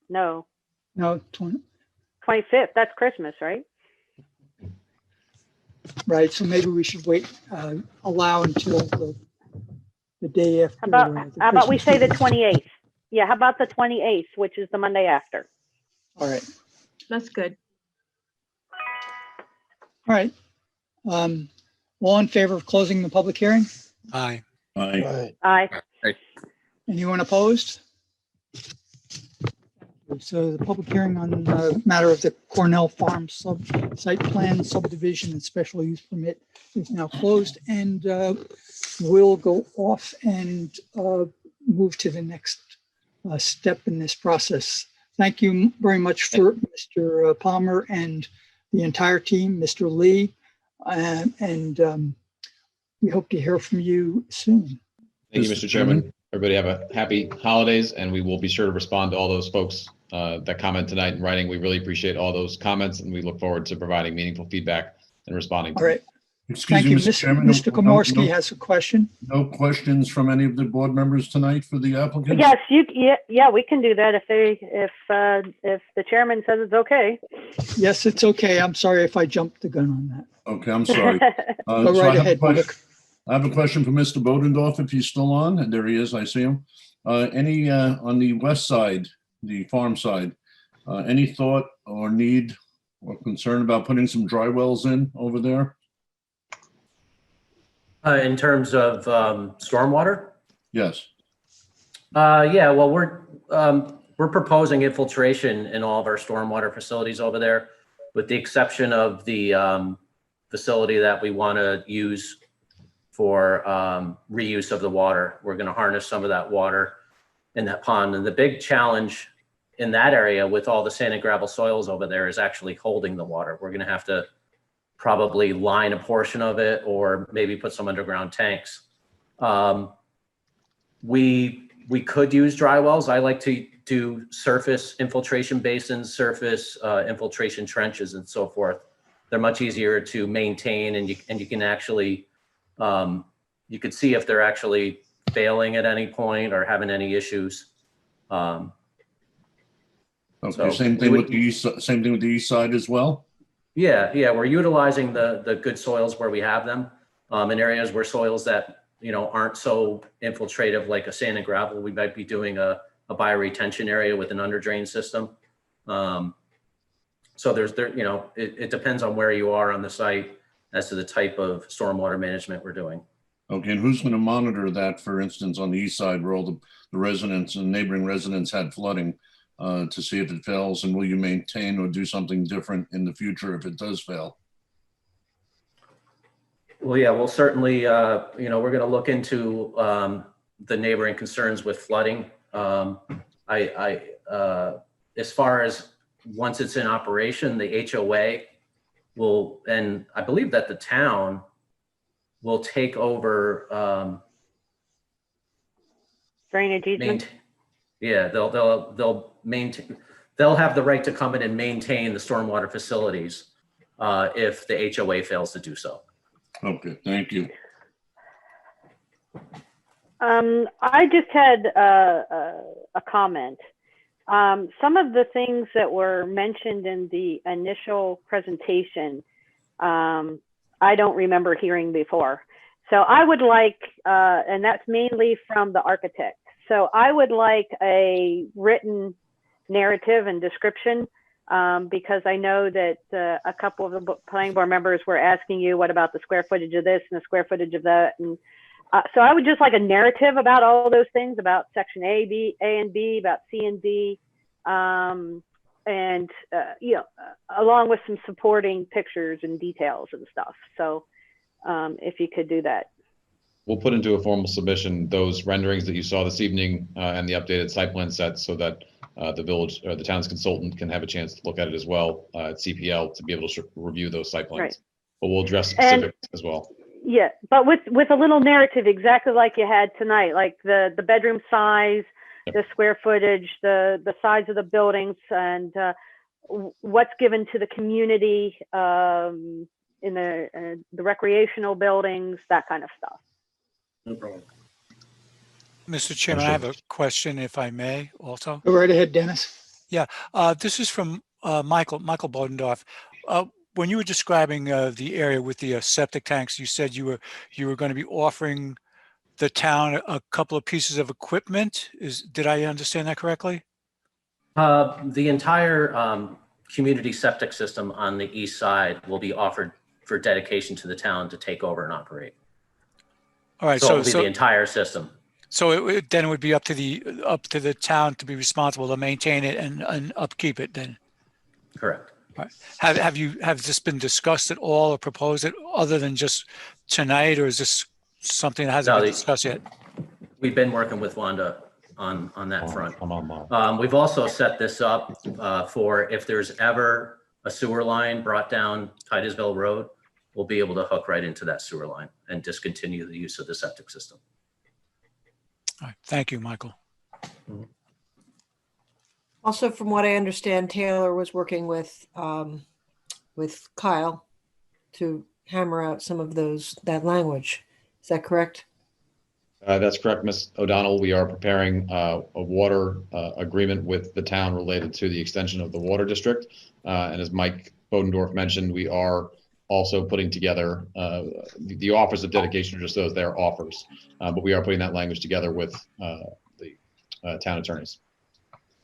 No. No, 25th. That's Christmas, right? Right. So maybe we should wait, allow until the day after. How about we say the Christmas weekend. 28th? Yeah, how about the 28th, which is the Monday after? All right. That's good. All right. All in favor of closing the public hearing? Aye. Aye. Aye. Anyone opposed? So the public hearing on the matter of the Cornell Farm site plan subdivision and special use permit is now closed, and we'll go off and move to the next step in this process. Thank you very much for Mr. Palmer and the entire team, Mr. Lee, and we hope to hear from you soon. Thank you, Mr. Chairman. Everybody have a happy holidays, and we will be sure to respond to all those folks that comment tonight in writing. We really appreciate all those comments, and we look forward to providing meaningful feedback and responding. All right. Excuse Thank me, you. Mr. Chairman. Mr. Komorski has a question. No questions from any of the board members tonight for the applicant? Yes, yeah, we can do that if the chairman says it's okay. Yes, it's okay. I'm sorry if I jumped the gun on that. Okay, I'm sorry. Go right ahead, Mark. I have a question for Mr. Bodendorf, if he's still on, and there he is, I see him. Any, on the west side, the farm side, any thought or need or concern about putting some dry wells in over there? In terms of stormwater? Yes. Yeah, well, we're proposing infiltration in all of our stormwater facilities over there, with the exception of the facility that we want to use for reuse of the water. We're going to harness some of that water in that pond. And the big challenge in that area with all the sand and gravel soils over there is actually holding the water. We're going to have to probably line a portion of it or maybe put some underground tanks. We could use dry wells. I like to do surface infiltration basins, surface infiltration trenches and so forth. They're much easier to maintain, and you can actually, you could see if they're actually failing at any point or having any issues. Okay, So same thing with the east side as well? Yeah, we're utilizing the good soils where we have them. In areas where soils that, aren't so infiltrative, like a sand and gravel, we might be doing a bioretention area with an under drain system. So it depends on where you are on the site as to the type of stormwater management we're doing. Okay, and who's going to monitor that, for instance, on the east side where all the residents and neighboring residents had flooding to see if it fails, and will you maintain or do something different in the future if it does fail? Well, yeah, we'll certainly, we're going to look into the neighboring concerns with flooding. As far as once it's in operation, the HOA will, and I believe that the town will take over. Drainage easement. Yeah, they'll maintain. They'll have the right to come in and maintain the stormwater facilities if the HOA fails to do so. Okay, thank you. I just had a comment. Some of the things that were mentioned in the initial presentation, I don't remember hearing before. So I would like, and that's mainly from the architect. So I would like a written narrative and description, because I know that a couple of the planning board members were asking you, what about the square footage of this and the square footage of that? And so I would just like a narrative about all those things, about section A and B, about C and D, and along with some supporting pictures and details and stuff. So if you could do that. We'll put into a formal submission those renderings that you saw this evening and the updated site plan sets, so that the village or the town's consultant can have a chance to look at it as well at CPL to be able to review those site plans. Right. But we'll address specifics as well. Yeah, but with a little narrative, exactly like you had tonight, like the bedroom size, Yep. the square footage, the size of the buildings, and what's given to the community in the recreational buildings, that kind of stuff. No problem. Mr. Chairman, I have a question, if I may, also. Go right ahead, Dennis. Yeah, this is from Michael Bodendorf. When you were describing the area with the septic tanks, you said you were going to be offering the town a couple of pieces of equipment. Did I understand that correctly? The entire community septic system on the east side will be offered for dedication to the town to take over and operate. All right, So it'll be the entire system. So then it would be up to the town to be responsible to maintain it and upkeep it then. Correct. All right. Have this been discussed at all or proposed it other than just tonight, or is this something that hasn't been discussed yet? We've been working with Wanda on that front. We've also set this up for if there's ever a sewer line brought down Titusville Road, we'll be able to hook right into that sewer line and discontinue the use of the septic system. All right. Thank you, Michael. Also, from what I understand, Taylor was working with Kyle to hammer out some of that language. Is that correct? That's correct, Ms. O'Donnell. We are preparing a water agreement with the town related to the extension of the water district. And as Mike Bodendorf mentioned, we are also putting together the offers of dedication are just those, they're offers. But we are putting that language together with the town attorneys.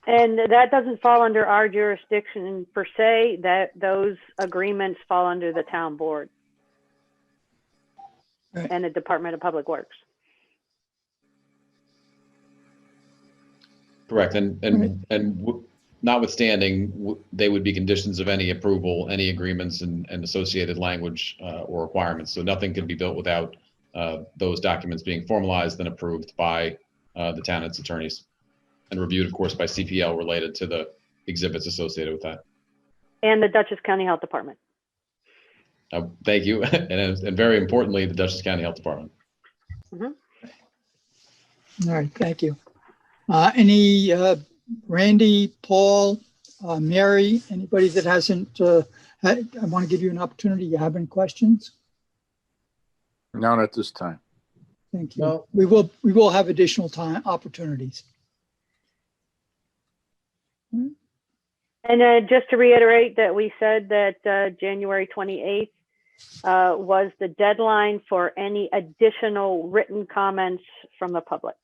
And that doesn't fall under our jurisdiction per se, that those agreements fall under the town board and the Department of Public Works. Correct. And notwithstanding, they would be conditions of any approval, any agreements and associated language or requirements. So nothing can be built without those documents being formalized and approved by the town and its attorneys and reviewed, of course, by CPL related to the exhibits associated with that. And the Dutchess County Health Department. Thank you. And very importantly, the Dutchess County Health Department. All right, thank you. Any Randy, Paul, Mary, anybody that hasn't, I want to give you an opportunity. You have any questions? Not at this time. Thank you. No. We will have additional time opportunities. And just to reiterate that we said that January 28th was the deadline for any additional written comments from the public.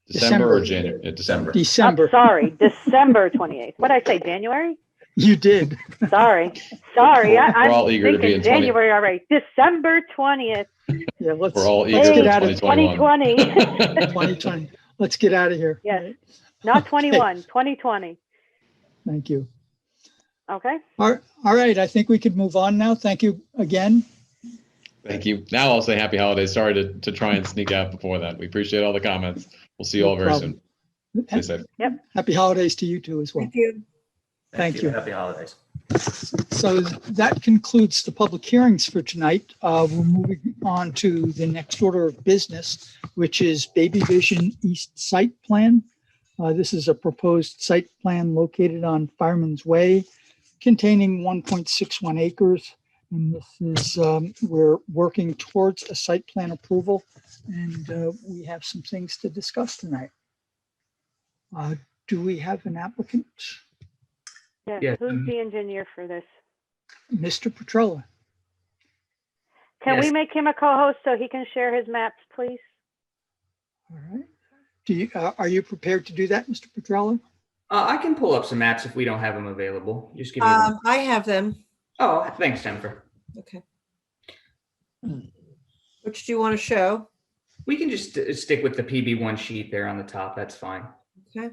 December or January? December. December. Oh, sorry, December 28th. What did I say, January? You did. Sorry. I'm all eager to be in January already. December 20th. Yeah, let's get out of 2020. 2020. Let's get out of here. Yes, not 21, 2020. Thank you. Okay. All right. I think we could move on now. Thank you again. Thank you. Now I'll say happy holidays. Sorry to try and sneak out before that. We appreciate all the comments. We'll see you all very soon. Stay safe. Yep. Happy holidays to you too as well. Thank you. Thank you. Happy holidays. So that concludes the public hearings for tonight. We're moving on to the next order of business, which is Baby Vision East Site Plan. This is a proposed site plan located on Fireman's Way, containing 1.61 acres. And this is, we're working towards a site plan approval, and we have some things to discuss tonight. Do we have an applicant? Yes. Who's the engineer for this? Mr. Petrella. Can we make him a co-host so he can share his maps, please? All right. Are you prepared to do that, Mr. Petrella? I can pull up some maps if we don't have them available. Just give me I have them. Oh, thanks, Jennifer. Okay. Which do you want to show? We can just stick with the PB1 sheet there on the top. That's fine. Okay.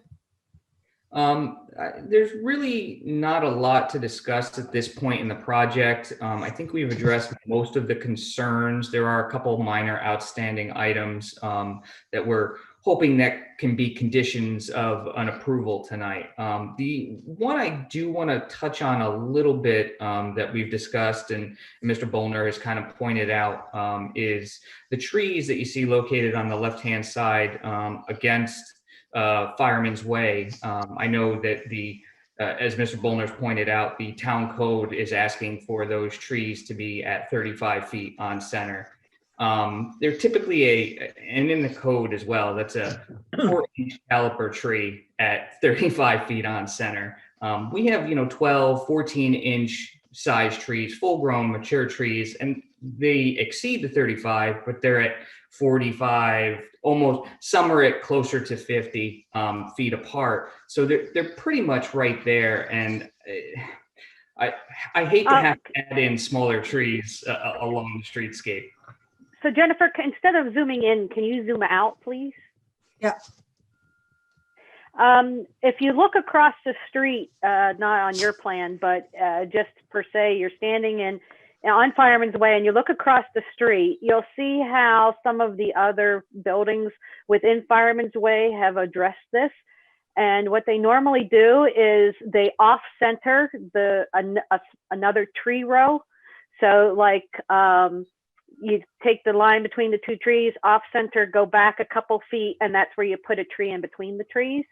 There's really not a lot to discuss at this point in the project. I think we've addressed most of the concerns. There are a couple of minor outstanding items that we're hoping that can be conditions of an approval tonight. The one I do want to touch on a little bit that we've discussed and Mr. Bollner has kind of pointed out is the trees that you see located on the left-hand side against Fireman's Way. I know that as Mr. Bollner's pointed out, the town code is asking for those trees to be at 35 feet on center. They're typically and in the code as well, that's a 4-inch caliper tree at 35 feet on center. We have, 12, 14-inch size trees, full-grown mature trees, and they exceed the 35, but they're at 45, almost, some are at closer to 50 feet apart. So they're pretty much right there. And I hate to have to add in smaller trees along the streetscape. So Jennifer, instead of zooming in, can you zoom out, please? Yeah. If you look across the street, not on your plan, but just per se, you're standing on Fireman's Way and you look across the street, you'll see how some of the other buildings within Fireman's Way have addressed this. And what they normally do is they off-center another tree row. So like you take the line between the two trees, off-center, go back a couple feet, and that's where you put a tree in between the trees.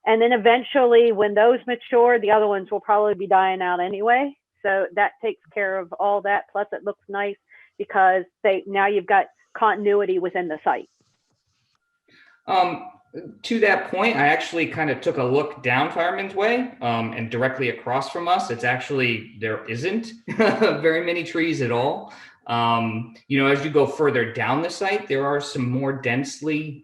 And then eventually when those mature, the other ones will probably be dying out anyway. So that takes care of all that. Plus it looks nice because now you've got continuity within the site. To that point, I actually kind of took a look down Fireman's Way, and directly across from us, there isn't very many trees at all. You know, as you go further down the site, there are some more densely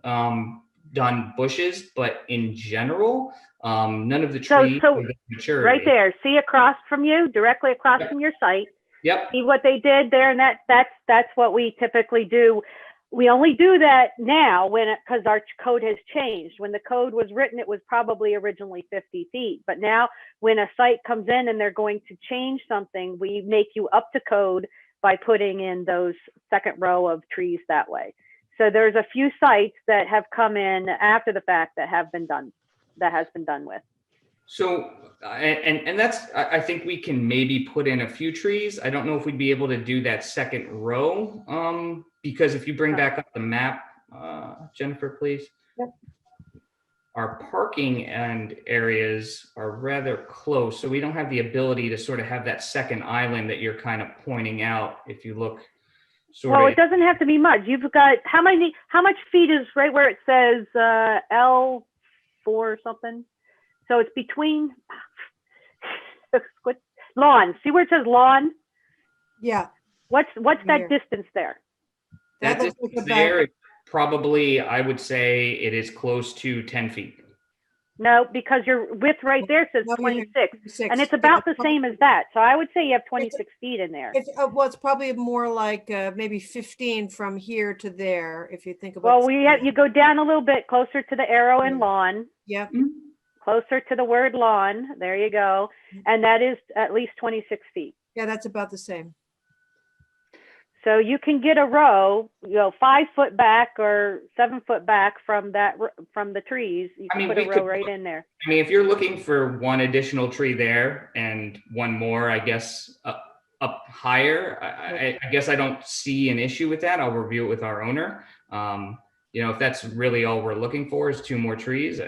done bushes, but in general, none of the trees so mature. Right there, see across from you, directly across from your site. Yep. See what they did there, and that's what we typically do. We only do that now because our code has changed. When the code was written, it was probably originally 50 feet. But now when a site comes in and they're going to change something, we make you up to code by putting in those second row of trees that way. So there's a few sites that have come in after the fact that has been done with. So, and that's, I think we can maybe put in a few trees. I don't know if we'd be able to do that second row, because if you bring back up the map, Jennifer, please. Yep. Our parking and areas are rather close, so we don't have the ability to sort of have that second island that you're kind of pointing out. If you look Well, it doesn't have to be much. You've got, how much feet is right where it says L4 or something? So it's between lawn. See where it says lawn? Yeah. What's that distance there? That distance there, probably, I would say it is close to 10 feet. No, because your width right there says 26, and it's about the same as that. So I would say you have 26 feet in there. Well, it's probably more like maybe 15 from here to there, if you think about. Well, you go down a little bit closer to the arrow in lawn. Yep. Closer to the word lawn. There you go. And that is at least 26 feet. Yeah, that's about the same. So you can get a row, 5 foot back or 7 foot back from the trees. You can put a row right in there. I mean, if you're looking for one additional tree there and one more, I guess, up higher, I guess I don't see an issue with that. I'll review it with our owner. You know, if that's really all we're looking for is 2 more trees,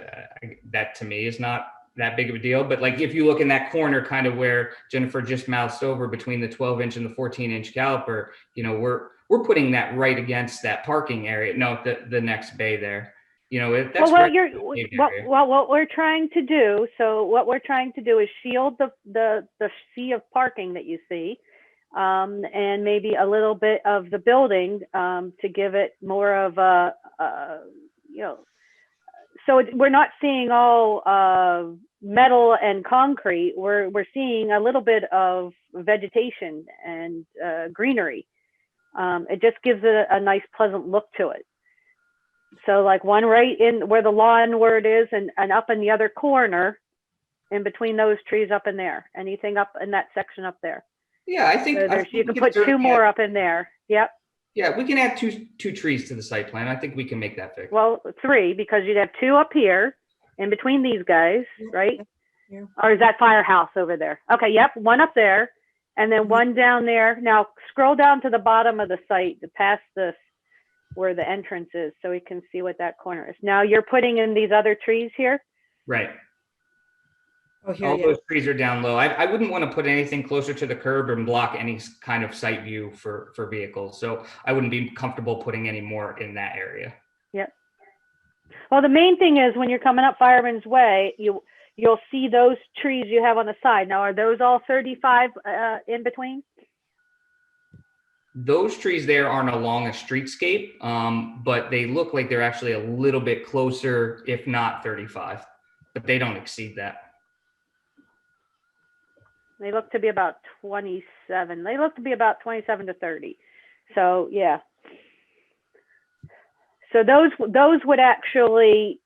that to me is not that big of a deal. But like, if you look in that corner, kind of where Jennifer just moused over between the 12-inch and the 14-inch caliper, you know, we're putting that right against that parking area. No, the next bay there. You know, that's what we're trying to do. So what we're trying to do is shield the sea of parking that you see, and maybe a little bit of the building to give it more of a so we're not seeing all metal and concrete. We're seeing a little bit of vegetation and greenery. It just gives it a nice, pleasant look to it. So like one right in where the lawn word is, and up in the other corner, in between those trees up in there. Anything up in that section up there? Yeah, I think you can put 2 more up in there. Yep. Yeah, we can add two trees to the site plan. I think we can make that fit. Well, 3, because you'd have 2 up here in between these guys, right? Yeah. Or is that firehouse over there? Okay, yep, 1 up there, and then 1 down there. Now scroll down to the bottom of the site, past this, where the entrance is, so we can see what that corner is. Now you're putting in these other trees here? Right. Oh, here, all those trees are down low. I wouldn't want to put anything closer to the curb and block any kind of sight view for vehicles. So I wouldn't be comfortable putting any more in that area. Yep. Well, the main thing is when you're coming up Fireman's Way, you'll see those trees you have on the side. Now, are those all 35 in between? Those trees there aren't along a streetscape, but they look like they're actually a little bit closer, if not 35, but they don't exceed that. They look to be about 27. They look to be about 27 to 30. So yeah. So those would actually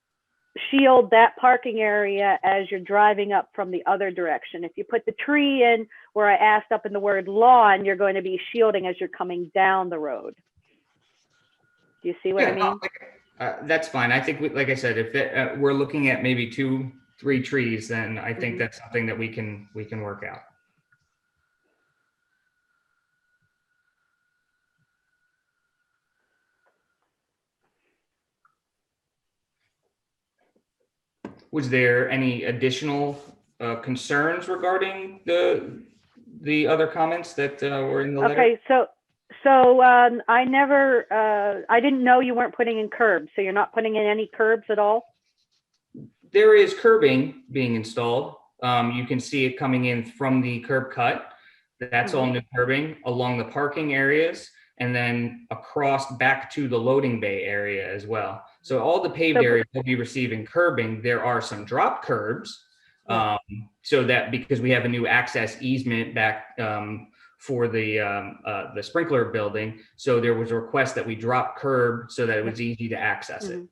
shield that parking area as you're driving up from the other direction. If you put the tree in where I asked up in the word lawn, you're going to be shielding as you're coming down the road. Do you see what I mean? That's fine. I think, like I said, if we're looking at maybe 2-3 trees, then I think that's something that we can work out. Was there any additional concerns regarding the other comments that were in the letter? Okay, so I didn't know you weren't putting in curbs. So you're not putting in any curbs at all? There is curbing being installed. You can see it coming in from the curb cut. That's all new curbing along the parking areas, and then across back to the loading bay area as well. So all the paved areas will be receiving curbing. There are some drop curbs, so that because we have a new access easement back for the sprinkler building, so there was a request that we drop curb so that it was easy to access it.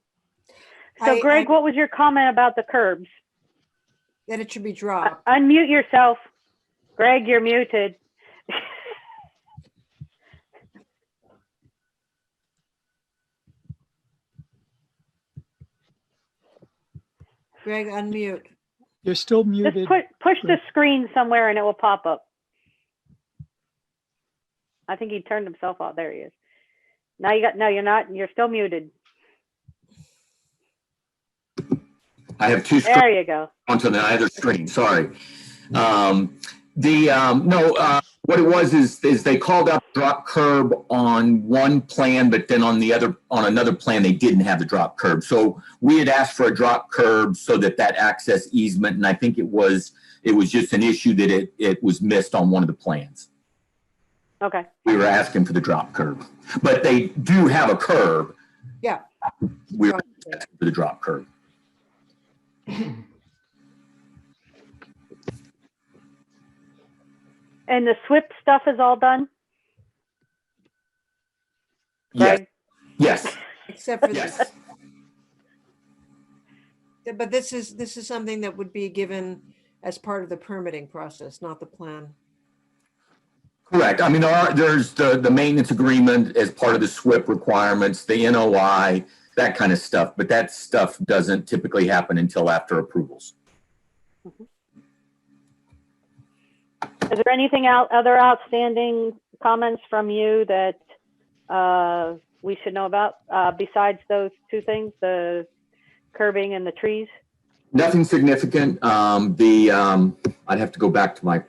So Greg, what was your comment about the curbs? That it should be dropped. Unmute yourself. Greg, you're muted. Greg, unmute. You're still muted. Just push the screen somewhere and it will pop up. I think he turned himself off. There he is. Now you're not. You're still muted. I have two screens. There you go. Onto the either screen. Sorry. What it was is they called out drop curb on one plan, but then on another plan they didn't have the drop curb. So we had asked for a drop curb so that access easement, and I think it was just an issue that it was missed on one of the plans. Okay. We were asking for the drop curb, but they do have a curb. Yeah. We were asking for the drop curb. And the SWIP stuff is all done? Yes. Yes. Except for this. But this is something that would be given as part of the permitting process, not the plan. Correct. I mean, there's the maintenance agreement as part of the SWIP requirements, the NOI, that kind of stuff. But that stuff doesn't typically happen until after approvals. Is there anything other outstanding comments from you that we should know about besides those two things, the curbing and the trees? Nothing significant. I'd have to go back to my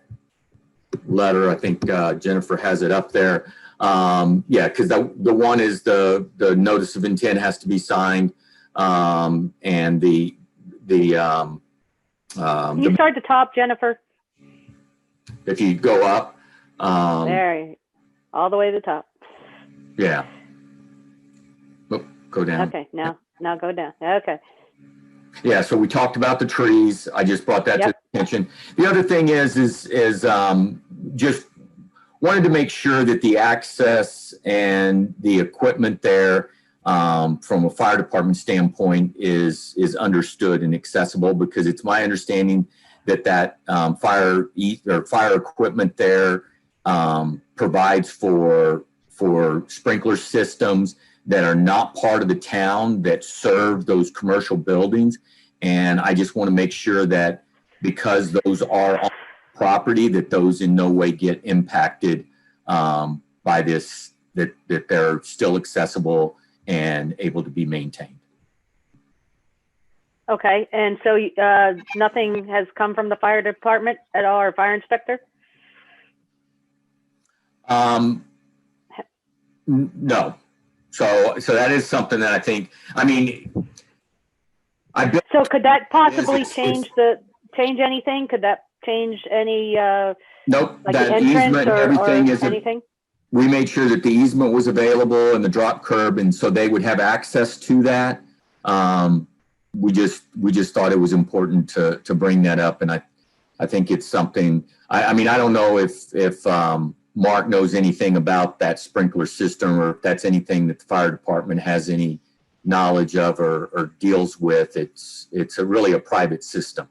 letter. I think Jennifer has it up there. Yeah, because the one is the notice of intent has to be signed, and you start at the top, Jennifer? If you go up, there, all the way to the top. Yeah. Oh, go down. Okay, now go down. Okay. Yeah, so we talked about the trees. I just brought that to attention. The other thing is just wanted to make sure that the access and the equipment there from a fire department standpoint is understood and accessible, because it's my understanding that fire equipment there provides for sprinkler systems that are not part of the town that serve those commercial buildings. And I just want to make sure that because those are on property, that those in no way get impacted by this, that they're still accessible and able to be maintained. Okay, and so nothing has come from the fire department at all, or fire inspector? No. So that is something that I think, so could that possibly change anything? Could that change any nope, like that the entrance easement, everything or is anything? we made sure that the easement was available and the drop curb, and so they would have access to that. We just thought it was important to bring that up, and I think it's something. I mean, I don't know if Mark knows anything about that sprinkler system, or if that's anything that the fire department has any knowledge of or deals with. It's really a private system.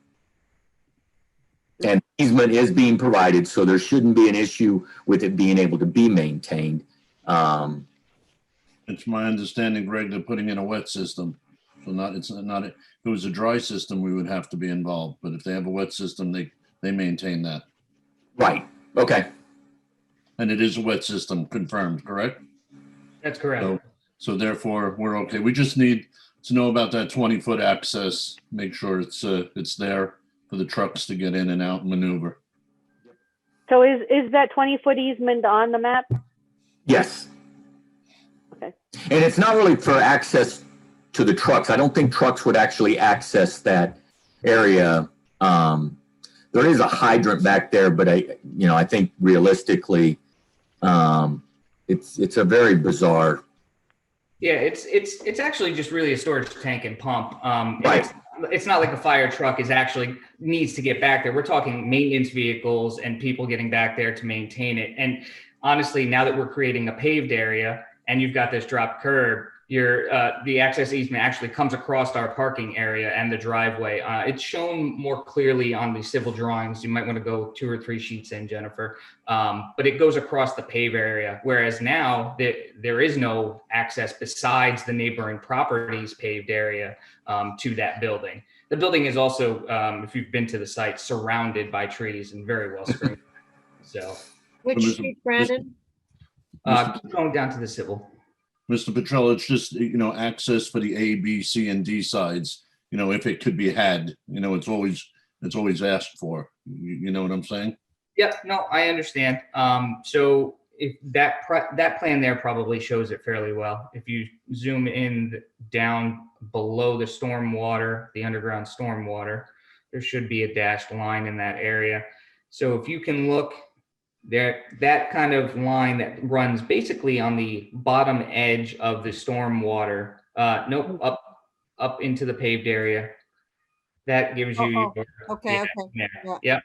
And easement is being provided, so there shouldn't be an issue with it being able to be maintained. It's my understanding, Greg, they're putting in a wet system. So if it was a dry system, we would have to be involved. But if they have a wet system, they maintain that. Right. Okay. And it is a wet system, confirmed, correct? That's correct. So therefore, we're okay. We just need to know about that 20-foot access, make sure it's there for the trucks to get in and out and maneuver. So is that 20-foot easement on the map? Yes. Okay. And it's not really for access to the trucks. I don't think trucks would actually access that area. There is a hydrant back there, but I think realistically, it's a very bizarre. Yeah, it's actually just really a storage tank and pump. Right. It's not like a fire truck needs to get back there. We're talking maintenance vehicles and people getting back there to maintain it. And honestly, now that we're creating a paved area and you've got this drop curb, the access easement actually comes across our parking area and the driveway. It's shown more clearly on the civil drawings. You might want to go 2 or 3 sheets in, Jennifer. But it goes across the pave area, whereas now there is no access besides the neighboring properties paved area to that building. The building is also, if you've been to the site, surrounded by trees and very well screened. So, which sheet, Brandon? Keep going down to the civil. Mr. Petrella, it's just, access for the A, B, C, and D sides, if it could be had, it's always asked for. You know what I'm saying? Yeah, no, I understand. So if that plan there probably shows it fairly well. If you zoom in down below the stormwater, the underground stormwater, there should be a dashed line in that area. So if you can look there, that kind of line that runs basically on the bottom edge of the stormwater, up into the paved area. That gives you. Okay. Yeah.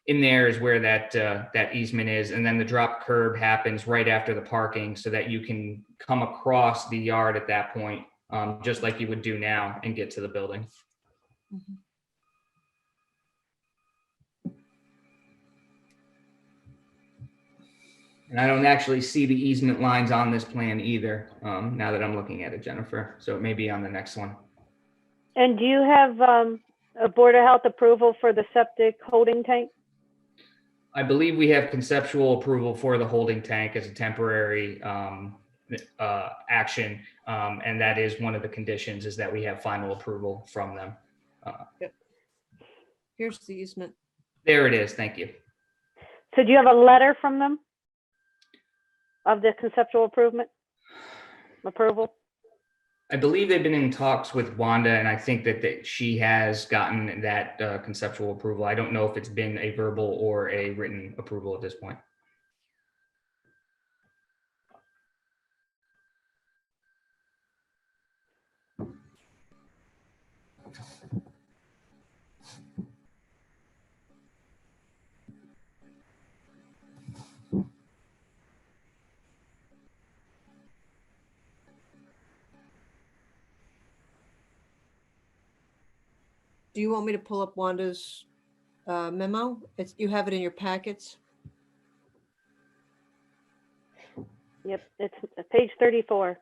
In there is where that easement is, and then the drop curb happens right after the parking, so that you can come across the yard at that point, just like you would do now, and get to the building. Mm-hmm. And I don't actually see the easement lines on this plan either, now that I'm looking at it, Jennifer. So it may be on the next one. And do you have a Board of Health approval for the septic holding tank? I believe we have conceptual approval for the holding tank as a temporary action. And that is one of the conditions, is that we have final approval from them. Yep. Here's the easement. There it is. Thank you. So do you have a letter from them of the conceptual approval? I believe they've been in talks with Wanda, and I think that she has gotten that conceptual approval. I don't know if it's been a verbal or a written approval at this point. Do you want me to pull up Wanda's memo? You have it in your packets. Yep, it's page 34.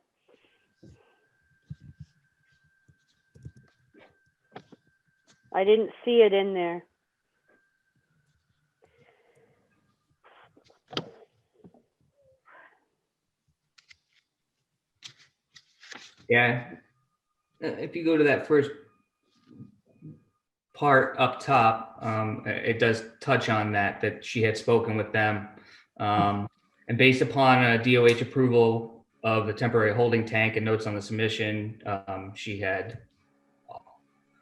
I didn't see it in there. Yeah, if you go to that first part up top, it does touch on that she had spoken with them. And based upon a DOH approval of the temporary holding tank and notes on the submission, she had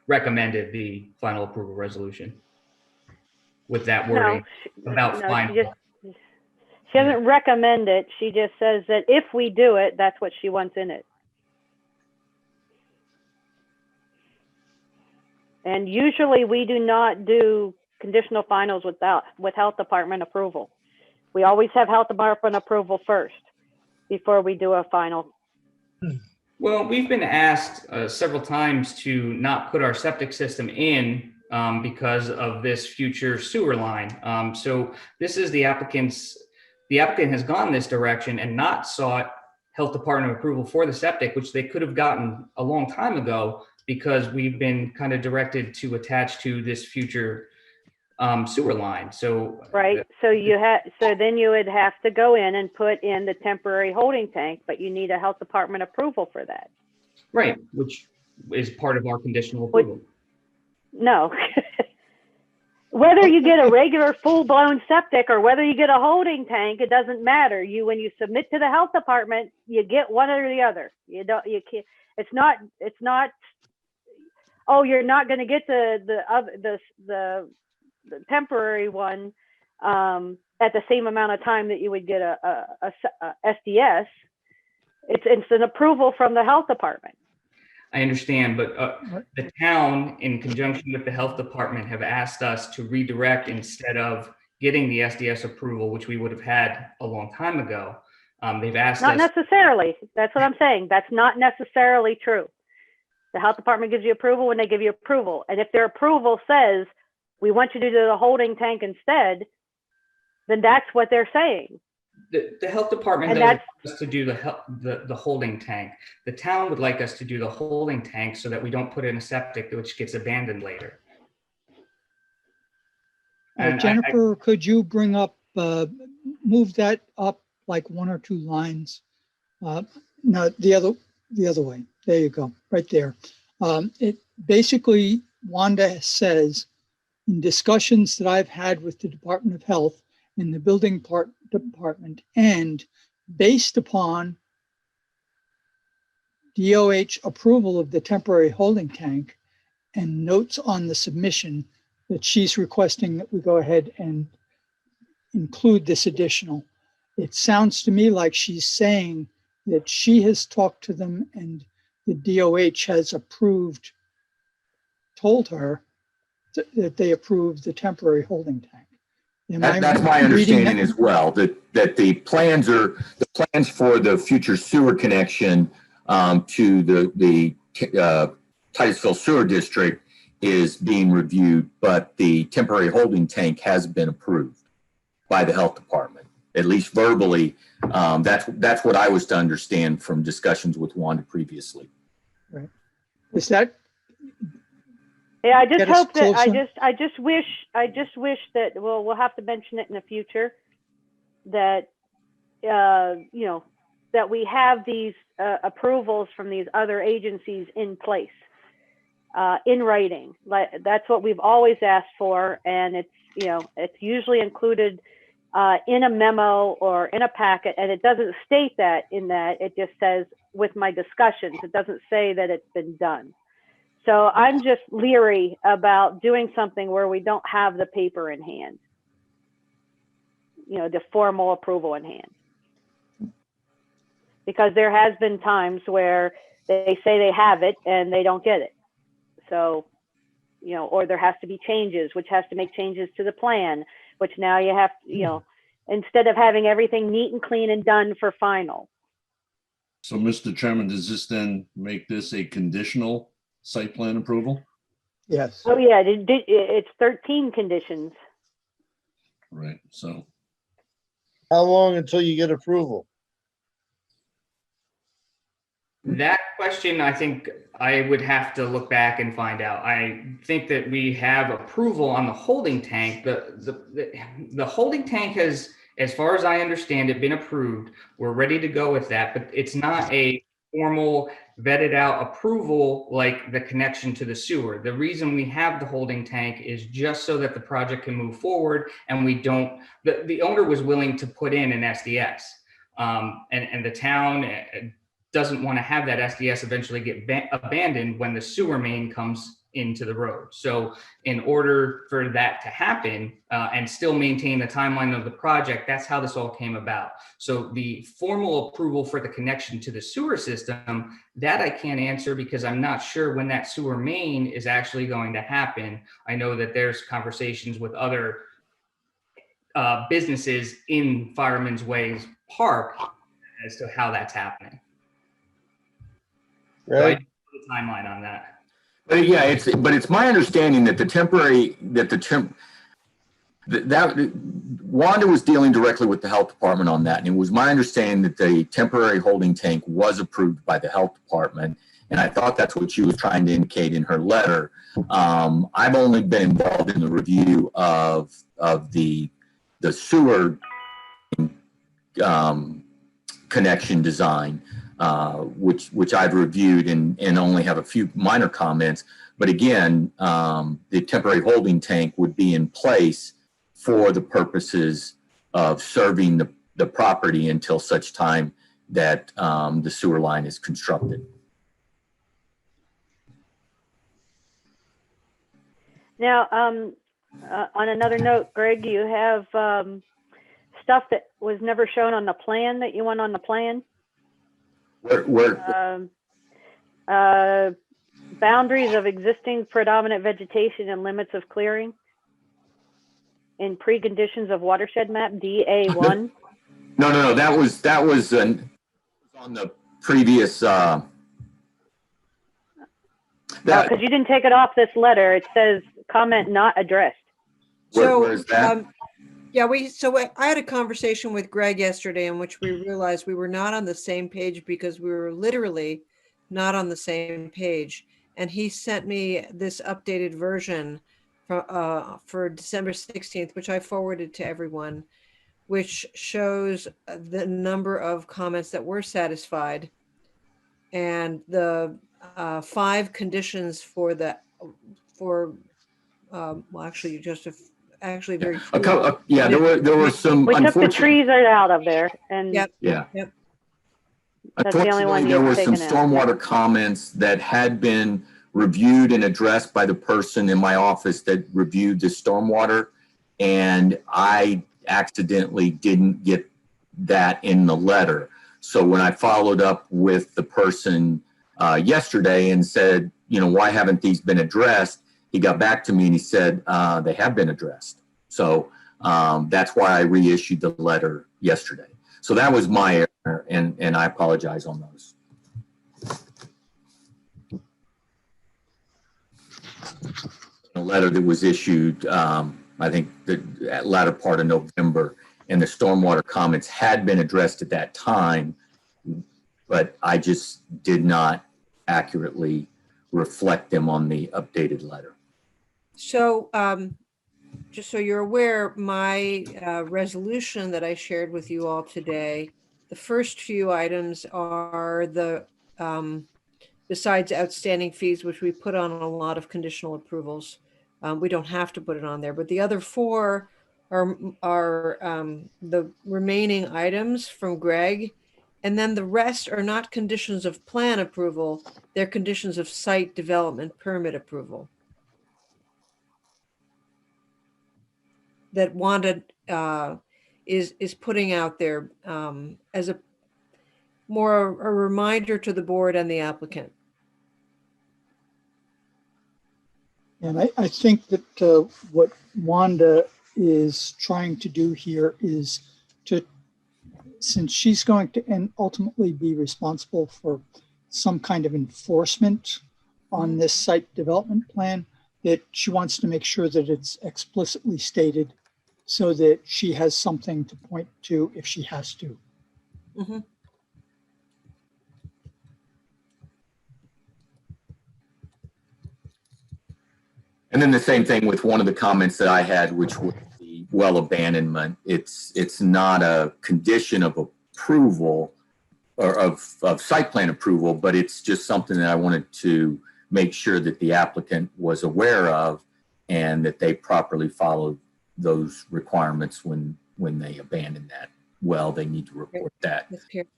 recommended the final approval resolution with that wording about final. She doesn't recommend it. She just says that if we do it, that's what she wants in it. And usually we do not do conditional finals with health department approval. We always have health department approval first before we do a final. Well, we've been asked several times to not put our septic system in because of this future sewer line. So this is the applicant has gone this direction and not sought health department approval for the septic, which they could have gotten a long time ago, because we've been kind of directed to attach to this future sewer line. So right. So then you would have to go in and put in the temporary holding tank, but you need a health department approval for that. Right, which is part of our conditional approval. No. Whether you get a regular full-blown septic or whether you get a holding tank, it doesn't matter. When you submit to the health department, you get one or the other. You can't. It's not. Oh, you're not going to get the temporary one at the same amount of time that you would get a SDS. It's an approval from the health department. I understand, but the town, in conjunction with the health department, have asked us to redirect instead of getting the SDS approval, which we would have had a long time ago. They've asked us. Not necessarily. That's what I'm saying. That's not necessarily true. The health department gives you approval when they give you approval. And if their approval says, we want you to do the holding tank instead, then that's what they're saying. The health department doesn't want us to do the holding tank. The town would like us to do the holding tank so that we don't put in a septic which gets abandoned later. Jennifer, could you bring up, move that up like 1 or 2 lines? No, the other way. There you go, right there. It basically, Wanda says, in discussions that I've had with the Department of Health and the building department, and based upon DOH approval of the temporary holding tank and notes on the submission, that she's requesting that we go ahead and include this additional. It sounds to me like she's saying that she has talked to them and the DOH has approved, told her that they approved the temporary holding tank. That's my understanding as well, that the plans for the future sewer connection to the Titusville Sewer District is being reviewed, but the temporary holding tank has been approved by the health department, at least verbally. That's what I was to understand from discussions with Wanda previously. Right. Is that? Yeah, I just hope that I just wish that we'll have to mention it in the future that you know, that we have these approvals from these other agencies in place in writing. That's what we've always asked for, and it's usually included in a memo or in a packet, and it doesn't state that in that. It just says with my discussions. It doesn't say that it's been done. So I'm just leery about doing something where we don't have the paper in hand, the formal approval in hand. Because there has been times where they say they have it and they don't get it. So, or there has to be changes, which has to make changes to the plan, which now you have, instead of having everything neat and clean and done for final. So, Mr. Chairman, does this then make this a conditional site plan approval? Yes. Oh yeah, it's 13 conditions. Right, so. How long until you get approval? That question, I think I would have to look back and find out. I think that we have approval on the holding tank. The holding tank has, as far as I understand it, been approved. We're ready to go with that, but it's not a formal vetted out approval like the connection to the sewer. The reason we have the holding tank is just so that the project can move forward, and we don't, the owner was willing to put in an SDS, and the town doesn't want to have that SDS eventually get abandoned when the sewer main comes into the road. So in order for that to happen and still maintain the timeline of the project, that's how this all came about. So the formal approval for the connection to the sewer system, that I can't answer because I'm not sure when that sewer main is actually going to happen. I know that there's conversations with other businesses in Fireman's Ways Park as to how that's happening. So I don't know the timeline on that. But yeah, it's my understanding that Wanda was dealing directly with the health department on that, and it was my understanding that the temporary holding tank was approved by the health department, and I thought that's what she was trying to indicate in her letter. I've only been involved in the review of the sewer connection design, which I've reviewed and only have a few minor comments. But again, the temporary holding tank would be in place for the purposes of serving the property until such time that the sewer line is constructed. Now, on another note, Greg, you have stuff that was never shown on the plan that you want on the plan? Boundaries of existing predominant vegetation and limits of clearing in preconditions of watershed map, DA1. No. That was on the previous. Because you didn't take it off this letter. It says comment not addressed. Where's that? Yeah, I had a conversation with Greg yesterday in which we realized we were not on the same page because we were literally not on the same page. And he sent me this updated version for December 16th, which I forwarded to everyone, which shows the number of comments that were satisfied and the 5 conditions for actually very few. There were some. We took the trees out of there, and yep. That's the only one there were some taken out. stormwater comments that had been reviewed and addressed by the person in my office that reviewed the stormwater, and I accidentally didn't get that in the letter. So when I followed up with the person yesterday and said, why haven't these been addressed? He got back to me and he said, they have been addressed. So that's why I reissued the letter yesterday. So that was my error, and I apologize on those. A letter that was issued, I think the latter part of November, and the stormwater comments had been addressed at that time, but I just did not accurately reflect them on the updated letter. So just so you're aware, my resolution that I shared with you all today, the first few items are the besides outstanding fees, which we put on a lot of conditional approvals. We don't have to put it on there, but the other 4 are the remaining items from Greg. And then the rest are not conditions of plan approval. They're conditions of site development permit approval that Wanda is putting out there as a reminder to the board and the applicant. And I think that what Wanda is trying to do here is since she's going to ultimately be responsible for some kind of enforcement on this site development plan, that she wants to make sure that it's explicitly stated so that she has something to point to if she has to. Mm-hmm. And then the same thing with one of the comments that I had, which was the well abandonment. It's not a condition of approval or of site plan approval, but it's just something that I wanted to make sure that the applicant was aware of and that they properly followed those requirements when they abandon that well. They need to report that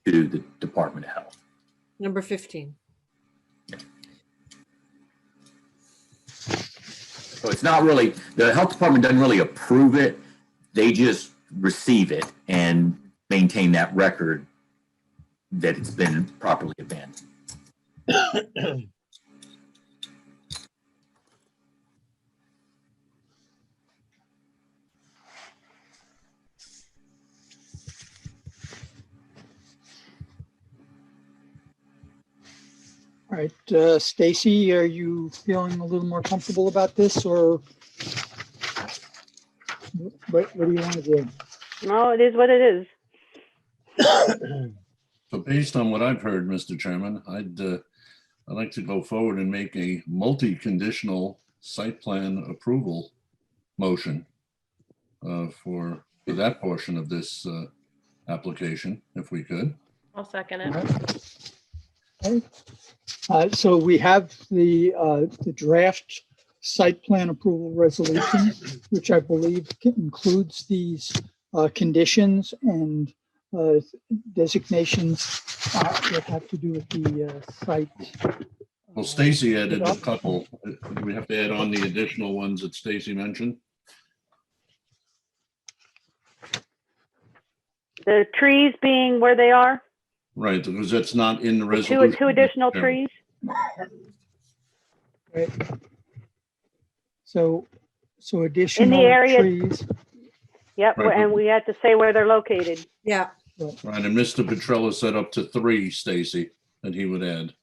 to the Department of Health. Number 15. So it's not really, the health department doesn't really approve it. They just receive it and maintain that record that it's been properly abandoned. All right, Stacy, are you feeling a little more comfortable about this, or what do you want to do? No, it is what it is. So based on what I've heard, Mr. Chairman, I'd like to go forward and make a multi-conditional site plan approval motion for that portion of this application, if we could. I'll second it. Okay. So we have the draft site plan approval resolution, which I believe includes these conditions and designations that have to do with the site. Well, Stacy added a couple. Do we have to add on the additional ones that Stacy mentioned? The trees being where they are. Right, because that's not in the resolution. Two additional trees. Right. So additional In the area. trees. Yep, Right. and we had to say where they're located. Yeah. Right, and Mr. Petrella said up to 3, Stacy, that he would add.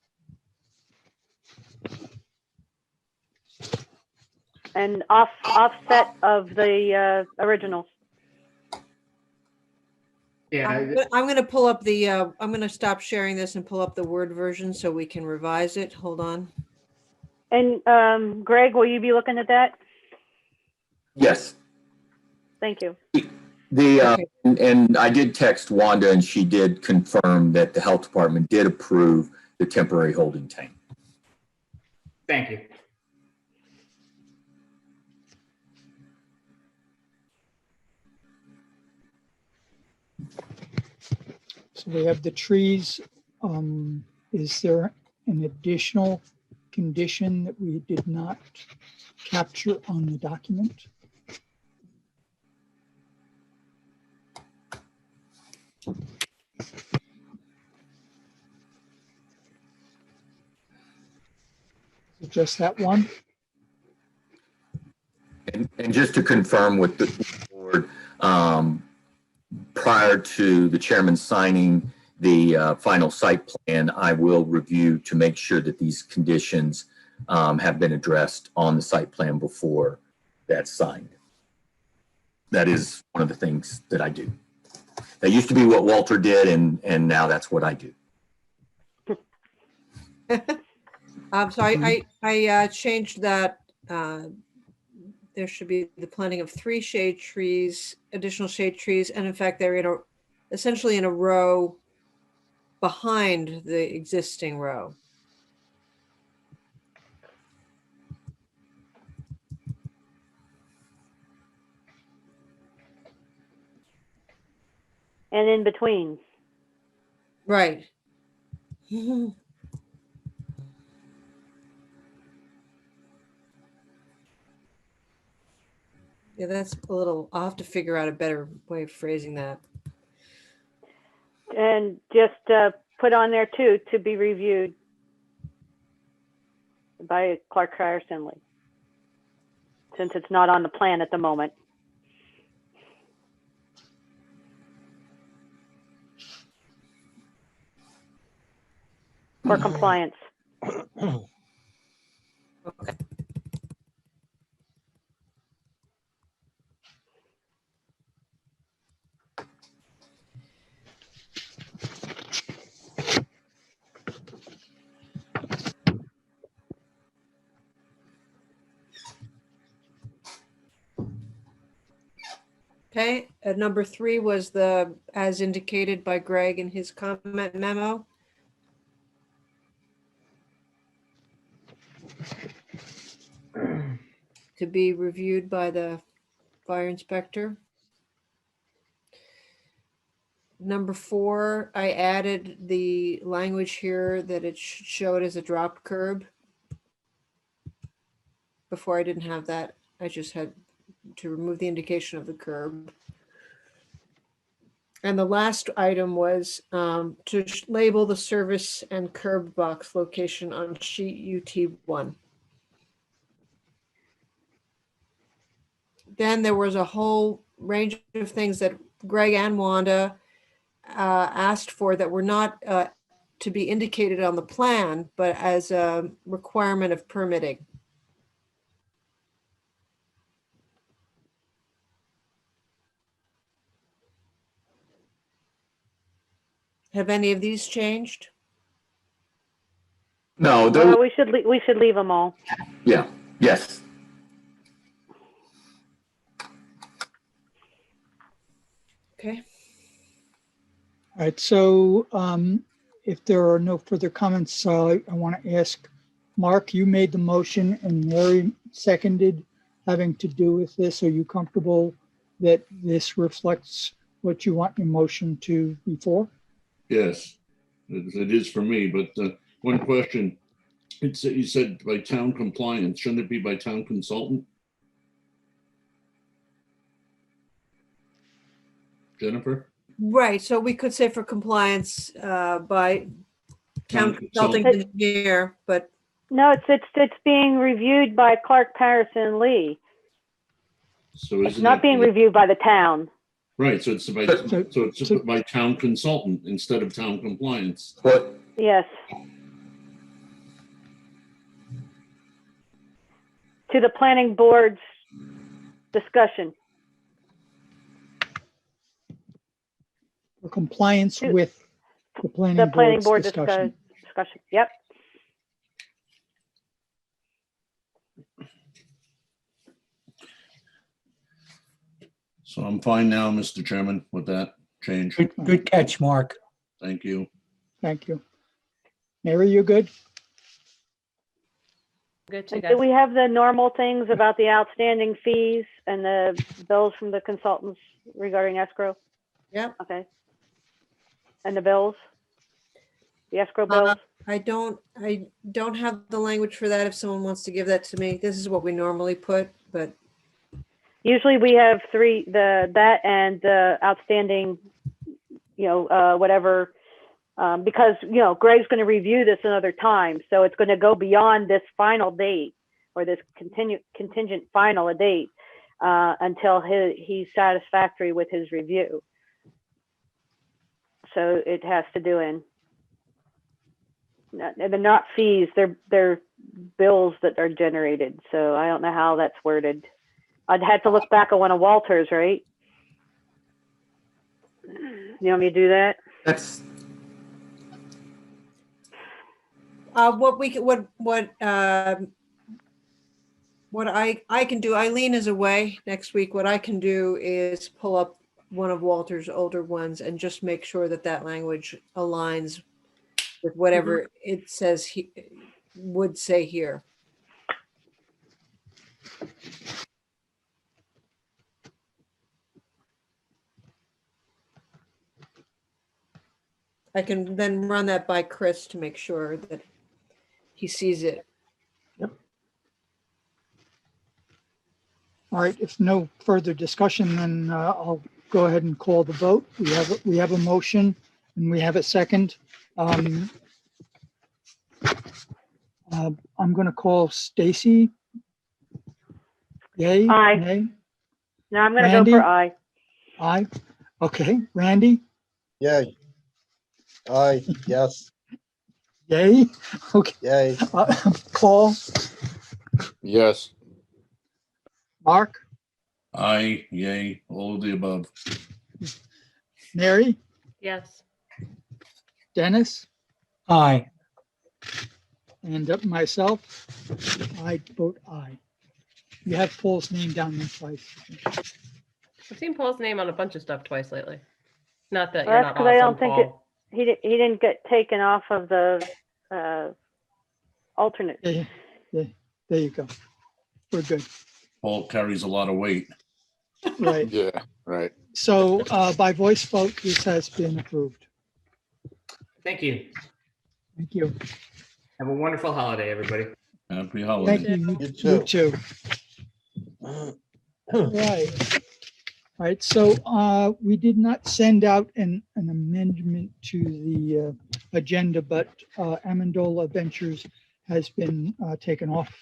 And offset of the originals. Yeah. I'm going to pull up the, I'm going to stop sharing this and pull up the Word version so we can revise it. Hold on. And Greg, will you be looking at that? Yes. Thank you. And I did text Wanda, and she did confirm that the health department did approve the temporary holding tank. Thank you. So we have the trees. Is there an additional condition that we did not capture on the document? Just that one? And just to confirm with the board, prior to the chairman signing the final site plan, I will review to make sure that these conditions have been addressed on the site plan before that's signed. That is one of the things that I do. That used to be what Walter did, and now that's what I do. So I changed that. There should be the planting of 3 shade trees, additional shade trees, and in fact, they're essentially in a row behind the existing row. And in between. Right. Yeah, that's a little, I'll have to figure out a better way of phrasing that. And just put on there too, to be reviewed by Clark Ryerson, since it's not on the plan at the moment. For compliance. Okay. Okay, number 3 was the, as indicated by Greg in his comment memo. To be reviewed by the fire inspector. Number 4, I added the language here that it should show it as a drop curb. Before I didn't have that. I just had to remove the indication of the curb. And the last item was to label the service and curb box location on sheet UT1. Then there was a whole range of things that Greg and Wanda asked for that were not to be indicated on the plan, but as a requirement of permitting. Have any of these changed? No, Well, we should leave them all. yeah, yes. Okay. All right, so if there are no further comments, I want to ask Mark, you made the motion and Mary seconded having to do with this. Are you comfortable that this reflects what you want your motion to be for? Yes, it is for me, but one question. You said by town compliance, shouldn't it be by town consultant? Jennifer? Right, so we could say for compliance by town consulting engineer, but No, it's being reviewed by Clark, Patterson, Lee. So It's not being reviewed by the town. Right, so it's by town consultant instead of town compliance. What? Yes. To the planning board's discussion. For compliance with the planning board's discussion. discussion. Yep. So I'm fine now, Mr. Chairman, with that change. Good catch, Mark. Thank you. Thank you. Mary, you good? Good. Do we have the normal things about the outstanding fees and the bills from the consultants regarding escrow? Yep. Okay. And the bills? The escrow bills? I don't have the language for that if someone wants to give that to me. This is what we normally put, but Usually we have that and the outstanding, whatever, because, Greg's going to review this another time. So it's going to go beyond this final date or this contingent final date until he's satisfactory with his review. So it has to do and they're not fees, they're bills that are generated. So I don't know how that's worded. I'd have to look back at one of Walter's, right? You want me to do that? That's what I can do. Eileen is away next week. What I can do is pull up one of Walter's older ones and just make sure that language aligns with whatever it says he would say here. I can then run that by Chris to make sure that he sees it. Yep. All right, if no further discussion, then I'll go ahead and call the vote. We have a motion and we have a second. I'm going to call Stacy. Yay? Aye. Nay? No, I'm going to go for aye. Aye. Okay. Randy? Yay. Aye. Yes. Yay? Okay. Yay. Paul? Yes. Mark? Aye, yay, all of the above. Mary? Yes. Dennis? Aye. And myself, I vote aye. You have Paul's name down there twice. I've seen Paul's name on a bunch of stuff twice lately. Not that Well, you're that's not 'cause I awesome, don't think Paul. he didn't get taken off of the alternate. Yeah, there you go. We're good. Paul carries a lot of weight. Right. Yeah, right. So by voice vote, this has been approved. Thank you. Thank you. Have a wonderful holiday, everybody. Happy Thank holidays. you. You You too. too. Right. All right. So we did not send out an amendment to the agenda, but Amendola Ventures has been taken off.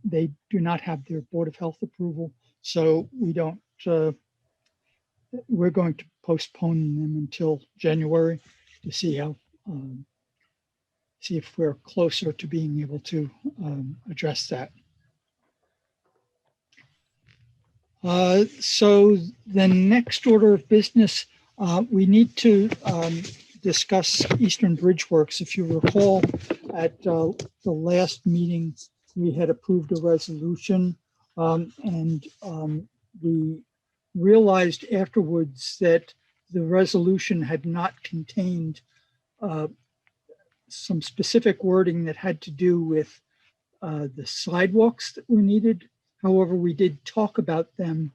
They do not have their Board of Health approval, so we don't. We're going to postpone them until January to see how. See if we're closer to being able to address that. So the next order of business, we need to discuss Eastern Bridge Works. If you recall, at the last meeting, we had approved a resolution, and we realized afterwards that the resolution had not contained some specific wording that had to do with the sidewalks that were needed. However, we did talk about them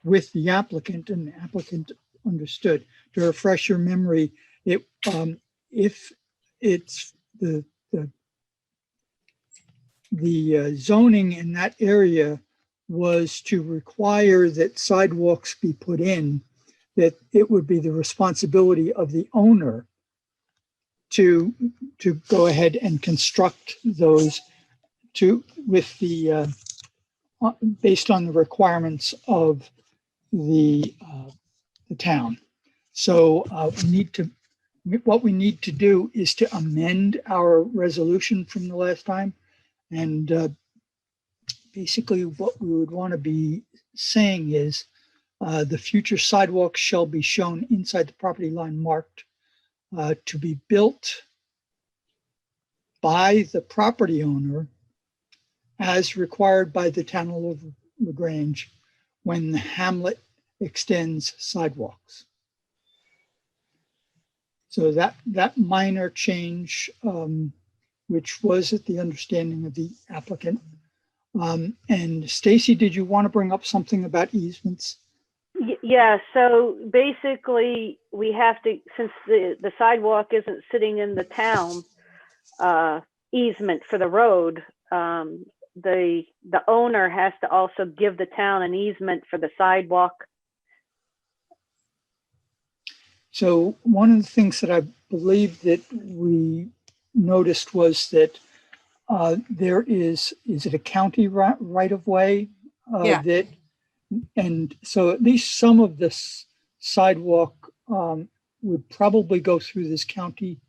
with the applicant, and the applicant understood. To refresh your memory, if it's the zoning in that area was to require that sidewalks be put in, that it would be the responsibility of the owner to go ahead and construct those with the based on the requirements of the town. So what we need to do is to amend our resolution from the last time, and basically what we would want to be saying is the future sidewalks shall be shown inside the property line marked to be built by the property owner as required by the town of LaGrange when the hamlet extends sidewalks. So that minor change, which was at the understanding of the applicant. And Stacy, did you want to bring up something about easements? Yeah, so basically we have to, since the sidewalk isn't sitting in the town easement for the road, the owner has to also give the town an easement for the sidewalk. So one of the things that I believe that we noticed was that there is it a county right of way Yeah. and so at least some of this sidewalk would probably go through this county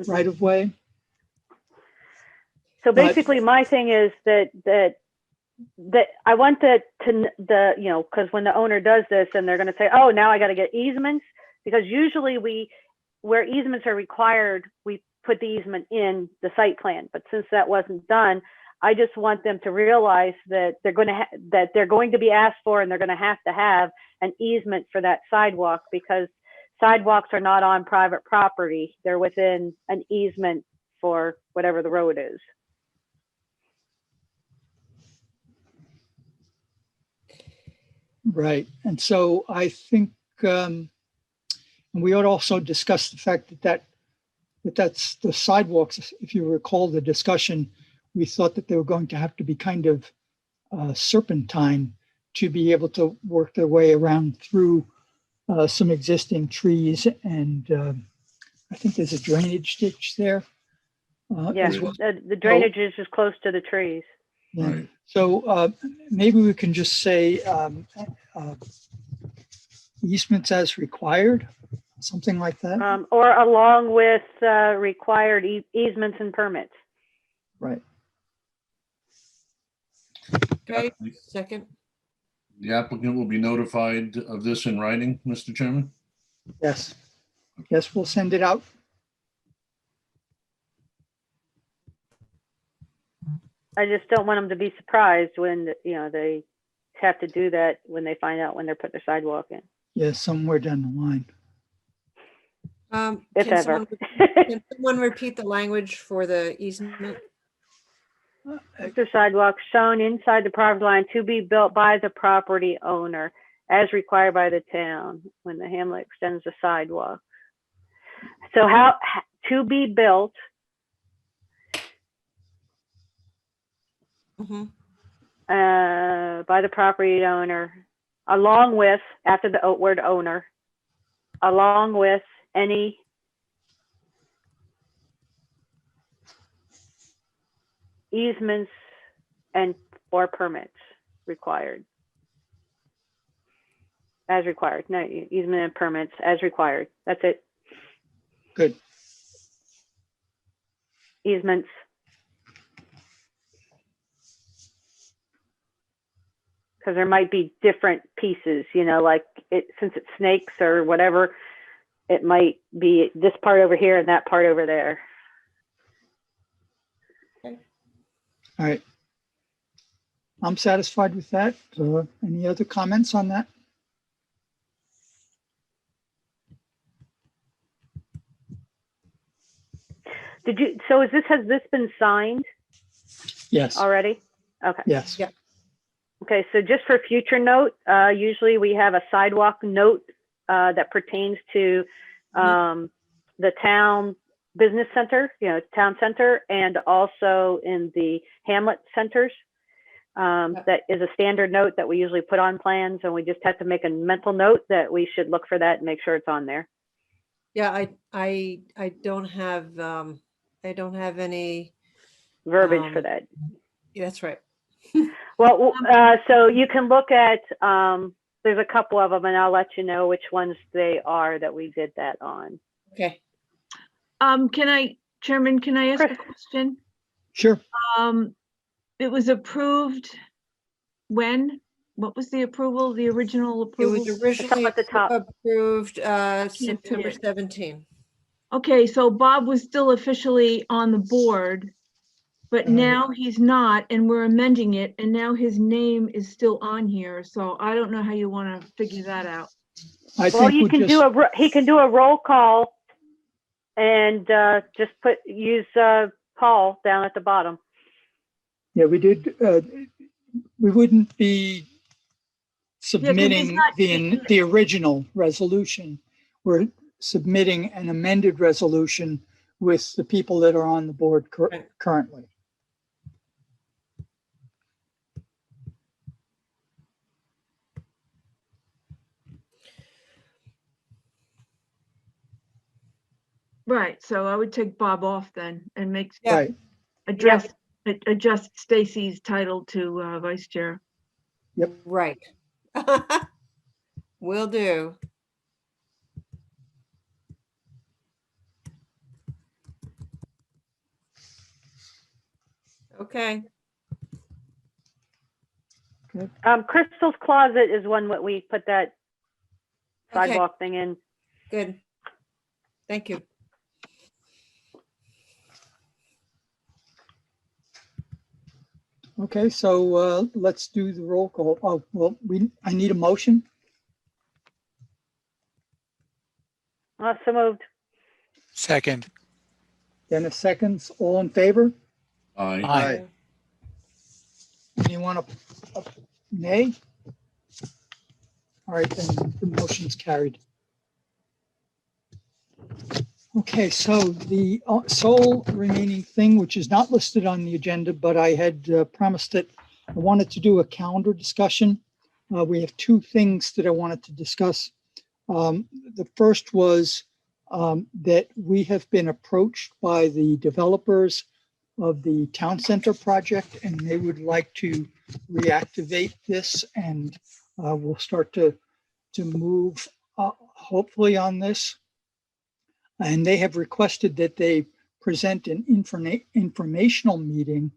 right of way. So basically, my thing is that I want that to because when the owner does this, and they're going to say, "Oh, now I got to get easements," because usually where easements are required, we put the easement in the site plan. But since that wasn't done, I just want them to realize that they're going to be asked for, and they're going to have an easement for that sidewalk, because sidewalks are not on private property; they're within an easement for whatever the road is. Right. And so I think and we ought to also discuss the fact that's the sidewalks. If you recall the discussion, we thought that they were going to have to be kind of serpentine to be able to work their way around through some existing trees. And I think there's a drainage ditch there. Yeah, well. The drainage is just close to the trees. Yeah. Right. So maybe we can just say easements as required, something like that. Or along with required easements and permits. Right. Okay, second. The applicant will be notified of this in writing, Mr. Chairman? Yes. Yes, we'll send it out. I just don't want them to be surprised when they have to do that when they find out when they're putting their sidewalk in. Yeah, somewhere down the line. If ever. Can someone repeat the language for the easement? Future sidewalks shown inside the property line to be built by the property owner as required by the town when the hamlet extends the sidewalk. So how to be built by the property owner, along with, after the word owner, along with any easements and or permits required. As required. No, easement and permits as required. That's it. Good. Easements. Because there might be different pieces, you know, like since it's snakes or whatever, it might be this part over here and that part over there. All right. I'm satisfied with that. Any other comments on that? So has this been signed? Yes. Already? Okay. Yes. Yeah. Okay, so just for future note, usually we have a sidewalk note that pertains to the town business center, you know, town center, and also in the hamlet centers. That is a standard note that we usually put on plans, and we just have to make a mental note that we should look for that and make sure it's on there. Yeah, I don't have any verbiage for that. Yeah, that's right. Well, so you can look at, there's a couple of them, and I'll let you know which ones they are that we did that on. Okay. Chairman, can I ask a question? Sure. It was approved when? What was the approval, the original approval? It was originally at the top. approved September 17. Okay, so Bob was still officially on the board, but now he's not, and we're amending it, and now his name is still on here. So I don't know how you want to figure that out. Well, he can do a roll call and just use Paul down at the bottom. Yeah, we did. We wouldn't be submitting the original resolution. We're submitting an amended resolution with the people that are on the board currently. Right, so I would take Bob off then and make adjust Stacy's title to vice chair. Yep. Right. Will do. Okay. Crystal's Closet is one that we put that sidewalk thing in. Good. Thank you. Okay, so let's do the roll call. Oh, well, I need a motion. So moved. Second. Dennis seconds. All in favor? Aye. Aye. Anyone nay? All right, then the motion's carried. Okay, so the sole remaining thing, which is not listed on the agenda, but I had promised that I wanted to do a calendar discussion. We have two things that I wanted to discuss. The first was that we have been approached by the developers of the town center project, and they would like to reactivate this, and we'll start to move hopefully on this. And they have requested that they present an informational meeting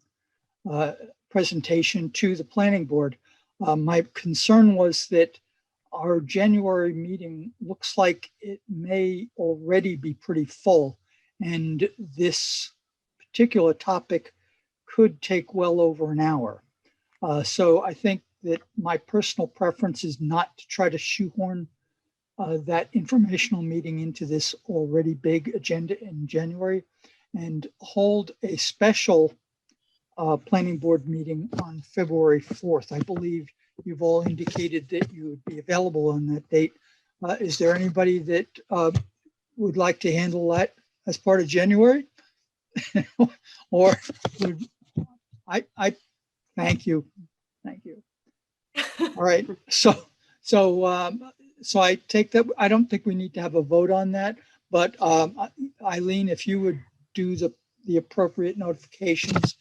presentation to the planning board. My concern was that our January meeting looks like it may already be pretty full, and this particular topic could take well over an hour. So I think that my personal preference is not to try to shoehorn that informational meeting into this already big agenda in January, and hold a special planning board meeting on February 4th. I believe you've all indicated that you would be available on that date. Is there anybody that would like to handle that as part of January? Or I Thank you. Thank you. All right. So I take that. I don't think we need to have a vote on that, but Eileen, if you would do the appropriate notifications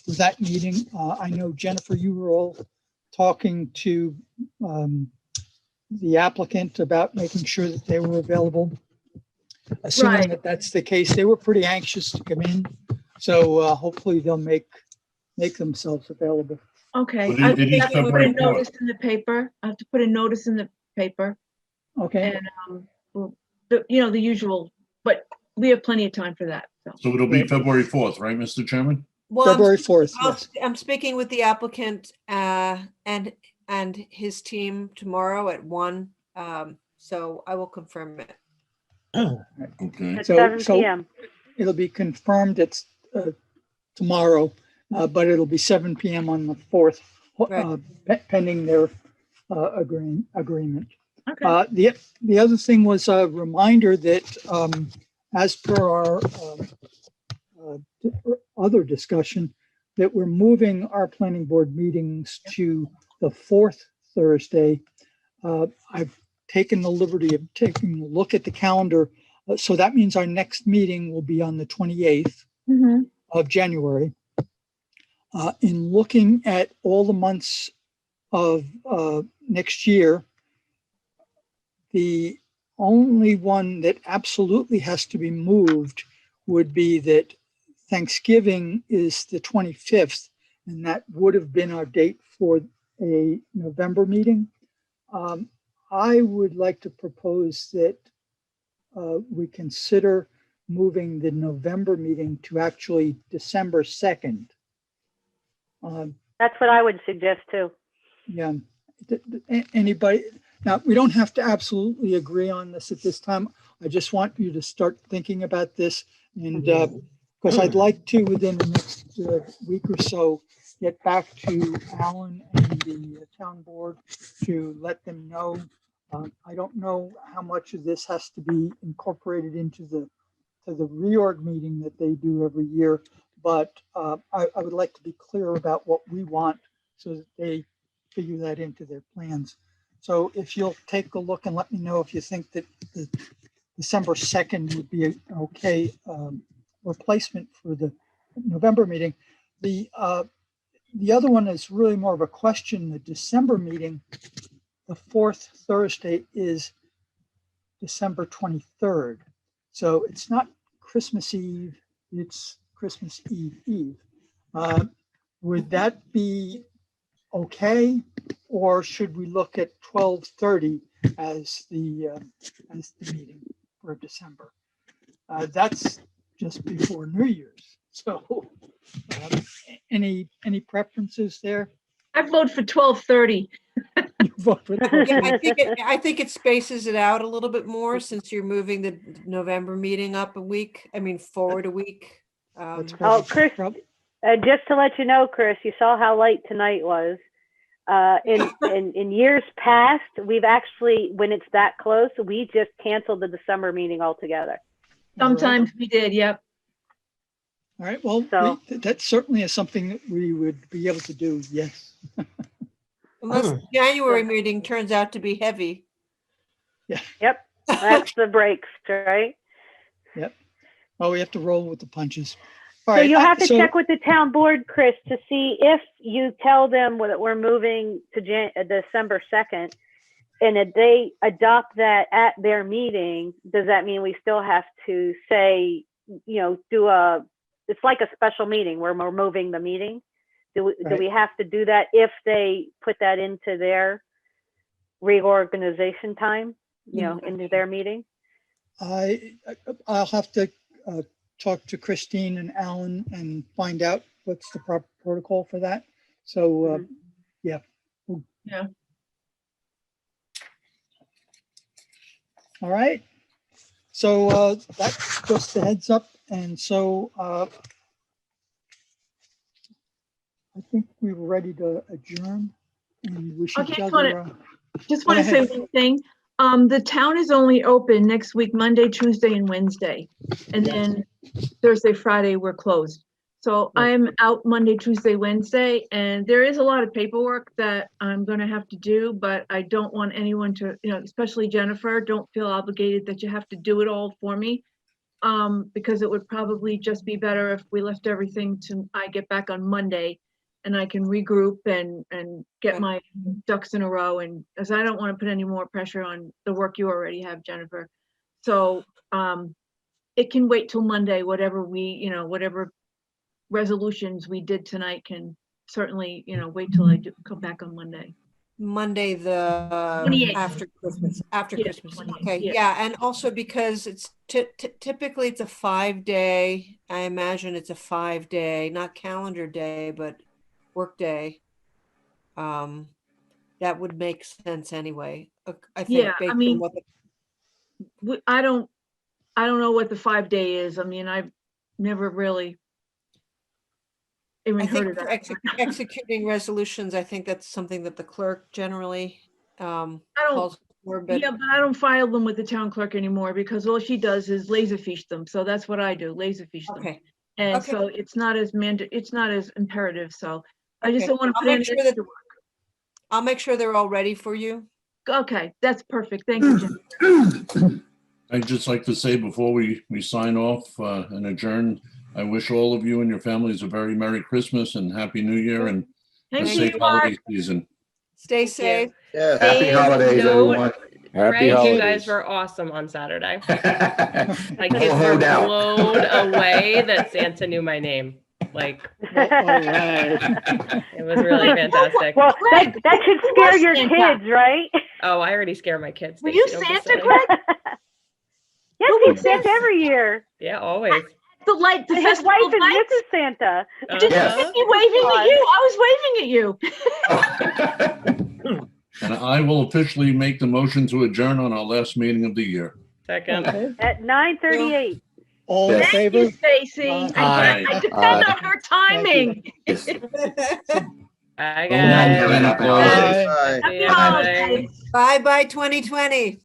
for that meeting. I know, Jennifer, you were all talking to the applicant about making sure that they were available. Assuming Right. that that's the case, they were pretty anxious to come in. So hopefully they'll make themselves available. Okay. But I it is have to put a February 4th. notice in the paper. I have to put a notice in the paper. Okay. And, the usual, but we have plenty of time for that. So it'll be February 4th, right, Mr. Chairman? Well, February 4th, yes. I'm speaking with the applicant and his team tomorrow at 1. So I will confirm it. Okay. At 7 p.m. It'll be confirmed it's tomorrow, but it'll be 7 p.m. on the 4th, pending their agreement. Okay. The other thing was a reminder that as per our other discussion, that we're moving our planning board meetings to the 4th Thursday. I've taken the liberty of taking a look at the calendar. So that means our next meeting will be on the 28th of January. In looking at all the months of next year, the only one that absolutely has to be moved would be that Thanksgiving is the 25th, and that would have been our date for a November meeting. I would like to propose that we consider moving the November meeting to actually December 2nd. That's what I would suggest too. Yeah. Anybody? Now, we don't have to absolutely agree on this at this time. I just want you to start thinking about this. And because I'd like to, within the next week or so, get back to Alan and the town board to let them know. I don't know how much of this has to be incorporated into the reorg meeting that they do every year, but I would like to be clear about what we want so that they figure that into their plans. So if you'll take a look and let me know if you think that the December 2nd would be an okay replacement for the November meeting. The other one is really more of a question. The December meeting, the 4th Thursday, is December 23rd. So it's not Christmas Eve, it's Christmas Eve. Would that be okay? Or should we look at 12:30 as the meeting for December? That's just before New Year's. So any preferences there? I vote for 12:30. You vote for Yeah, I think it spaces it out a little bit more since you're moving the November meeting up a week. I mean, forward a week. Oh, Chris, just to let you know, Chris, you saw how light tonight was. In years past, we've actually, when it's that close, we just canceled the December meeting altogether. Sometimes we did, yep. All right, well, that certainly is something that we would be able to do, yes. Unless the January meeting turns out to be heavy. Yeah. Yep, that's the breaks, right? Yep. Oh, we have to roll with the punches. All so right, you'll have to check with the town board, Chris, to see if you tell them that we're moving to December 2nd, and if they adopt that at their meeting, does that mean we still have to say, it's like a special meeting where we're moving the meeting? Do we have to do that if they put that into their reorganization time, into their meeting? I'll have to talk to Christine and Alan and find out what's the proper protocol for that. So, yeah. Yeah. All right. So that's just a heads up. And so I think we were ready to adjourn and wish each other. Just want to say one thing. The town is only open next week, Monday, Tuesday, and Wednesday. And then Thursday, Friday, we're closed. So I'm out Monday, Tuesday, Wednesday, and there is a lot of paperwork that I'm going to have to do, but I don't want anyone to, especially Jennifer, don't feel obligated that you have to do it all for me. Because it would probably just be better if we left everything to, I get back on Monday and I can regroup and get my ducks in a row, and as I don't want to put any more pressure on the work you already have, Jennifer. So it can wait till Monday, whatever whatever resolutions we did tonight can certainly, wait till I come back on Monday. Monday, the 28th. after Christmas, Yeah, Christmas. 28th, Okay, yeah. yeah, and also because it's typically it's a 5-day. I imagine it's a 5-day, not calendar day, but work day. That would make sense anyway. I think. Yeah, based I on mean, what the- I don't know what the 5-day is. I mean, I've never really even I heard of think that. for executing resolutions, I think that's something that the clerk generally calls for. But Yeah, but I don't file them with the town clerk anymore because all she does is laserfiche them. So that's what I do, laserfiche them. Okay. And Okay. so it's not as it's not as imperative. So I just Okay. don't want to I'll put in make sure extra that work. I'll make sure they're all ready for you. Okay, that's perfect. Thank you, Jen. I'd just like to say before we sign off and adjourn, I wish all of you and your families a very Merry Christmas and Happy New Year and a Thank safe you, holiday Mark. season. Stay Thank safe. you. Yeah. Happy Same holidays, note, everyone. Happy Greg, holidays. you guys were awesome on Saturday. My Ho, kids ho, were down. blown away that Santa knew my name. Like, it was really fantastic. Well, that should scare was your Santa? kids, right? Oh, I already scare my kids. Were Stacey, you don't be Santa, silly. Greg? Yes, Who he's was this? Santa every year. Yeah, always. The light, the And his festival wife is lights? Mrs. Santa. Just Yes. me waving at you. I was waving at you. And I will officially make the motion to adjourn on our last meeting of the year. Second. Okay. At 9:38. All in Yes. Thank you, favor? Stacy. Aye. I depend on her timing. Yes. Bye, Good night, guys. everyone. Bye. Happy Happy holidays. holidays. Bye 2020.